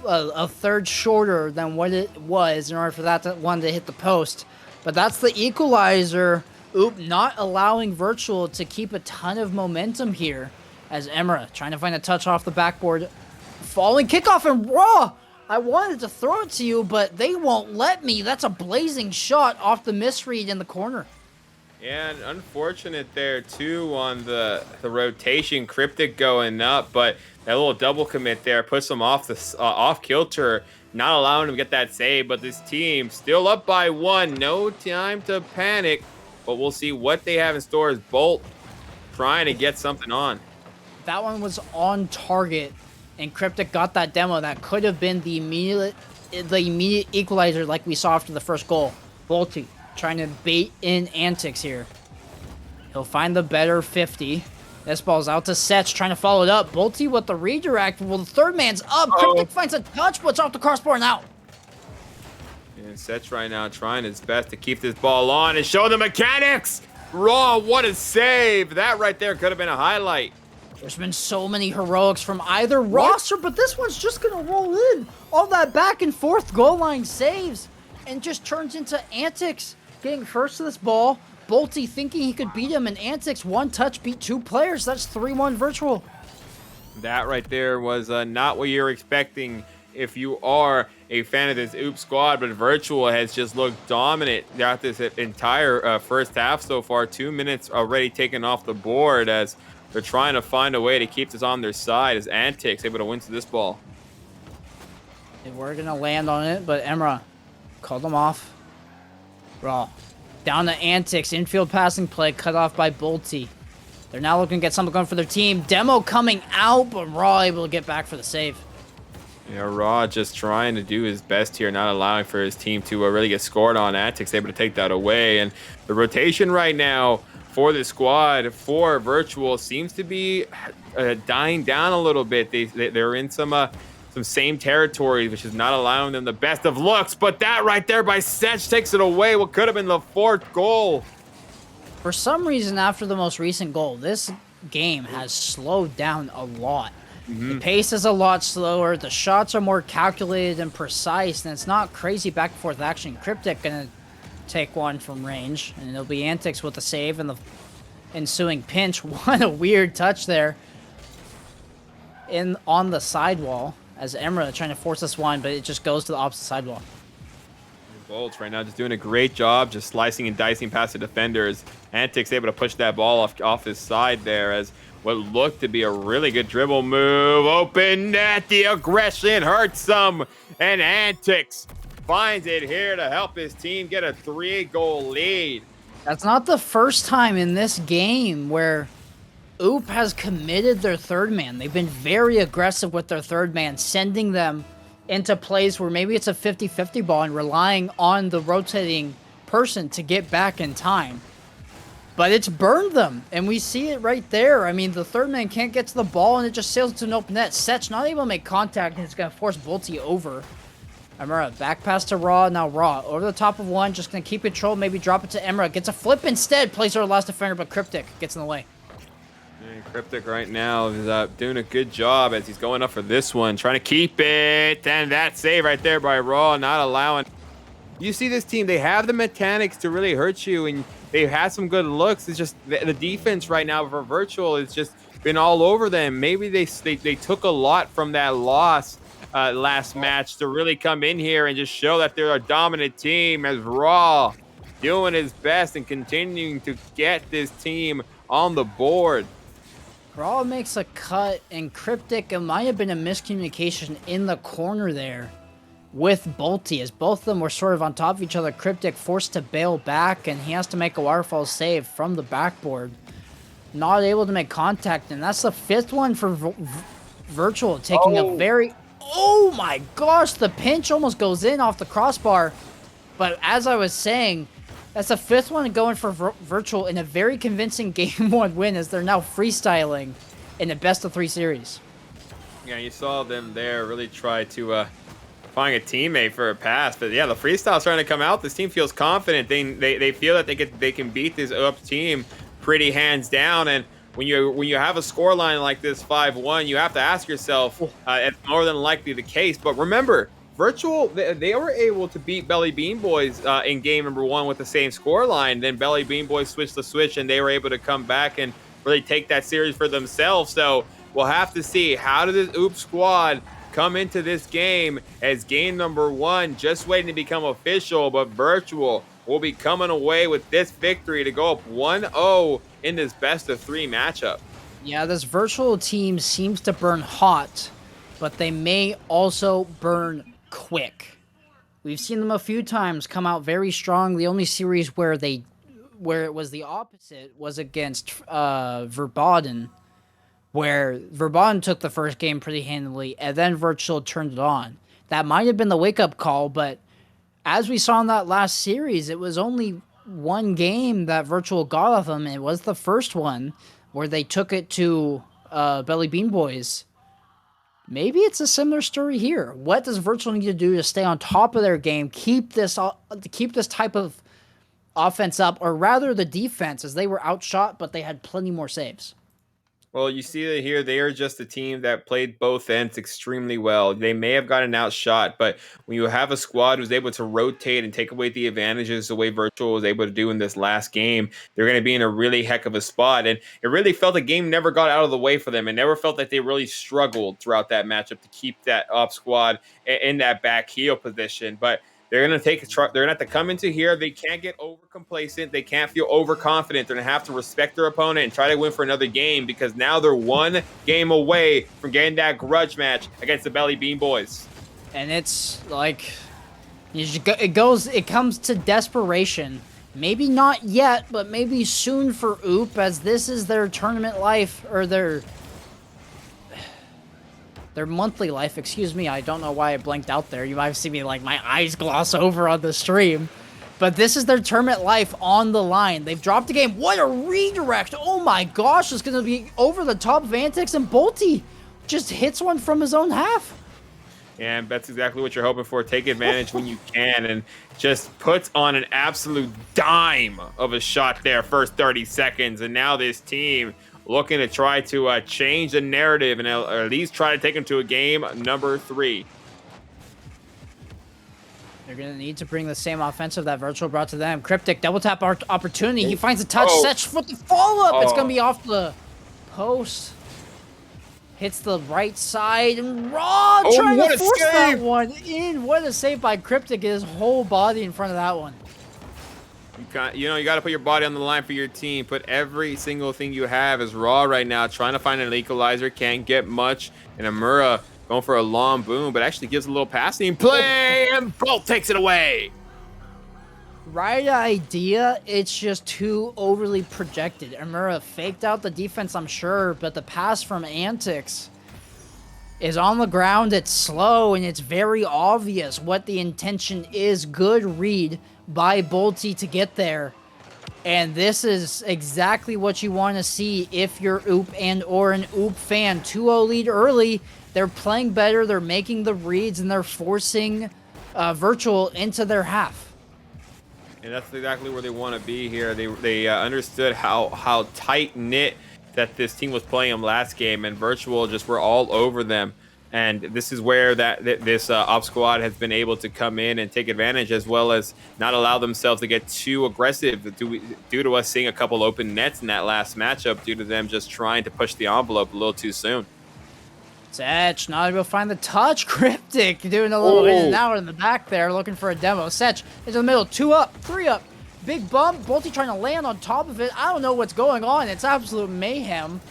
a third shorter than what it was in order for that one to hit the post. But that's the equalizer. Oop, not allowing Virtual to keep a ton of momentum here as Emra trying to find a touch off the backboard. Falling kickoff and Raw. I wanted to throw it to you, but they won't let me. That's a blazing shot off the misread in the corner. Yeah, and unfortunate there too on the rotation, Cryptic going up, but that little double commit there puts them off the off kilter, not allowing him to get that save. But this team still up by 1, no time to panic. But we'll see what they have in store as Bolt trying to get something on. That one was on target, and Cryptic got that demo. That could have been the immediate equalizer like we saw after the first goal. Bolty trying to bait in antics here. He'll find the better 50. This ball's out to Setch, trying to follow it up. Bolty with the redirect. Well, the third man's up. Cryptic finds a touch, but it's off the crossbar now. And Setch right now trying his best to keep this ball on and show the mechanics. Raw, what a save. That right there could have been a highlight. There's been so many heroics from either roster, but this one's just going to roll in. All that back and forth goal line saves and just turns into antics. Getting first to this ball. Bolty thinking he could beat him, and antics one touch beat 2 players. That's 3-1 Virtual. That right there was not what you're expecting if you are a fan of this Oop squad, but Virtual has just looked dominant throughout this entire first half so far. 2 minutes already taken off the board as they're trying to find a way to keep this on their side as Antics able to win to this ball. They were going to land on it, but Emra called them off. Raw. Down to Antics. Infield passing play cut off by Bolty. They're now looking to get something going for their team. Demo coming out, but Raw able to get back for the save. Yeah, Raw just trying to do his best here, not allowing for his team to really get scored on. Antics able to take that away. And the rotation right now for the squad, for Virtual, seems to be dying down a little bit. They're in some same territories, which is not allowing them the best of looks. But that right there by Setch takes it away. What could have been the 4th goal. For some reason, after the most recent goal, this game has slowed down a lot. The pace is a lot slower. The shots are more calculated and precise, and it's not crazy back and forth action. Cryptic gonna take one from range, and it'll be Antics with the save and the ensuing pinch. What a weird touch there on the sidewall as Emra trying to force this one, but it just goes to the opposite sidewall. Bolts right now just doing a great job just slicing and dicing past the defenders. Antics able to push that ball off his side there as what looked to be a really good dribble move. Open net, the aggression hurts some, and Antics finds it here to help his team get a 3-goal lead. That's not the first time in this game where Oop has committed their third man. They've been very aggressive with their third man, sending them into plays where maybe it's a 50-50 ball and relying on the rotating person to get back in time. But it's burned them, and we see it right there. I mean, the third man can't get to the ball, and it just sails to an open net. Setch not able to make contact, and it's going to force Bolty over. Emra, back pass to Raw. Now Raw, over the top of one, just going to keep control, maybe drop it to Emra. Gets a flip instead, plays our last defender, but Cryptic gets in the way. And Cryptic right now is doing a good job as he's going up for this one, trying to keep it. And that save right there by Raw, not allowing. You see this team, they have the mechanics to really hurt you, and they've had some good looks. It's just the defense right now for Virtual has just been all over them. Maybe they took a lot from that loss last match to really come in here and just show that they're a dominant team, as Raw doing his best and continuing to get this team on the board. Raw makes a cut, and Cryptic, it might have been a miscommunication in the corner there with Bolty, as both of them were sort of on top of each other. Cryptic forced to bail back, and he has to make a waterfall save from the backboard. not able to make contact, and that's the 5th one for Virtual, taking a very... Oh my gosh, the pinch almost goes in off the crossbar. But as I was saying, that's the 5th one going for Virtual in a very convincing Game 1 win, as they're now freestyling in a best-of-3 series. Yeah, you saw them there really try to find a teammate for a pass. But yeah, the freestyle's starting to come out. This team feels confident. They feel that they can beat this UP team pretty hands down. And when you have a scoreline like this 5-1, you have to ask yourself, it's more than likely the case. But remember, Virtual, they were able to beat Belly Bean Boys in game number 1 with the same scoreline. Then Belly Bean Boys switched the switch, and they were able to come back and really take that series for themselves. So we'll have to see, how does this OOP squad come into this game as game number 1 just waiting to become official, but Virtual will be coming away with this victory to go up 1-0 in this best-of-3 matchup. Yeah, this Virtual team seems to burn hot, but they may also burn quick. We've seen them a few times come out very strong. The only series where it was the opposite was against Verbaden, where Verbaden took the first game pretty handily, and then Virtual turned it on. That might have been the wake-up call, but as we saw in that last series, it was only one game that Virtual got of them. It was the first one where they took it to Belly Bean Boys. Maybe it's a similar story here. What does Virtual need to do to stay on top of their game, keep this type of offense up, or rather the defense, as they were outshot, but they had plenty more saves? Well, you see that here, they are just a team that played both ends extremely well. They may have gotten outshot, but when you have a squad who's able to rotate and take away the advantages the way Virtual was able to do in this last game, they're going to be in a really heck of a spot. And it really felt the game never got out of the way for them. It never felt that they really struggled throughout that matchup to keep that up squad in that back heel position. But they're going to they're going to have to come into here. They can't get over complacent. They can't feel overconfident. They're going to have to respect their opponent and try to win for another game, because now they're one game away from getting that grudge match against the Belly Bean Boys. And it's like, it comes to desperation. Maybe not yet, but maybe soon for OOP, as this is their tournament life, or their monthly life, excuse me. I don't know why I blanked out there. You might have seen me, like, my eyes gloss over on the stream. But this is their tournament life on the line. They've dropped the game. What a redirect. Oh my gosh, it's going to be over the top of Antics, and Bolty just hits one from his own half. And that's exactly what you're hoping for. Take advantage when you can, and just puts on an absolute dime of a shot there first 30 seconds. And now this team looking to try to change the narrative and at least try to take them to a game number 3. They're going to need to bring the same offensive that Virtual brought to them. Cryptic, double tap opportunity. He finds a touch. Setch for the follow-up. It's going to be off the post. Hits the right side. And Raw trying to force that one in. What a save by Cryptic. His whole body in front of that one. You got to put your body on the line for your team. Put every single thing you have. As Raw right now trying to find an equalizer, can't get much. And Amura going for a long boom, but actually gives a little passing play, and Bolt takes it away. Right idea, it's just too overly projected. Amura faked out the defense, I'm sure, but the pass from Antics is on the ground. It's slow, and it's very obvious what the intention is. Good read by Bolty to get there. And this is exactly what you want to see if you're OOP and or an OOP fan. 2-0 lead early. They're playing better. They're making the reads, and they're forcing Virtual into their half. And that's exactly where they want to be here. They understood how tight-knit that this team was playing them last game, and Virtual just were all over them. And this is where this op squad has been able to come in and take advantage, as well as not allow themselves to get too aggressive due to us seeing a couple open nets in that last matchup, due to them just trying to push the envelope a little too soon. Setch not able to find the touch. Cryptic doing a little in and out in the back there, looking for a demo. Setch into the middle, 2 up, 3 up. Big bump. Bolty trying to land on top of it. I don't know what's going on. It's absolute mayhem.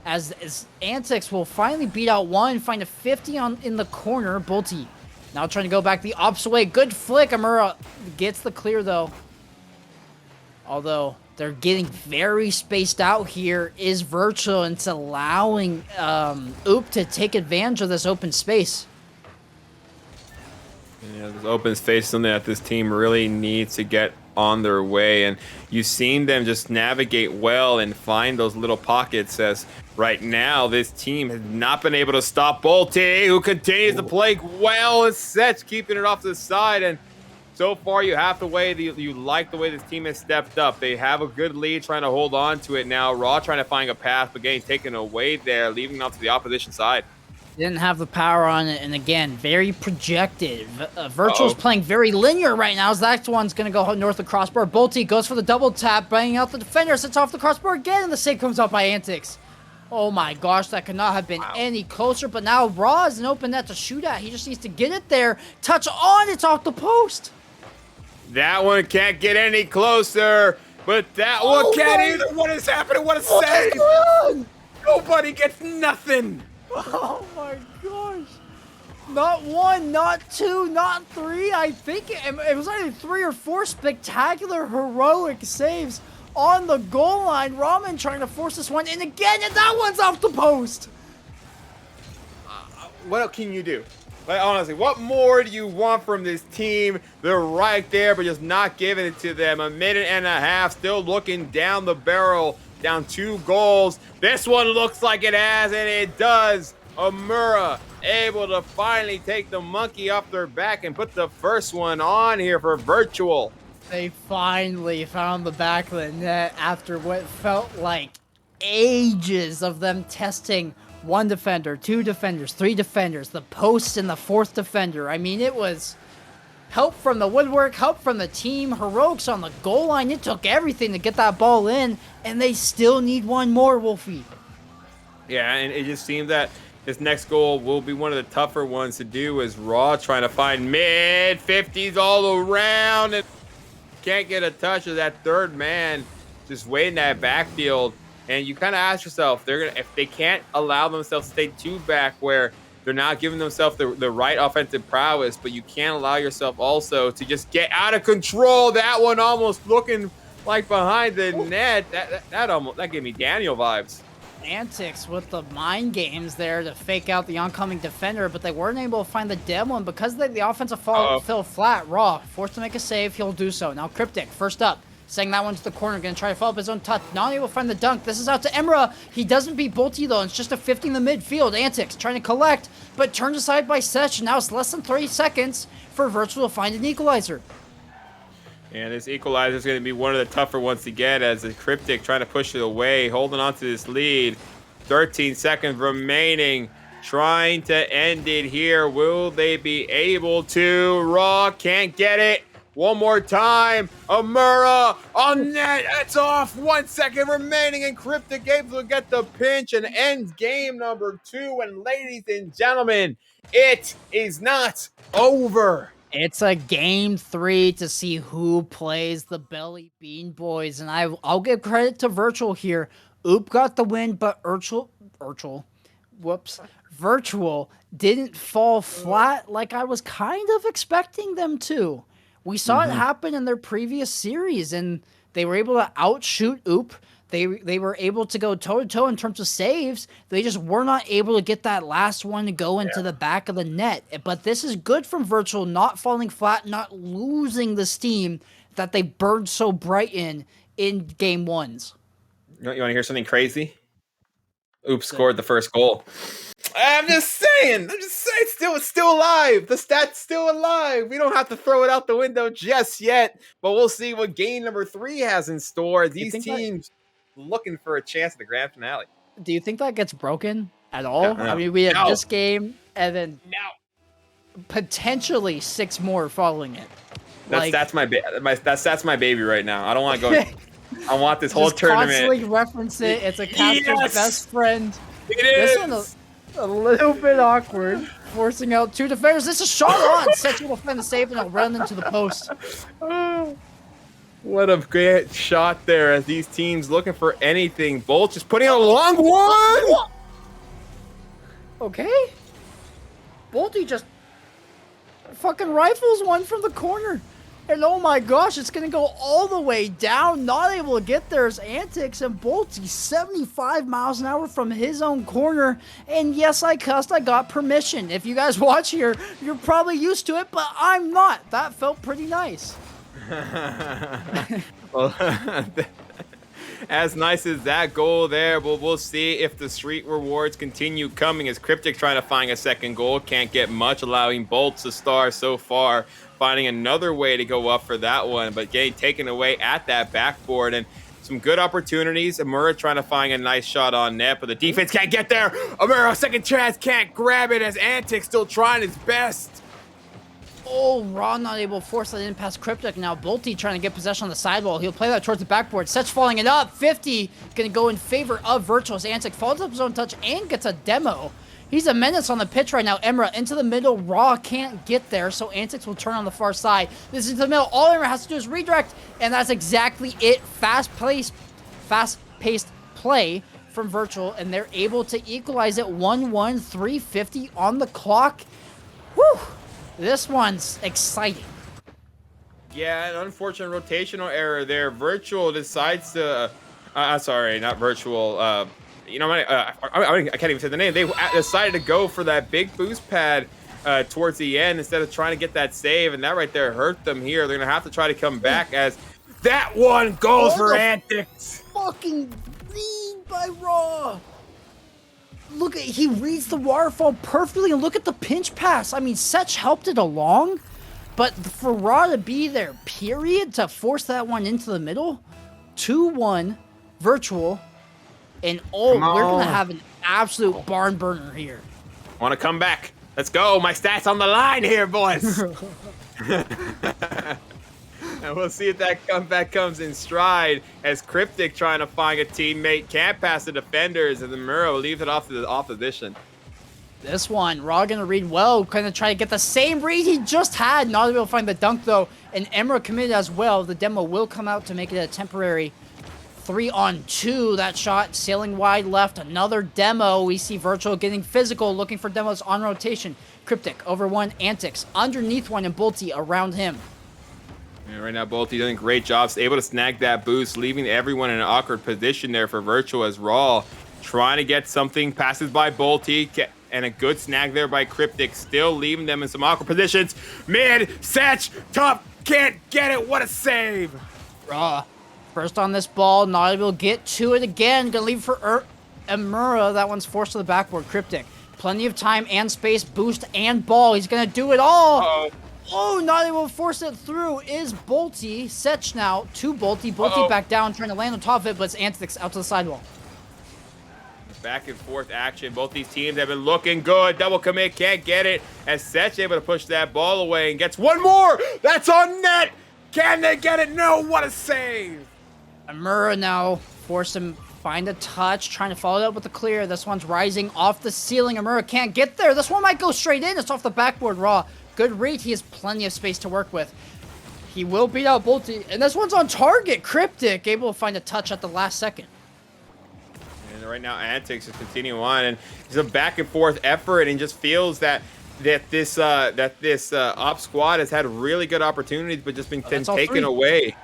As Antics will finally beat out one, find a 50 in the corner. Bolty now trying to go back the opposite way. Good flick. Amura gets the clear, though. Although, They're getting very spaced out here. Is Virtual, and it's allowing Oop to take advantage of this open space. Yeah, this open space is something that this team really needs to get on their way, and you've seen them just navigate well and find those little pockets. As right now, this team has not been able to stop Bolty, who continues to play well as sets, keeping it off to the side. And so far, you like the way this team has stepped up. They have a good lead, trying to hold on to it now. Raw trying to find a path, but getting taken away there, leaving it out to the opposition side. Didn't have the power on it, and again, very projected. Virtual's playing very linear right now, as that one's going to go north of crossbar. Bolty goes for the double tap, bringing out the defender, sits off the crossbar again, and the save comes out by Antics. Oh my gosh, that could not have been any closer, but now Raw is an open net to shoot at. He just needs to get it there. Touch on, it's off the post. That one can't get any closer, but that one can't either. What is happening? What a save! Nobody gets nothing. Oh my gosh. Not one, not two, not three. I think it was either 3 or 4 spectacular, heroic saves on the goal line. Ramen trying to force this one in again, and that one's off the post. What can you do? Like, honestly, what more do you want from this team? They're right there, but just not giving it to them. 1.5 minutes, still looking down the barrel, down 2 goals. This one looks like it has, and it does. Amura able to finally take the monkey off their back and put the first one on here for Virtual. They finally found the back of the net after what felt like ages of them testing 1 defender, 2 defenders, 3 defenders, the post and the 4th defender. I mean, it was help from the woodwork, help from the team, heroics on the goal line. It took everything to get that ball in, and they still need one more, Wolfie. Yeah, and it just seems that this next goal will be one of the tougher ones to do, as Raw trying to find mid-50s all around and can't get a touch of that third man just waiting that backfield. And you kind of ask yourself, if they can't allow themselves to stay 2 back, where they're not giving themselves the right offensive prowess, but you can't allow yourself also to just get out of control. That one almost looking like behind the net. That gave me Daniel vibes. Antics with the mind games there to fake out the oncoming defender, but they weren't able to find the dead one because the offensive fell flat. Raw forced to make a save. He'll do so. Now Cryptic first up, setting that one to the corner, going to try to follow up his own touch. Not able to find the dunk. This is out to Emra. He doesn't beat Bolty though. It's just a 50 in the midfield. Antics trying to collect, but turned aside by Sesh. Now it's less than 30 seconds for Virtual to find an equalizer. And this equalizer is going to be one of the tougher ones to get, as the Cryptic trying to push it away, holding on to this lead. 13 seconds remaining, trying to end it here. Will they be able to? Raw can't get it. One more time. Amura on net. It's off. 1 second remaining, and Cryptic able to get the pinch and ends game number 2. And ladies and gentlemen, it is not over. It's a game 3 to see who plays the Belly Bean Boys, and I'll give credit to Virtual here. Oop got the win, but Virtual didn't fall flat like I was kind of expecting them to. We saw it happen in their previous series, and they were able to outshoot Oop. They were able to go toe-to-toe in terms of saves. They just were not able to get that last one to go into the back of the net. But this is good from Virtual, not falling flat, not losing the steam that they burned so bright in game 1s. You want to hear something crazy? Oops, scored the first goal. I'm just saying. It's still alive. The stat's still alive. We don't have to throw it out the window just yet, but we'll see what game number 3 has in store. These teams looking for a chance at the grand finale. Do you think that gets broken at all? No. I mean, we have this game and then potentially 6 more following it. That's my baby right now. I don't want to go. I want this whole tournament. Constantly reference it. It's a caster's best friend. It is. This one a little bit awkward, forcing out 2 defenders. This is shot on. Setch will find the save and he'll run into the post. What a great shot there, as these teams looking for anything. Bolt just putting out a long one. Okay. Bolty just fucking rifles one from the corner. And oh my gosh, it's going to go all the way down. Not able to get there is Antics, and Bolty 75 miles an hour from his own corner. And yes, I cussed. I got permission. If you guys watch here, you're probably used to it, but I'm not. That felt pretty nice. Well, as nice as that goal there, but we'll see if the street rewards continue coming as Cryptic trying to find a second goal. Can't get much, allowing Bolts to star so far. Finding another way to go up for that one, but getting taken away at that backboard. And some good opportunities. Amura trying to find a nice shot on net, but the defense can't get there. Amura, second chance, can't grab it as Antic still trying his best. Oh, Raw not able to force that in past Cryptic. Now Bolty trying to get possession on the sidewall. He'll play that towards the backboard. Setch following it up. 50 going to go in favor of Virtual as Antic follows up his own touch and gets a demo. He's a menace on the pitch right now. Emra into the middle. Raw can't get there, so Antics will turn on the far side. This is the middle. All Emra has to do is redirect, and that's exactly it. Fast-paced play from Virtual, and they're able to equalize it 1-1, 3:50 on the clock. Whew! This one's exciting. Yeah, an unfortunate rotational error there. Virtual decides to... sorry, not Virtual. You know, I can't even say the name. They decided to go for that big boost pad towards the end instead of trying to get that save, and that right there hurt them here. They're going to have to try to come back as that one goes for Antics. Fucking read by Raw. Look at, he reads the waterfall perfectly, and look at the pinch pass. I mean, Setch helped it along, but for Raw to be there, period, to force that one into the middle, 2-1, Virtual. And we're going to have an absolute barn burner here. Want to come back? Let's go. My stats on the line here, boys. And we'll see if that comeback comes in stride as Cryptic trying to find a teammate. Can't pass the defenders, and the Muro leaves it off to the opposition. This one, Raw going to read well. Going to try to get the same read he just had. Not able to find the dunk, though. And Emra committed as well. The demo will come out to make it a temporary 3-on-2, that shot sailing wide left, another demo. We see Virtual getting physical, looking for demos on rotation. Cryptic over one, Antics underneath one, and Bolty around him. And right now, Bolty doing a great job, able to snag that boost, leaving everyone in an awkward position there for Virtual as Raw trying to get something, passes by Bolty, and a good snag there by Cryptic, still leaving them in some awkward positions. Mid, Setch, top, can't get it, what a save! Raw. First on this ball, not able to get to it again. Gonna leave for Emura. That one's forced to the backboard. Cryptic. Plenty of time and space, boost and ball. He's gonna do it all. Uh-oh. Oh, not able to force it through is Bolty. Setch now to Bolty. Bolty back down, trying to land on top of it, but it's Antics out to the sidewall. Back and forth action. Both these teams have been looking good. Double commit, can't get it. As Setch able to push that ball away and gets one more. That's on net. Can they get it? No, what a save. Emura now force him find a touch, trying to follow it up with the clear. This one's rising off the ceiling. Emura can't get there. This one might go straight in. It's off the backboard. Raw. Good read. He has plenty of space to work with. He will beat out Bolty. And this one's on target. Cryptic able to find a touch at the last second. And right now, Antics is continuing on, and it's a back and forth effort, and just feels that this op squad has had really good opportunities, but just been taken away.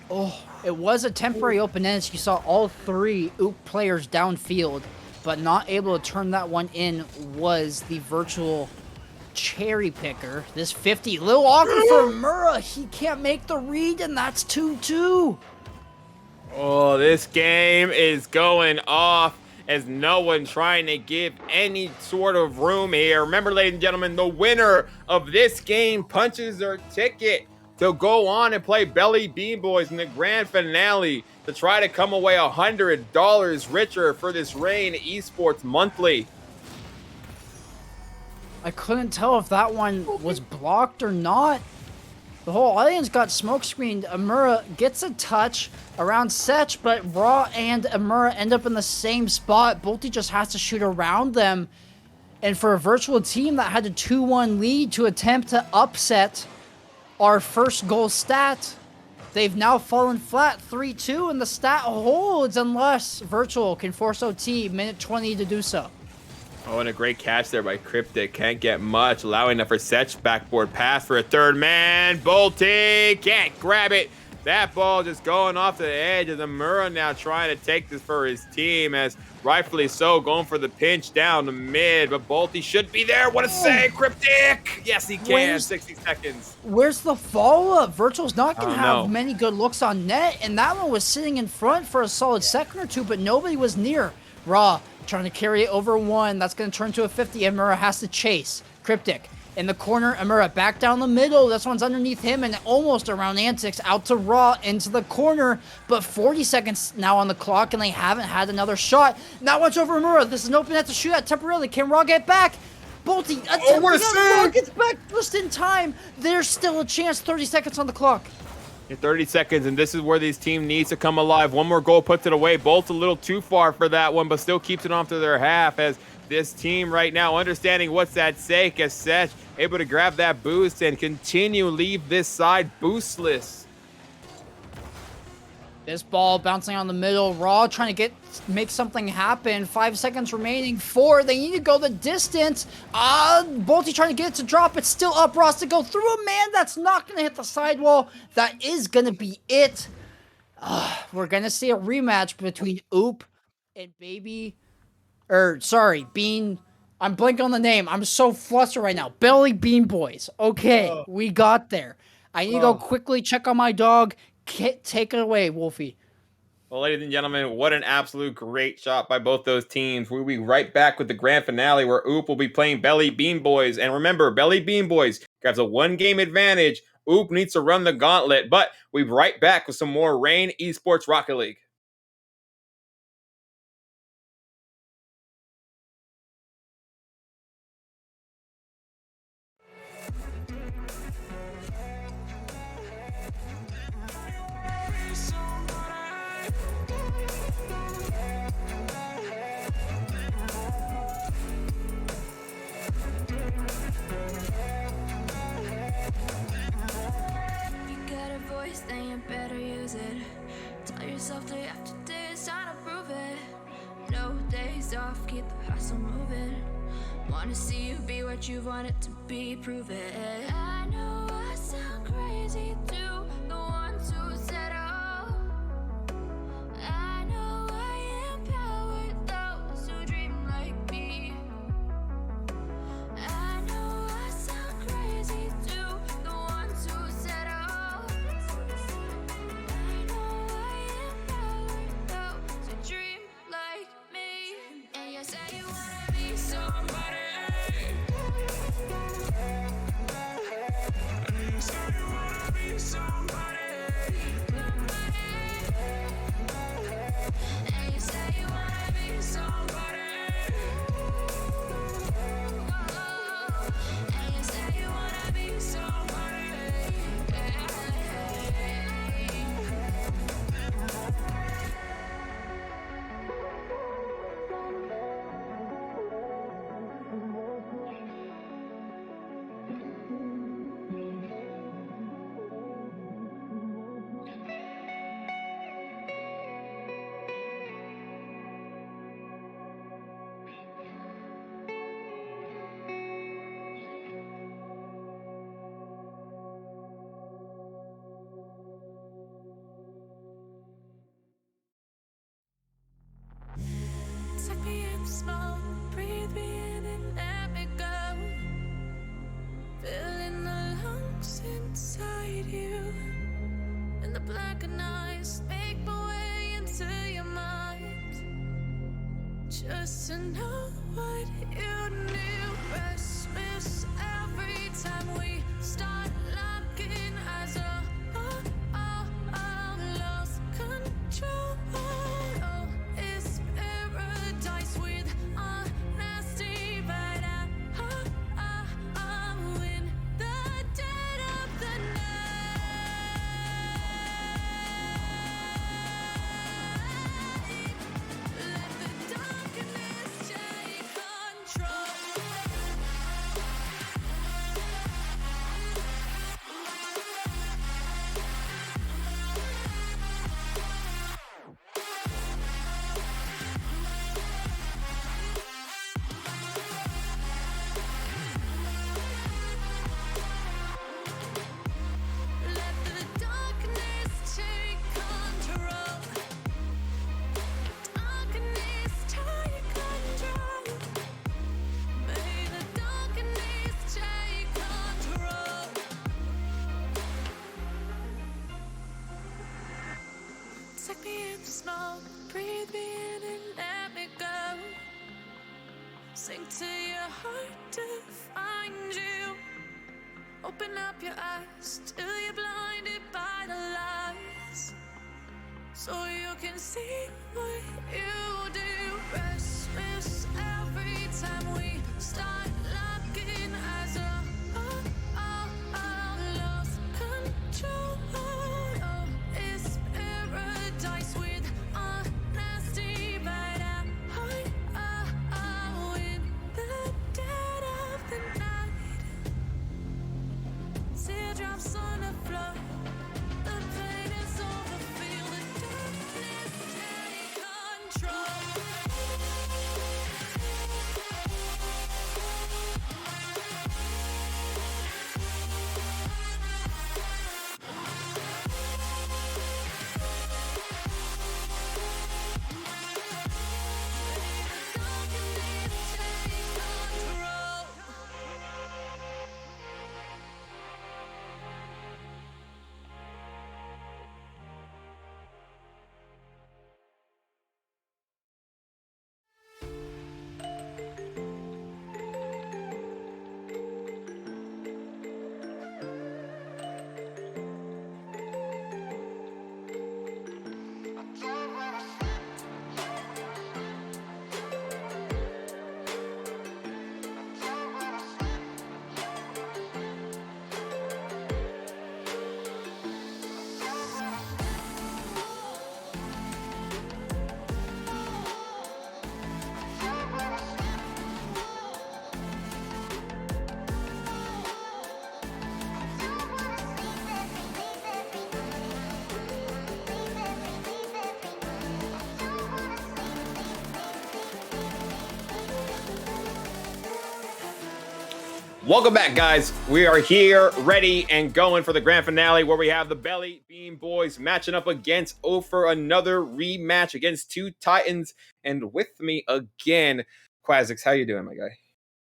Oh, it was a temporary open end. You saw all three OOP players downfield, but not able to turn that one in was the Virtual cherry picker. This 50, little awkward for Mura. He can't make the read, and that's 2-2. Oh, this game is going off as no one trying to give any sort of room here. Remember, ladies and gentlemen, the winner of this game punches their ticket to go on and play Belly Bean Boys in the grand finale to try to come away $100 richer for this Reign Esports Monthly. I couldn't tell if that one was blocked or not. The whole audience got smoke screened. Emura gets a touch around Setch, but Raw and Emura end up in the same spot. Bolty just has to shoot around them. And for a Virtual team that had a 2-1 lead to attempt to upset our first goal stat, they've now fallen flat 3-2, and the stat holds unless Virtual can force OT minute 20 to do so. Oh, and a great catch there by Cryptic. Can't get much, allowing enough for Setch. Backboard pass for a third man. Bolty can't grab it. That ball just going off the edge of the Mura now trying to take this for his team, as rightfully so, going for the pinch down the mid. But Bolty should be there. What a save, Cryptic! Yes, he can. 60 seconds. Where's the follow-up? Virtual's not going to have many good looks on net, and that one was sitting in front for a solid second or two, but nobody was near. Raw trying to carry it over one. That's going to turn to a 50. Amura has to chase. Cryptic in the corner. Amura back down the middle. This one's underneath him and almost around Antics. Out to Raw into the corner. But 40 seconds now on the clock, and they haven't had another shot. Now watch over Amura. This is an open net to shoot at temporarily. Can Raw get back? Bolty, Raw gets back just in time. There's still a chance. 30 seconds on the clock. 30 seconds, and this is where this team needs to come alive. One more goal puts it away. Bolt's a little too far for that one, but still keeps it on to their half, as this team right now understanding what's at stake, as Setch able to grab that boost and continue leave this side boostless. This ball bouncing on the middle. Raw trying to make something happen. 5 seconds remaining. 4. They need to go the distance. Bolty trying to get it to drop. It's still up. Ross to go through a man. That's not going to hit the sidewall. That is going to be it. We're going to see a rematch between Oop and Bean. I'm blanking on the name. I'm so flustered right now. Belly Bean Boys. Okay, we got there. I need to go quickly check on my dog. Take it away, Wolfie. Well, ladies and gentlemen, what an absolute great shot by both those teams. We'll be right back with the grand finale, where Oop will be playing Belly Bean Boys. And remember, Belly Bean Boys grabs a 1-game advantage. Oop needs to run the gauntlet. But we'll be right back with some more Reign Esports Rocket League. Then you better use it. Tell yourself day after day it's time to prove it. No days off, keep the hustle moving. Wanna see you be what you want it to be, prove it. I know I sound crazy to the ones who said oh. I know I empower those who dream like me. I know I sound crazy to the ones who said oh. Suck me in smoke, breathe me in and let me go. Fill in the lungs inside you, and the blackened eyes make my way into your mind. Just to know what you knew. Restless every time we start locking eyes. Lost control. smoke, breathe me in and let me go. Sink to your heart to find you. Open up your eyes till you're blinded by the lies, so you can see what you do. Restless every time we start locking eyes. Lost control. Oh, it's paradise with honesty, but in the dead of the night. Teardrops on the floor. The pain is over. Feel the darkness take control. Welcome back, guys. We are here, ready and going for the grand finale, where we have the Belly Bean Boys matching up against for another rematch against two Titans. And with me again, Quanzek, how you doing, my guy?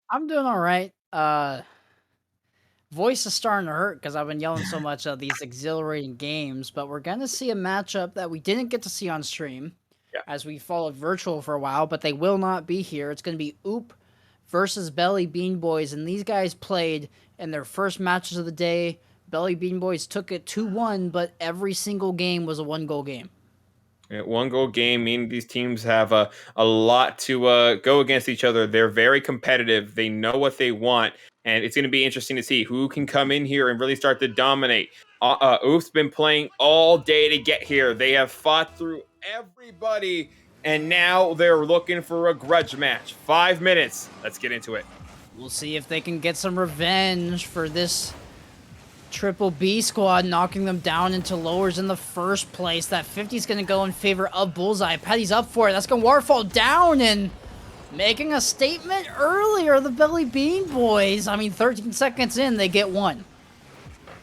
I'm doing all right. Voice is starting to hurt because I've been yelling so much of these exhilarating games, but we're gonna see a matchup that we didn't get to see on stream, as we followed virtual for a while, but they will not be here. It's gonna be Oop versus Belly Bean Boys, and these guys played in their first matches of the day. Belly Bean Boys took it 2-1, but every single game was a 1-goal game. One goal game, meaning these teams have a lot to go against each other. They're very competitive. They know what they want, and it's going to be interesting to see who can come in here and really start to dominate. Oof's been playing all day to get here. They have fought through everybody, and now they're looking for a grudge match. 5 minutes. Let's get into it. We'll see if they can get some revenge for this Triple B squad, knocking them down into lowers in the first place. That 50 is going to go in favor of Bullseye. Petty's up for it. That's going to waterfall down, and making a statement earlier, the Belly Bean Boys. I mean, 13 seconds in, they get one.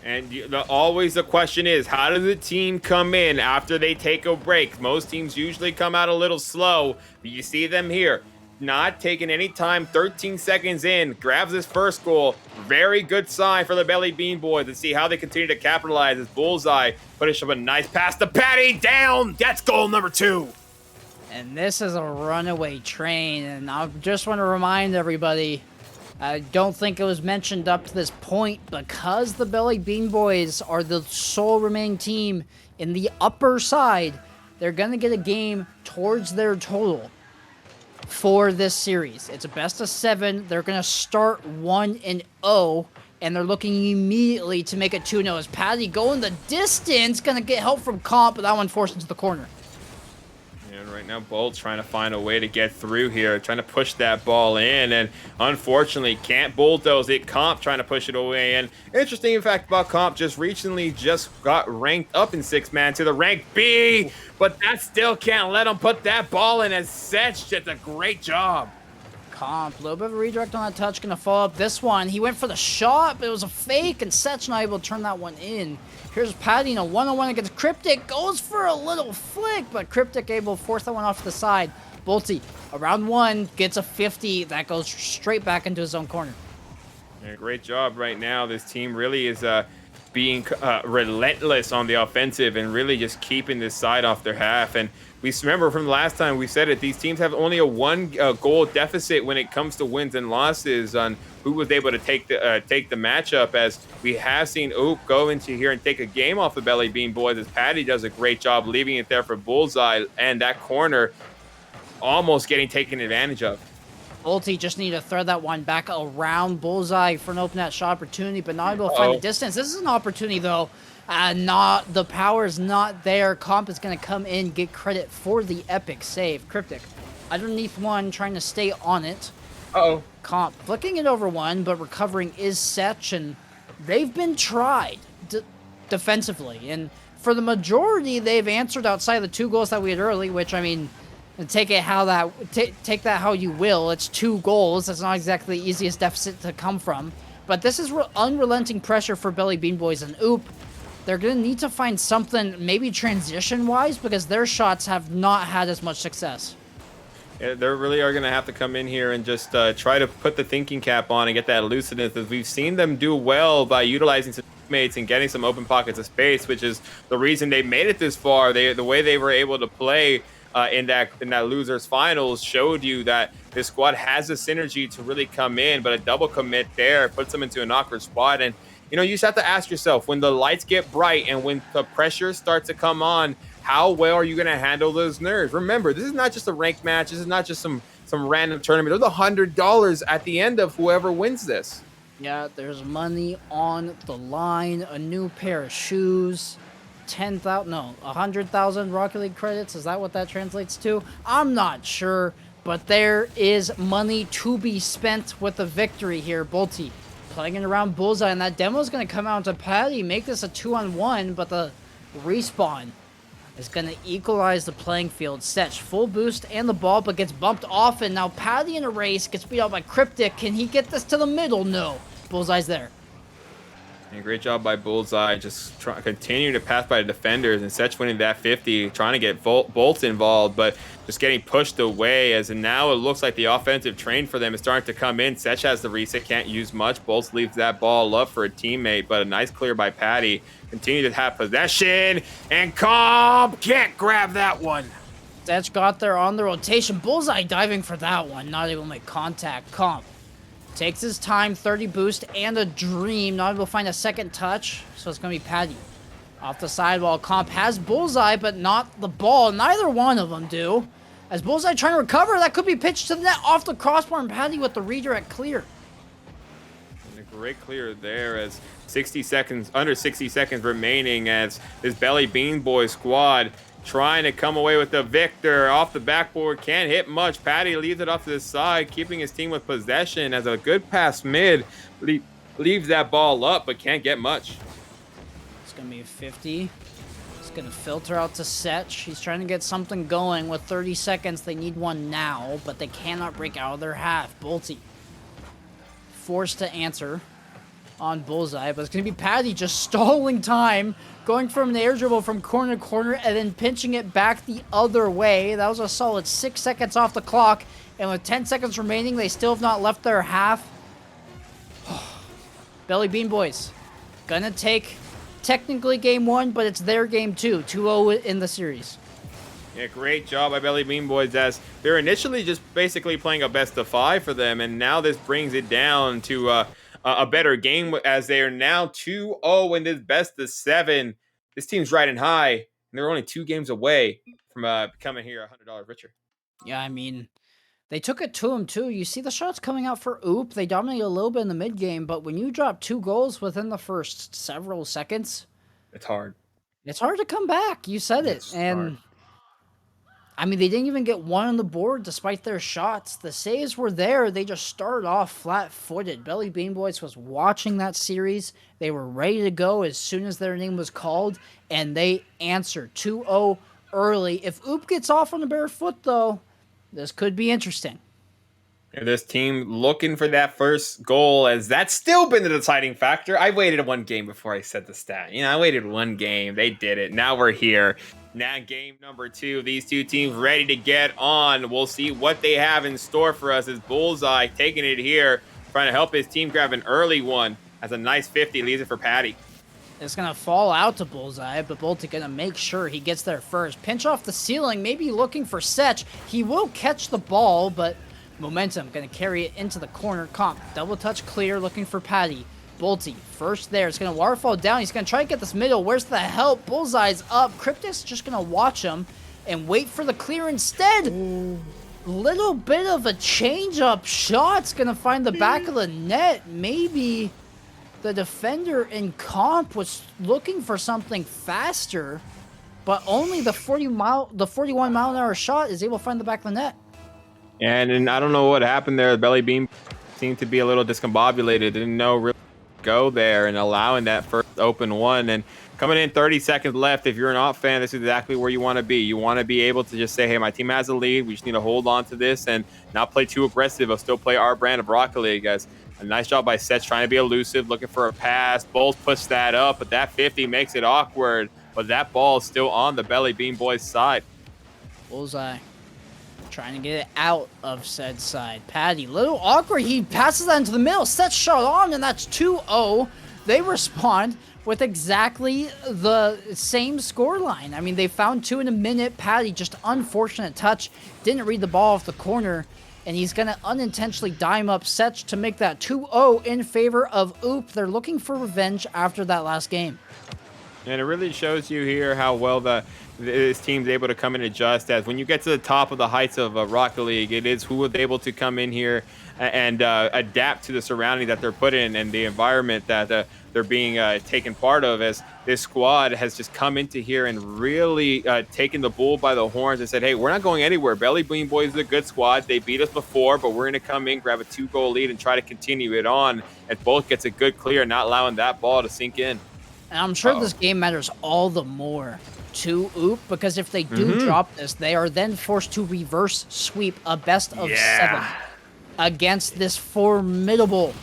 And always the question is, how does the team come in after they take a break? Most teams usually come out a little slow, but you see them here. Not taking any time, 13 seconds in, grabs his first goal. Very good sign for the Belly Bean Boys. Let's see how they continue to capitalize as Bullseye putting up a nice pass to Patty down. That's goal number 2. And this is a runaway train, and I just want to remind everybody, I don't think it was mentioned up to this point, because the Belly Bean Boys are the sole remaining team in the upper side, they're going to get a game towards their total for this series. It's a best of 7. They're going to start 1-0, and they're looking immediately to make it 2-0. As Patty going the distance, going to get help from Comp, but that one forced into the corner. And right now, Bolt's trying to find a way to get through here, trying to push that ball in, and unfortunately can't bulldoze it. Comp trying to push it away. And interesting fact about Comp, just recently got ranked up in 6-man to the rank B, but that still can't let him put that ball in, as Setch did a great job. Comp, a little bit of a redirect on that touch, gonna follow up this one. He went for the shot, but it was a fake, and Setch not able to turn that one in. Here's Patty in a one-on-one against Cryptic, goes for a little flick, but Cryptic able to force that one off to the side. Bolty, around 1, gets a 50, that goes straight back into his own corner. Yeah, great job right now. This team really is being relentless on the offensive and really just keeping this side off their half. And we remember from the last time we said it, these teams have only a one goal deficit when it comes to wins and losses on who was able to take the matchup, as we have seen Oop go into here and take a game off the Belly Bean Boys, as Patty does a great job leaving it there for Bullseye, and that corner almost getting taken advantage of. Ulti just need to thread that one back around Bullseye for an open net shot opportunity, but not able to find the distance. This is an opportunity, though. Not the power is not there. Comp is going to come in, get credit for the epic save. Cryptic underneath one, trying to stay on it. Comp flicking it over one, but recovering is Setch, and they've been tried defensively. And for the majority, they've answered outside of the 2 goals that we had early, which, I mean, take that how you will. It's 2 goals. That's not exactly the easiest deficit to come from. But this is unrelenting pressure for Belly Bean Boys and Oop. They're going to need to find something, maybe transition-wise, because their shots have not had as much success. Yeah, they really are going to have to come in here and just try to put the thinking cap on and get that lucidness, as we've seen them do well by utilizing some teammates and getting some open pockets of space, which is the reason they made it this far. The way they were able to play in that losers finals showed you that this squad has a synergy to really come in, but a double commit there puts them into an awkward spot. And you know, you just have to ask yourself, when the lights get bright and when the pressure starts to come on, how well are you going to handle those nerves? Remember, this is not just a ranked match. This is not just some random tournament. There's $100 at the end of whoever wins this. Yeah, there's money on the line, a new pair of shoes, 100,000 Rocket League credits. Is that what that translates to? I'm not sure, but there is money to be spent with the victory here. Bolty playing it around Bullseye, and that demo is going to come out to Patty, make this a 2-on-1, but the respawn is going to equalize the playing field. Setch full boost and the ball, but gets bumped off, and now Patty in a race gets beat out by Cryptic. Can he get this to the middle? No. Bullseye's there. And great job by Bullseye, just continuing to pass by the defenders, and Setch winning that 50, trying to get Bolt involved, but just getting pushed away, as now it looks like the offensive train for them is starting to come in. Setch has the reset, can't use much. Bolt leaves that ball up for a teammate, but a nice clear by Patty. Continue to have possession, and Comp can't grab that one. Setch got there on the rotation. Bullseye diving for that one, not able to make contact. Comp takes his time, 30 boost and a dream, not able to find a second touch, so it's going to be Patty. Off the sidewall, Comp has Bullseye, but not the ball. Neither one of them do. As Bullseye trying to recover, that could be pitched to the net off the crossbar, and Patty with the redirect clear. And a great clear there, as under 60 seconds remaining, as this Belly Bean Boy squad trying to come away with the victor. Off the backboard, can't hit much. Patty leaves it off to the side, keeping his team with possession, as a good pass mid leaves that ball up, but can't get much. It's going to be a 50. It's going to filter out to Setch. He's trying to get something going with 30 seconds. They need one now, but they cannot break out of their half. Bolty forced to answer on Bullseye, but it's going to be Patty just stalling time, going from an air dribble from corner to corner and then pinching it back the other way. That was a solid 6 seconds off the clock, and with 10 seconds remaining, they still have not left their half. Belly Bean Boys gonna take technically game 1, but it's their game 2, 2-0 in the series. Yeah, great job by Belly Bean Boys, as they're initially just basically playing a best of 5 for them, and now this brings it down to a better game, as they are now 2-0 in this best of 7. This team's riding high, and they're only 2 games away from becoming here $100 richer. Yeah, I mean, they took it to him too. You see the shots coming out for Oop. They dominated a little bit in the mid game, but when you drop 2 goals within the first several seconds, it's hard. It's hard to come back. You said it. And hard. I mean, they didn't even get one on the board despite their shots. The saves were there. They just started off flat-footed. Belly Bean Boys was watching that series. They were ready to go as soon as their name was called, and they answered 2-0 early. If Oop gets off on the bare foot, though, this could be interesting. And this team looking for that first goal, as that's still been the deciding factor. I waited 1 game before I said the stat. I waited 1 game. They did it. Now we're here. Now game number 2. These 2 teams ready to get on. We'll see what they have in store for us, as Bullseye taking it here, trying to help his team grab an early one, as a nice 50 leaves it for Patty. It's going to fall out to Bullseye, but Bolty going to make sure he gets there first. Pinch off the ceiling, maybe looking for Setch. He will catch the ball, but momentum going to carry it into the corner. Comp, double touch clear, looking for Patty. Bolty, first there. It's going to waterfall down. He's going to try to get this middle. Where's the help? Bullseye's up. Cryptic's just going to watch him and wait for the clear instead. Little bit of a change-up shot's going to find the back of the net. Maybe the defender in Comp was looking for something faster, but only the 41 mile an hour shot is able to find the back of the net. And I don't know what happened there. The belly beam seemed to be a little discombobulated. Didn't know really go there and allowing that first open one. And coming in 30 seconds left, if you're an op fan, this is exactly where you want to be. You want to be able to just say, hey, my team has a lead. We just need to hold on to this and not play too aggressive, but still play our brand of Rocket League, guys. A nice job by Seth trying to be elusive, looking for a pass. Bowles puts that up, but that 50 makes it awkward. But that ball is still on the Belly Bean Boys side. Bullseye trying to get it out of said side. Patty, little awkward. He passes that into the middle. Seth shot on, and that's 2-0. They respond with exactly the same scoreline. I mean, they found 2 in a minute. Patty, just unfortunate touch. Didn't read the ball off the corner. And he's going to unintentionally dime up Setch to make that 2-0 in favor of Oop. They're looking for revenge after that last game. And it really shows you here how well this team's able to come and adjust. As when you get to the top of the heights of Rocket League, it is who is able to come in here and adapt to the surrounding that they're put in and the environment that they're being taken part of, as this squad has just come into here and really taken the bull by the horns and said, hey, we're not going anywhere. Belly Bean Boys is a good squad. They beat us before, but we're going to come in, grab a 2-goal lead, and try to continue it on. And both gets a good clear, not allowing that ball to sink in. And I'm sure this game matters all the more to Oop, because if they do drop this, they are then forced to reverse sweep a best of 7 against this formidable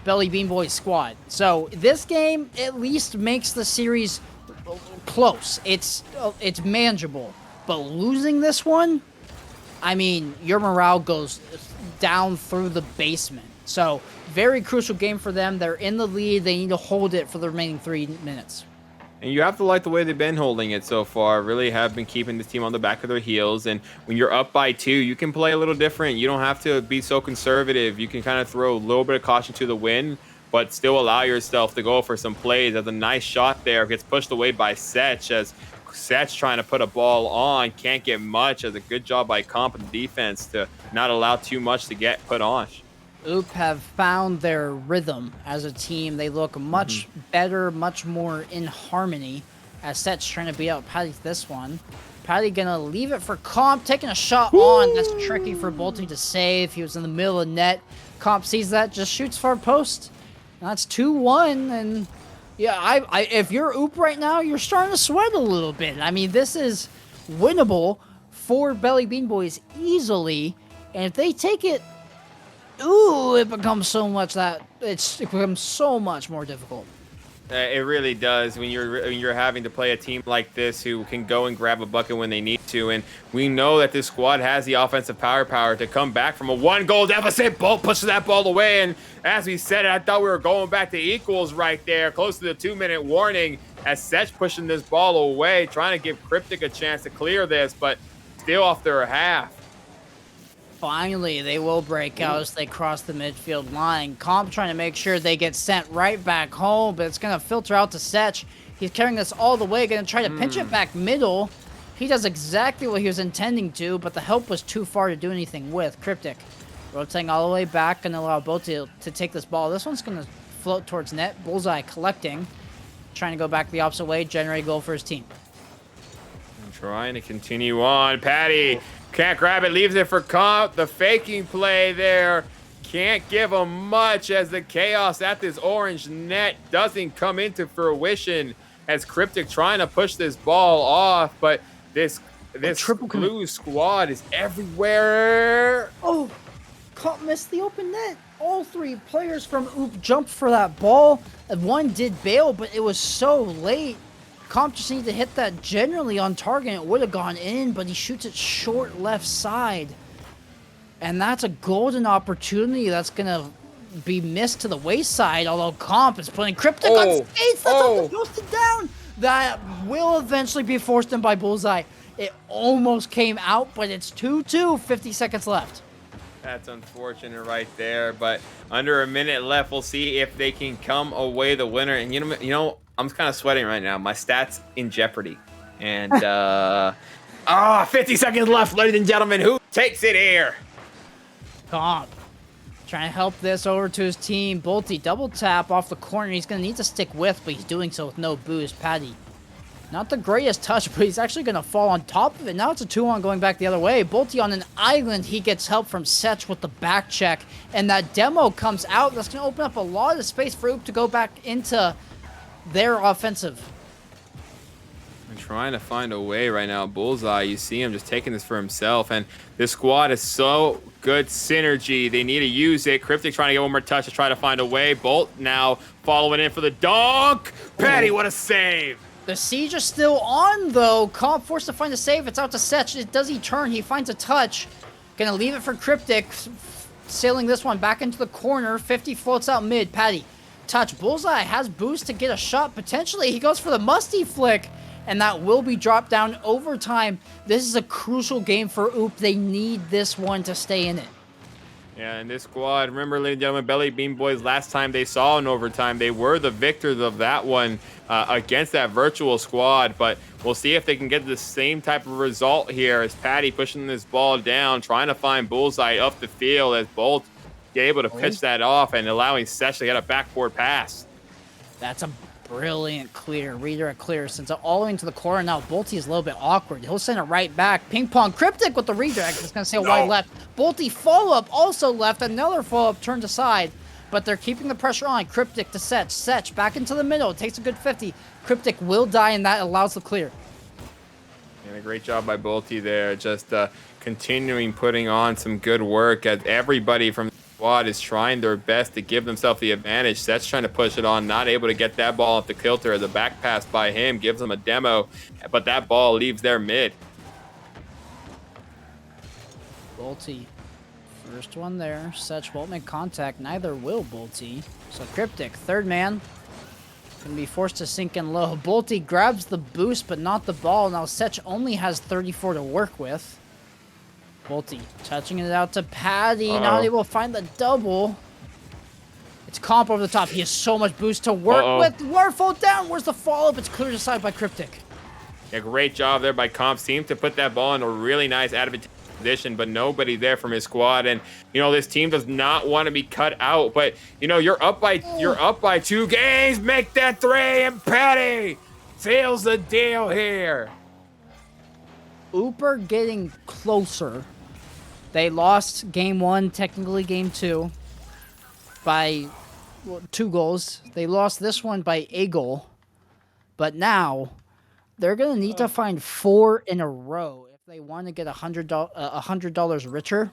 Belly Bean Boys squad. So this game at least makes the series close. It's manageable. But losing this one, I mean, your morale goes down through the basement. So very crucial game for them. They're in the lead. They need to hold it for the remaining 3 minutes. And you have to like the way they've been holding it so far. Really have been keeping this team on the back of their heels. And when you're up by 2, you can play a little different. You don't have to be so conservative. You can kind of throw a little bit of caution to the wind, but still allow yourself to go for some plays. As a nice shot there gets pushed away by Setch, as Setch trying to put a ball on, can't get much. As a good job by Comp and defense to not allow too much to get put on. Oop have found their rhythm as a team. They look much better, much more in harmony, as Setch trying to beat out Patty this one. Patty gonna leave it for Comp, taking a shot on. That's tricky for Bolton to save. He was in the middle of the net. Comp sees that, just shoots far post. That's 2-1, and yeah, I if you're Oop right now, you're starting to sweat a little bit. I mean, this is winnable for Belly Bean Boys easily, and if they take it, it becomes so much more difficult. It really does when you're having to play a team like this who can go and grab a bucket when they need to. And we know that this squad has the offensive power to come back from a 1-goal deficit. Bolt pushes that ball away. And as we said, I thought we were going back to equals right there, close to the 2-minute warning, as Setch pushing this ball away, trying to give Cryptic a chance to clear this, but still off their half. Finally, they will break out as they cross the midfield line. Comp trying to make sure they get sent right back home, but it's going to filter out to Setch. He's carrying this all the way, going to try to pinch it back middle. He does exactly what he was intending to, but the help was too far to do anything with. Cryptic rotating all the way back, going to allow both to take this ball. This one's going to float towards net. Bullseye collecting, trying to go back the opposite way, generate a goal for his team. And trying to continue on. Patty can't grab it, leaves it for Comp. The faking play there can't give him much, as the chaos at this orange net doesn't come into fruition, as Cryptic trying to push this ball off, but this blue squad is everywhere. Oh, Comp missed the open net. All 3 players from Oop jumped for that ball. One did bail, but it was so late. Comp just needed to hit that generally on target. It would have gone in, but he shoots it short left side. And that's a golden opportunity that's going to be missed to the wayside, although Comp is putting Cryptic on skates. That's almost ghosted down. That will eventually be forced in by Bullseye. It almost came out, but it's 2-2, 50 seconds left. That's unfortunate right there, but under a minute left. We'll see if they can come away the winner. And you know, I'm kind of sweating right now. My stats in jeopardy. And 50 seconds left, ladies and gentlemen. Who takes it here? Comp trying to help this over to his team. Bolty double tap off the corner. He's going to need to stick with, but he's doing so with no boost. Patty, not the greatest touch, but he's actually going to fall on top of it. Now it's a 2-on going back the other way. Bolty on an island. He gets help from Setch with the back check, and that demo comes out. That's going to open up a lot of space for Oop to go back into their offensive. I'm trying to find a way right now. Bullseye, you see him just taking this for himself, and this squad is so good synergy. They need to use it. Cryptic trying to get one more touch to try to find a way. Bolt now following in for the dunk. Patty, what a save. The siege is still on, though. Comp forced to find a save. It's out to Setch. Does he turn? He finds a touch. Gonna leave it for Cryptic. Sailing this one back into the corner. 50 floats out mid. Patty, touch. Bullseye has boost to get a shot. Potentially, he goes for the musty flick. And that will be dropped down overtime. This is a crucial game for Oop. They need this one to stay in it. Yeah, and this squad, remember, ladies and gentlemen, Belly Bean Boys, last time they saw an overtime, they were the victors of that one against that virtual squad. But we'll see if they can get the same type of result here as Patty pushing this ball down, trying to find Bullseye up the field as Bolt able to pitch that off and allowing Sesh to get a backboard pass. That's a brilliant clear. Redirect clear. Sends it all the way into the corner. Now Bolty is a little bit awkward. He'll send it right back. Ping pong. Cryptic with the redirect. It's going to say wide left. Bolty follow-up also left. Another follow-up turned aside. But they're keeping the pressure on. Cryptic to Setch. Setch back into the middle. It takes a good 50. Cryptic will die, and that allows the clear. And a great job by Bolty there. Just continuing putting on some good work as everybody from squad is trying their best to give themselves the advantage. Set's trying to push it on, not able to get that ball off the kilter. The back pass by him gives them a demo, but that ball leaves their mid. Bolty, first one there. Setch won't make contact. Neither will Bolty. So Cryptic, third man, gonna be forced to sink in low. Bolty grabs the boost, but not the ball. Now Setch only has 34 to work with. Bolty touching it out to Patty. Not able to find the double. It's Comp over the top. He has so much boost to work with. Waterfall down. Where's the follow-up? It's cleared aside by Cryptic. Yeah, great job there by Comp. Seemed to put that ball in a really nice advantageous position, but nobody there from his squad. And this team does not want to be cut out. But you're up by 2 games. Make that 3, and Patty seals the deal here. Ooper getting closer. They lost game 1, technically game 2, by 2 goals. They lost this one by a goal. But now, they're going to need to find 4 in a row if they want to get $100 richer.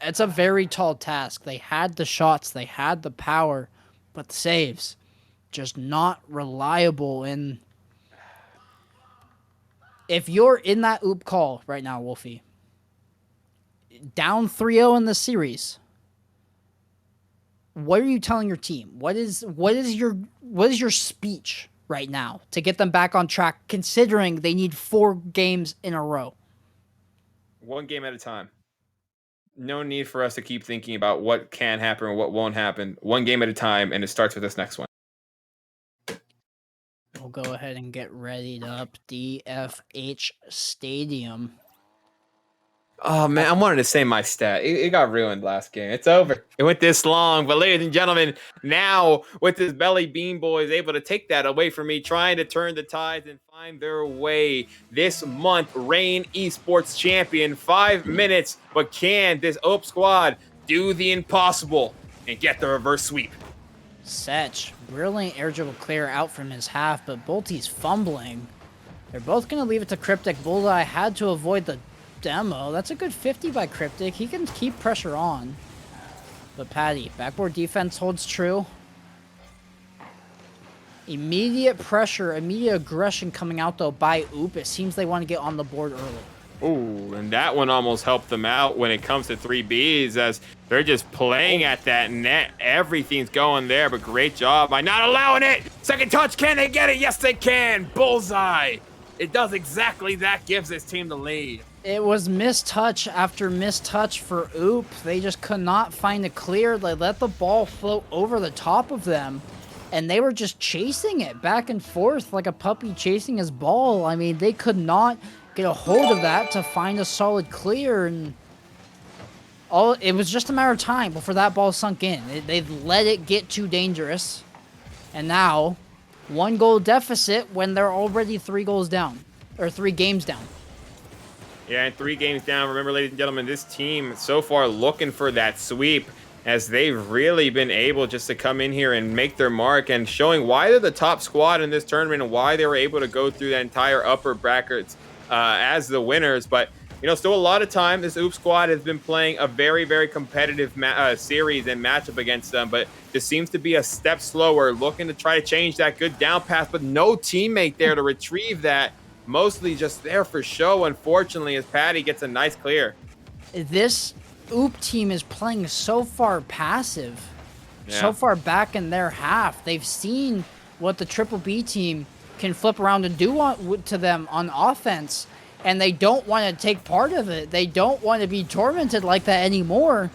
It's a very tall task. They had the shots, they had the power, but the saves, just not reliable. And if you're in that Oop call right now, Wolfie, down 3-0 in the series, what are you telling your team? What is your speech right now to get them back on track, considering they need 4 games in a row? 1 game at a time. No need for us to keep thinking about what can happen or what won't happen. 1 game at a time, and it starts with this next one. We'll go ahead and get readied up. DFH Stadium. Oh, man, I wanted to say my stat. It got ruined last game. It's over. It went this long. But ladies and gentlemen, now with this Belly Bean Boys able to take that away from me, trying to turn the tides and find their way this month. Reign Esports champion, 5 minutes. But can this OP squad do the impossible and get the reverse sweep? Setch, brilliant air dribble clear out from his half, but Bolty's fumbling. They're both going to leave it to Cryptic. Bullseye had to avoid the demo. That's a good 50 by Cryptic. He can keep pressure on. But Patty, backboard defense holds true. Immediate pressure, immediate aggression coming out though by Oop. It seems they want to get on the board early. Ooh, and that one almost helped them out when it comes to 3Bs, as they're just playing at that net. Everything's going there, but great job by not allowing it. Second touch, can they get it? Yes, they can. Bullseye. It does exactly that, gives this team the lead. It was mistouch after mistouch for Oop. They just could not find a clear. They let the ball float over the top of them, and they were just chasing it back and forth like a puppy chasing his ball. I mean, they could not get a hold of that to find a solid clear, and it was just a matter of time before that ball sunk in. They let it get too dangerous, and now 1 goal deficit when they're already 3 goals down, or 3 games down. Yeah, and 3 games down. Remember, ladies and gentlemen, this team so far looking for that sweep, as they've really been able just to come in here and make their mark, and showing why they're the top squad in this tournament and why they were able to go through that entire upper brackets as the winners. But, you know, still a lot of time. This OOP squad has been playing a very, very competitive series and matchup against them, but this seems to be a step slower, looking to try to change that good down pass, but no teammate there to retrieve that. Mostly just there for show, unfortunately, as Patty gets a nice clear. This OOP team is playing so far passive, so far back in their half. They've seen what the Triple B team can flip around and do to them on offense, and they don't want to take part of it. They don't want to be tormented like that anymore.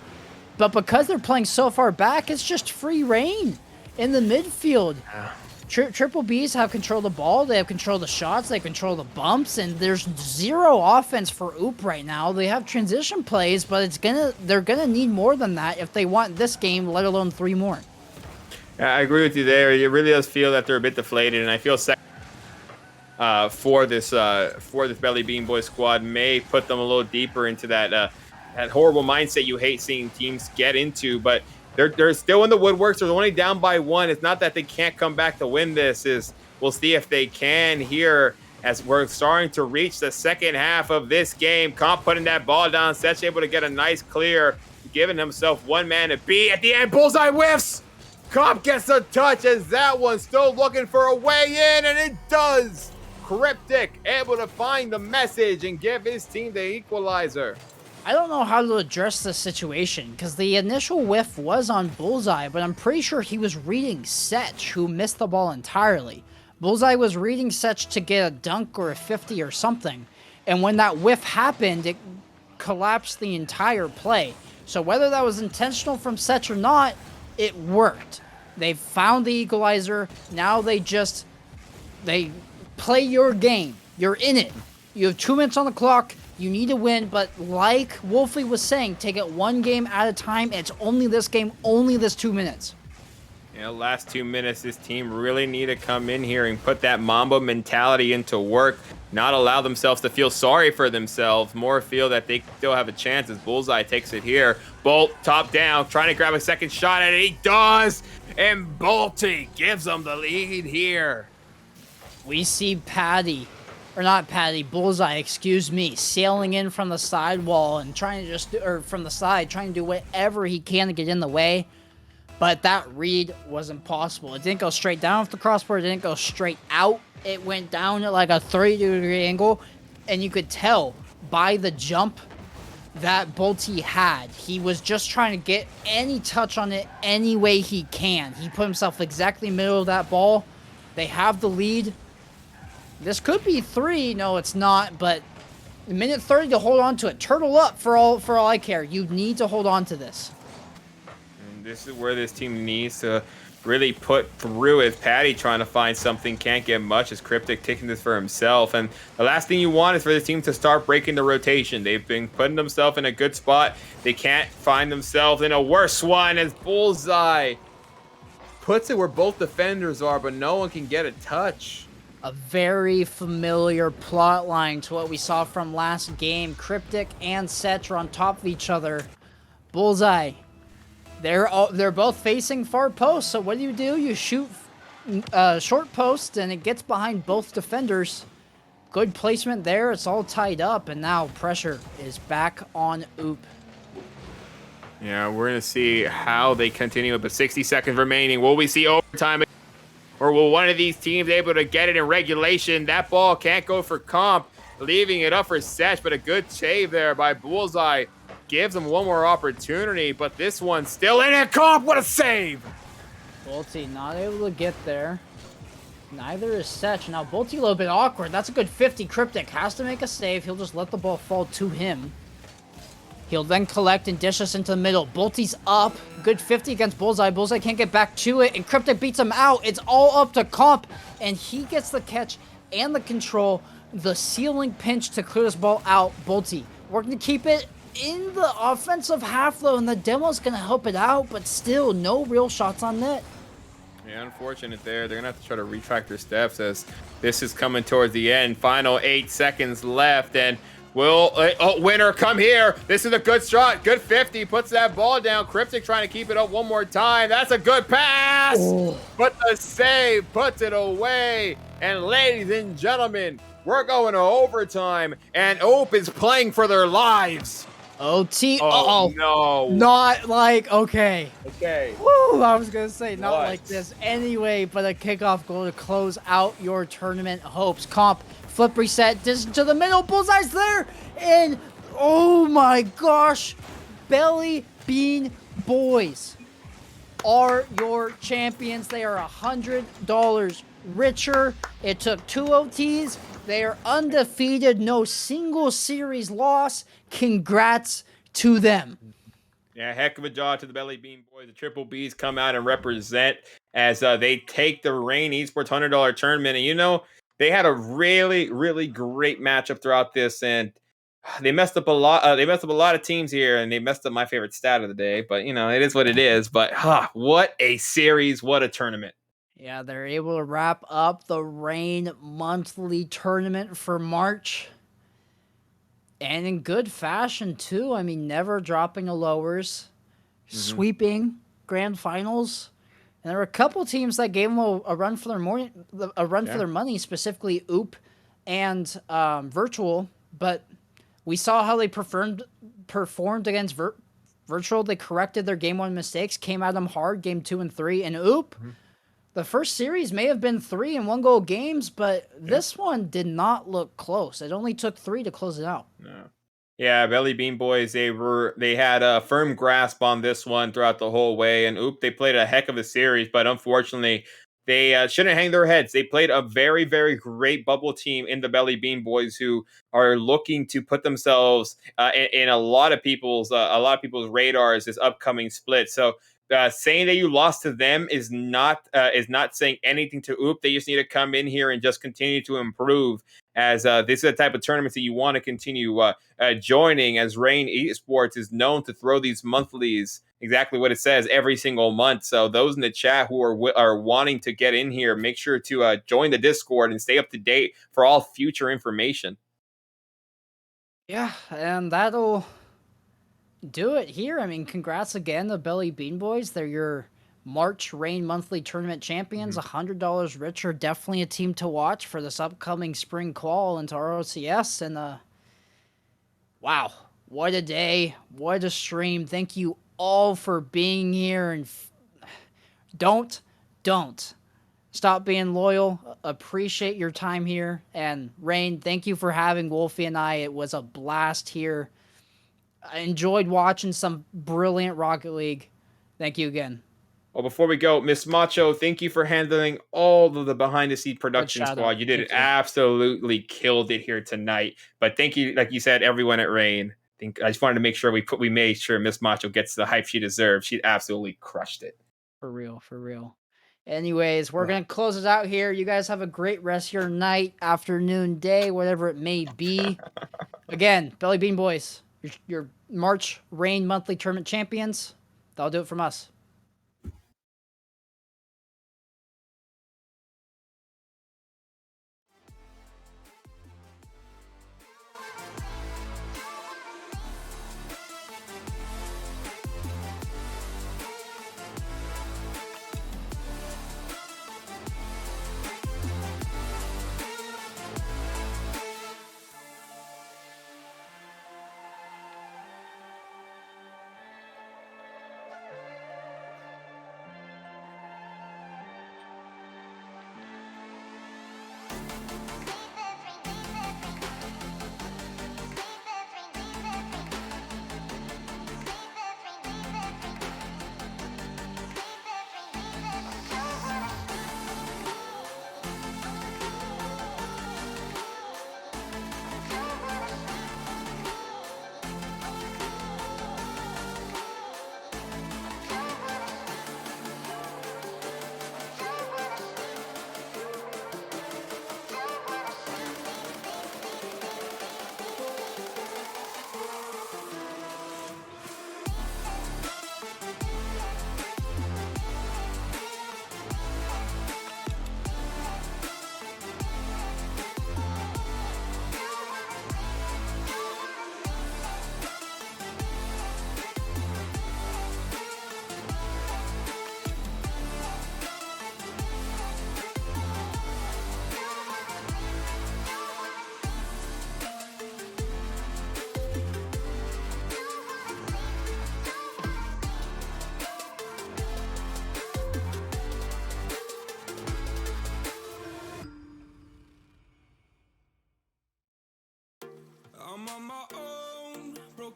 But because they're playing so far back, it's just free reign in the midfield. Triple Bs have control of the ball, they have control of the shots, they control the bumps, and there's zero offense for OOP right now. They have transition plays, but they're gonna need more than that if they want this game, let alone 3 more. Yeah, I agree with you there. It really does feel that they're a bit deflated, and I feel for this Belly Bean Boy squad may put them a little deeper into that horrible mindset you hate seeing teams get into, but they're still in the woodworks. They're only down by 1. It's not that they can't come back to win this. We'll see if they can here as we're starting to reach the second half of this game. Comp putting that ball down. Setch able to get a nice clear, giving himself 1 man to beat. At the end, Bullseye whiffs. Comp gets a touch as that one's still looking for a way in, and it does. Cryptic able to find the message and give his team the equalizer. I don't know how to address this situation, because the initial whiff was on Bullseye, but I'm pretty sure he was reading Setch, who missed the ball entirely. Bullseye was reading Setch to get a dunk or a 50 or something, and when that whiff happened, it collapsed the entire play. So whether that was intentional from Setch or not, it worked. They found the equalizer. Now they play your game. You're in it. You have 2 minutes on the clock. You need to win, but like Wolfie was saying, take it 1 game at a time. It's only this game, only this 2 minutes. Yeah, last 2 minutes, this team really need to come in here and put that Mamba mentality into work, not allow themselves to feel sorry for themselves, more feel that they still have a chance as Bullseye takes it here. Bolt, top down, trying to grab a second shot at it. He does, and Bolty gives them the lead here. We see Bullseye, excuse me, sailing in from the sidewall and trying to do whatever he can to get in the way. But that read was impossible. It didn't go straight down off the crossbar. It didn't go straight out. It went down at like a 30-degree angle, and you could tell by the jump that Bolty had. He was just trying to get any touch on it any way he can. He put himself exactly in the middle of that ball. They have the lead. This could be 3. No, it's not. But a minute 30 to hold on to it. Turtle up for all I care. You need to hold on to this. And this is where this team needs to really put through it. Patty trying to find something, can't get much as Cryptic taking this for himself. And the last thing you want is for this team to start breaking the rotation. They've been putting themselves in a good spot. They can't find themselves in a worse one as Bullseye puts it where both defenders are, but no one can get a touch. A very familiar plot line to what we saw from last game. Cryptic and Setch are on top of each other. Bullseye, they're both facing far posts, so what do? You shoot short post, and it gets behind both defenders. Good placement there. It's all tied up, and now pressure is back on OOP. Yeah, we're going to see how they continue with the 60 seconds remaining. Will we see overtime? Or will one of these teams able to get it in regulation? That ball can't go for Comp. leaving it up for Setch, but a good save there by Bullseye. Gives him one more opportunity, but this one's still in it. Comp, what a save! Bolty not able to get there. Neither is Setch. Now, Bolty a little bit awkward. That's a good 50. Cryptic has to make a save. He'll just let the ball fall to him. He'll then collect and dish us into the middle. Bolty's up. Good 50 against Bullseye. Bullseye can't get back to it, and Cryptic beats him out. It's all up to Comp, and he gets the catch and the control. The ceiling pinch to clear this ball out. Bolty working to keep it in the offensive half, though, and the demo's going to help it out, but still no real shots on net. Yeah, unfortunate there. They're going to have to try to retract their steps as this is coming towards the end. Final 8 seconds left, and will winner come here? This is a good shot. Good 50. Puts that ball down. Cryptic trying to keep it up one more time. That's a good pass. Oh. But the save puts it away. And ladies and gentlemen, we're going to overtime, and Ope is playing for their lives. OT. Oh, no. Not like, okay. Okay. Woo, I was going to say, not What? like this anyway, but a kickoff goal to close out your tournament hopes. Comp, flip reset, distance to the middle, Bullseye's there, and oh my gosh, Belly Bean Boys are your champions. They are $100 richer. It took 2 OTs. They are undefeated, no single series loss. Congrats to them. Yeah, heck of a job to the Belly Bean Boys. The Triple Bs come out and represent as they take the Reign Esports $100 tournament. And you know, they had a really, really great matchup throughout this, and they messed up a lot. They messed up a lot of teams here, and they messed up my favorite stat of the day. But you know, it is what it is. But what a series! What a tournament! Yeah, they're able to wrap up the Reign monthly tournament for March. And in good fashion, too. I mean, never dropping the lowers, sweeping grand finals. And there were a couple teams that gave them a run for their for their money, specifically Oop and Virtual. But we saw how they performed against Virtual. They corrected their game 1 mistakes, came at them hard, game 2 and 3. And Oop, the first series may have been 3 and 1 goal games, but this one did not look close. It only took 3 to close it out. No. Yeah, Belly Bean Boys, they had a firm grasp on this one throughout the whole way, and they played a heck of a series, but unfortunately, they shouldn't hang their heads. They played a very, very great bubble team in the Belly Bean Boys, who are looking to put themselves in a lot of people's radars this upcoming split. So saying that you lost to them is not saying anything to Oop. They just need to come in here and just continue to improve, as this is the type of tournaments that you want to continue joining, as Reign Esports is known to throw these monthlies, exactly what it says, every single month. So those in the chat who are wanting to get in here, make sure to join the Discord and stay up to date for all future information. Yeah, and that'll do it here. I mean, congrats again to Belly Bean Boys. They're your March Reign monthly tournament champions. $100 richer. Definitely a team to watch for this upcoming spring qual into ROCS. And wow, what a day. What a stream. Thank you all for being here. And don't stop being loyal. Appreciate your time here. And Reign, thank you for having Wolfie and I. It was a blast here. I enjoyed watching some brilliant Rocket League. Thank you again. Well, before we go, Miss Macho, thank you for handling all of the behind-the-scenes production shout squad. out. You did Thank you. absolutely killed it here tonight. But thank you, like you said, everyone at Reign. I just wanted to make sure we made sure Miss Macho gets the hype she deserves. She absolutely crushed it. For real. Anyways, we're going to close it out here. You guys have a great rest of your night, afternoon, day, whatever it may be. Again, Belly Bean Boys, your March Reign monthly tournament champions. That'll do it from us.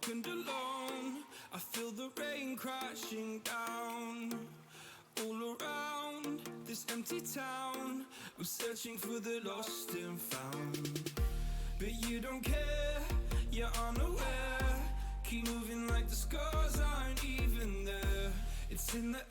broken and alone. I feel the rain crashing down all around this empty town. I'm searching for the lost and found, but you don't care, you're unaware. Keep moving like the scars aren't even there. It's in the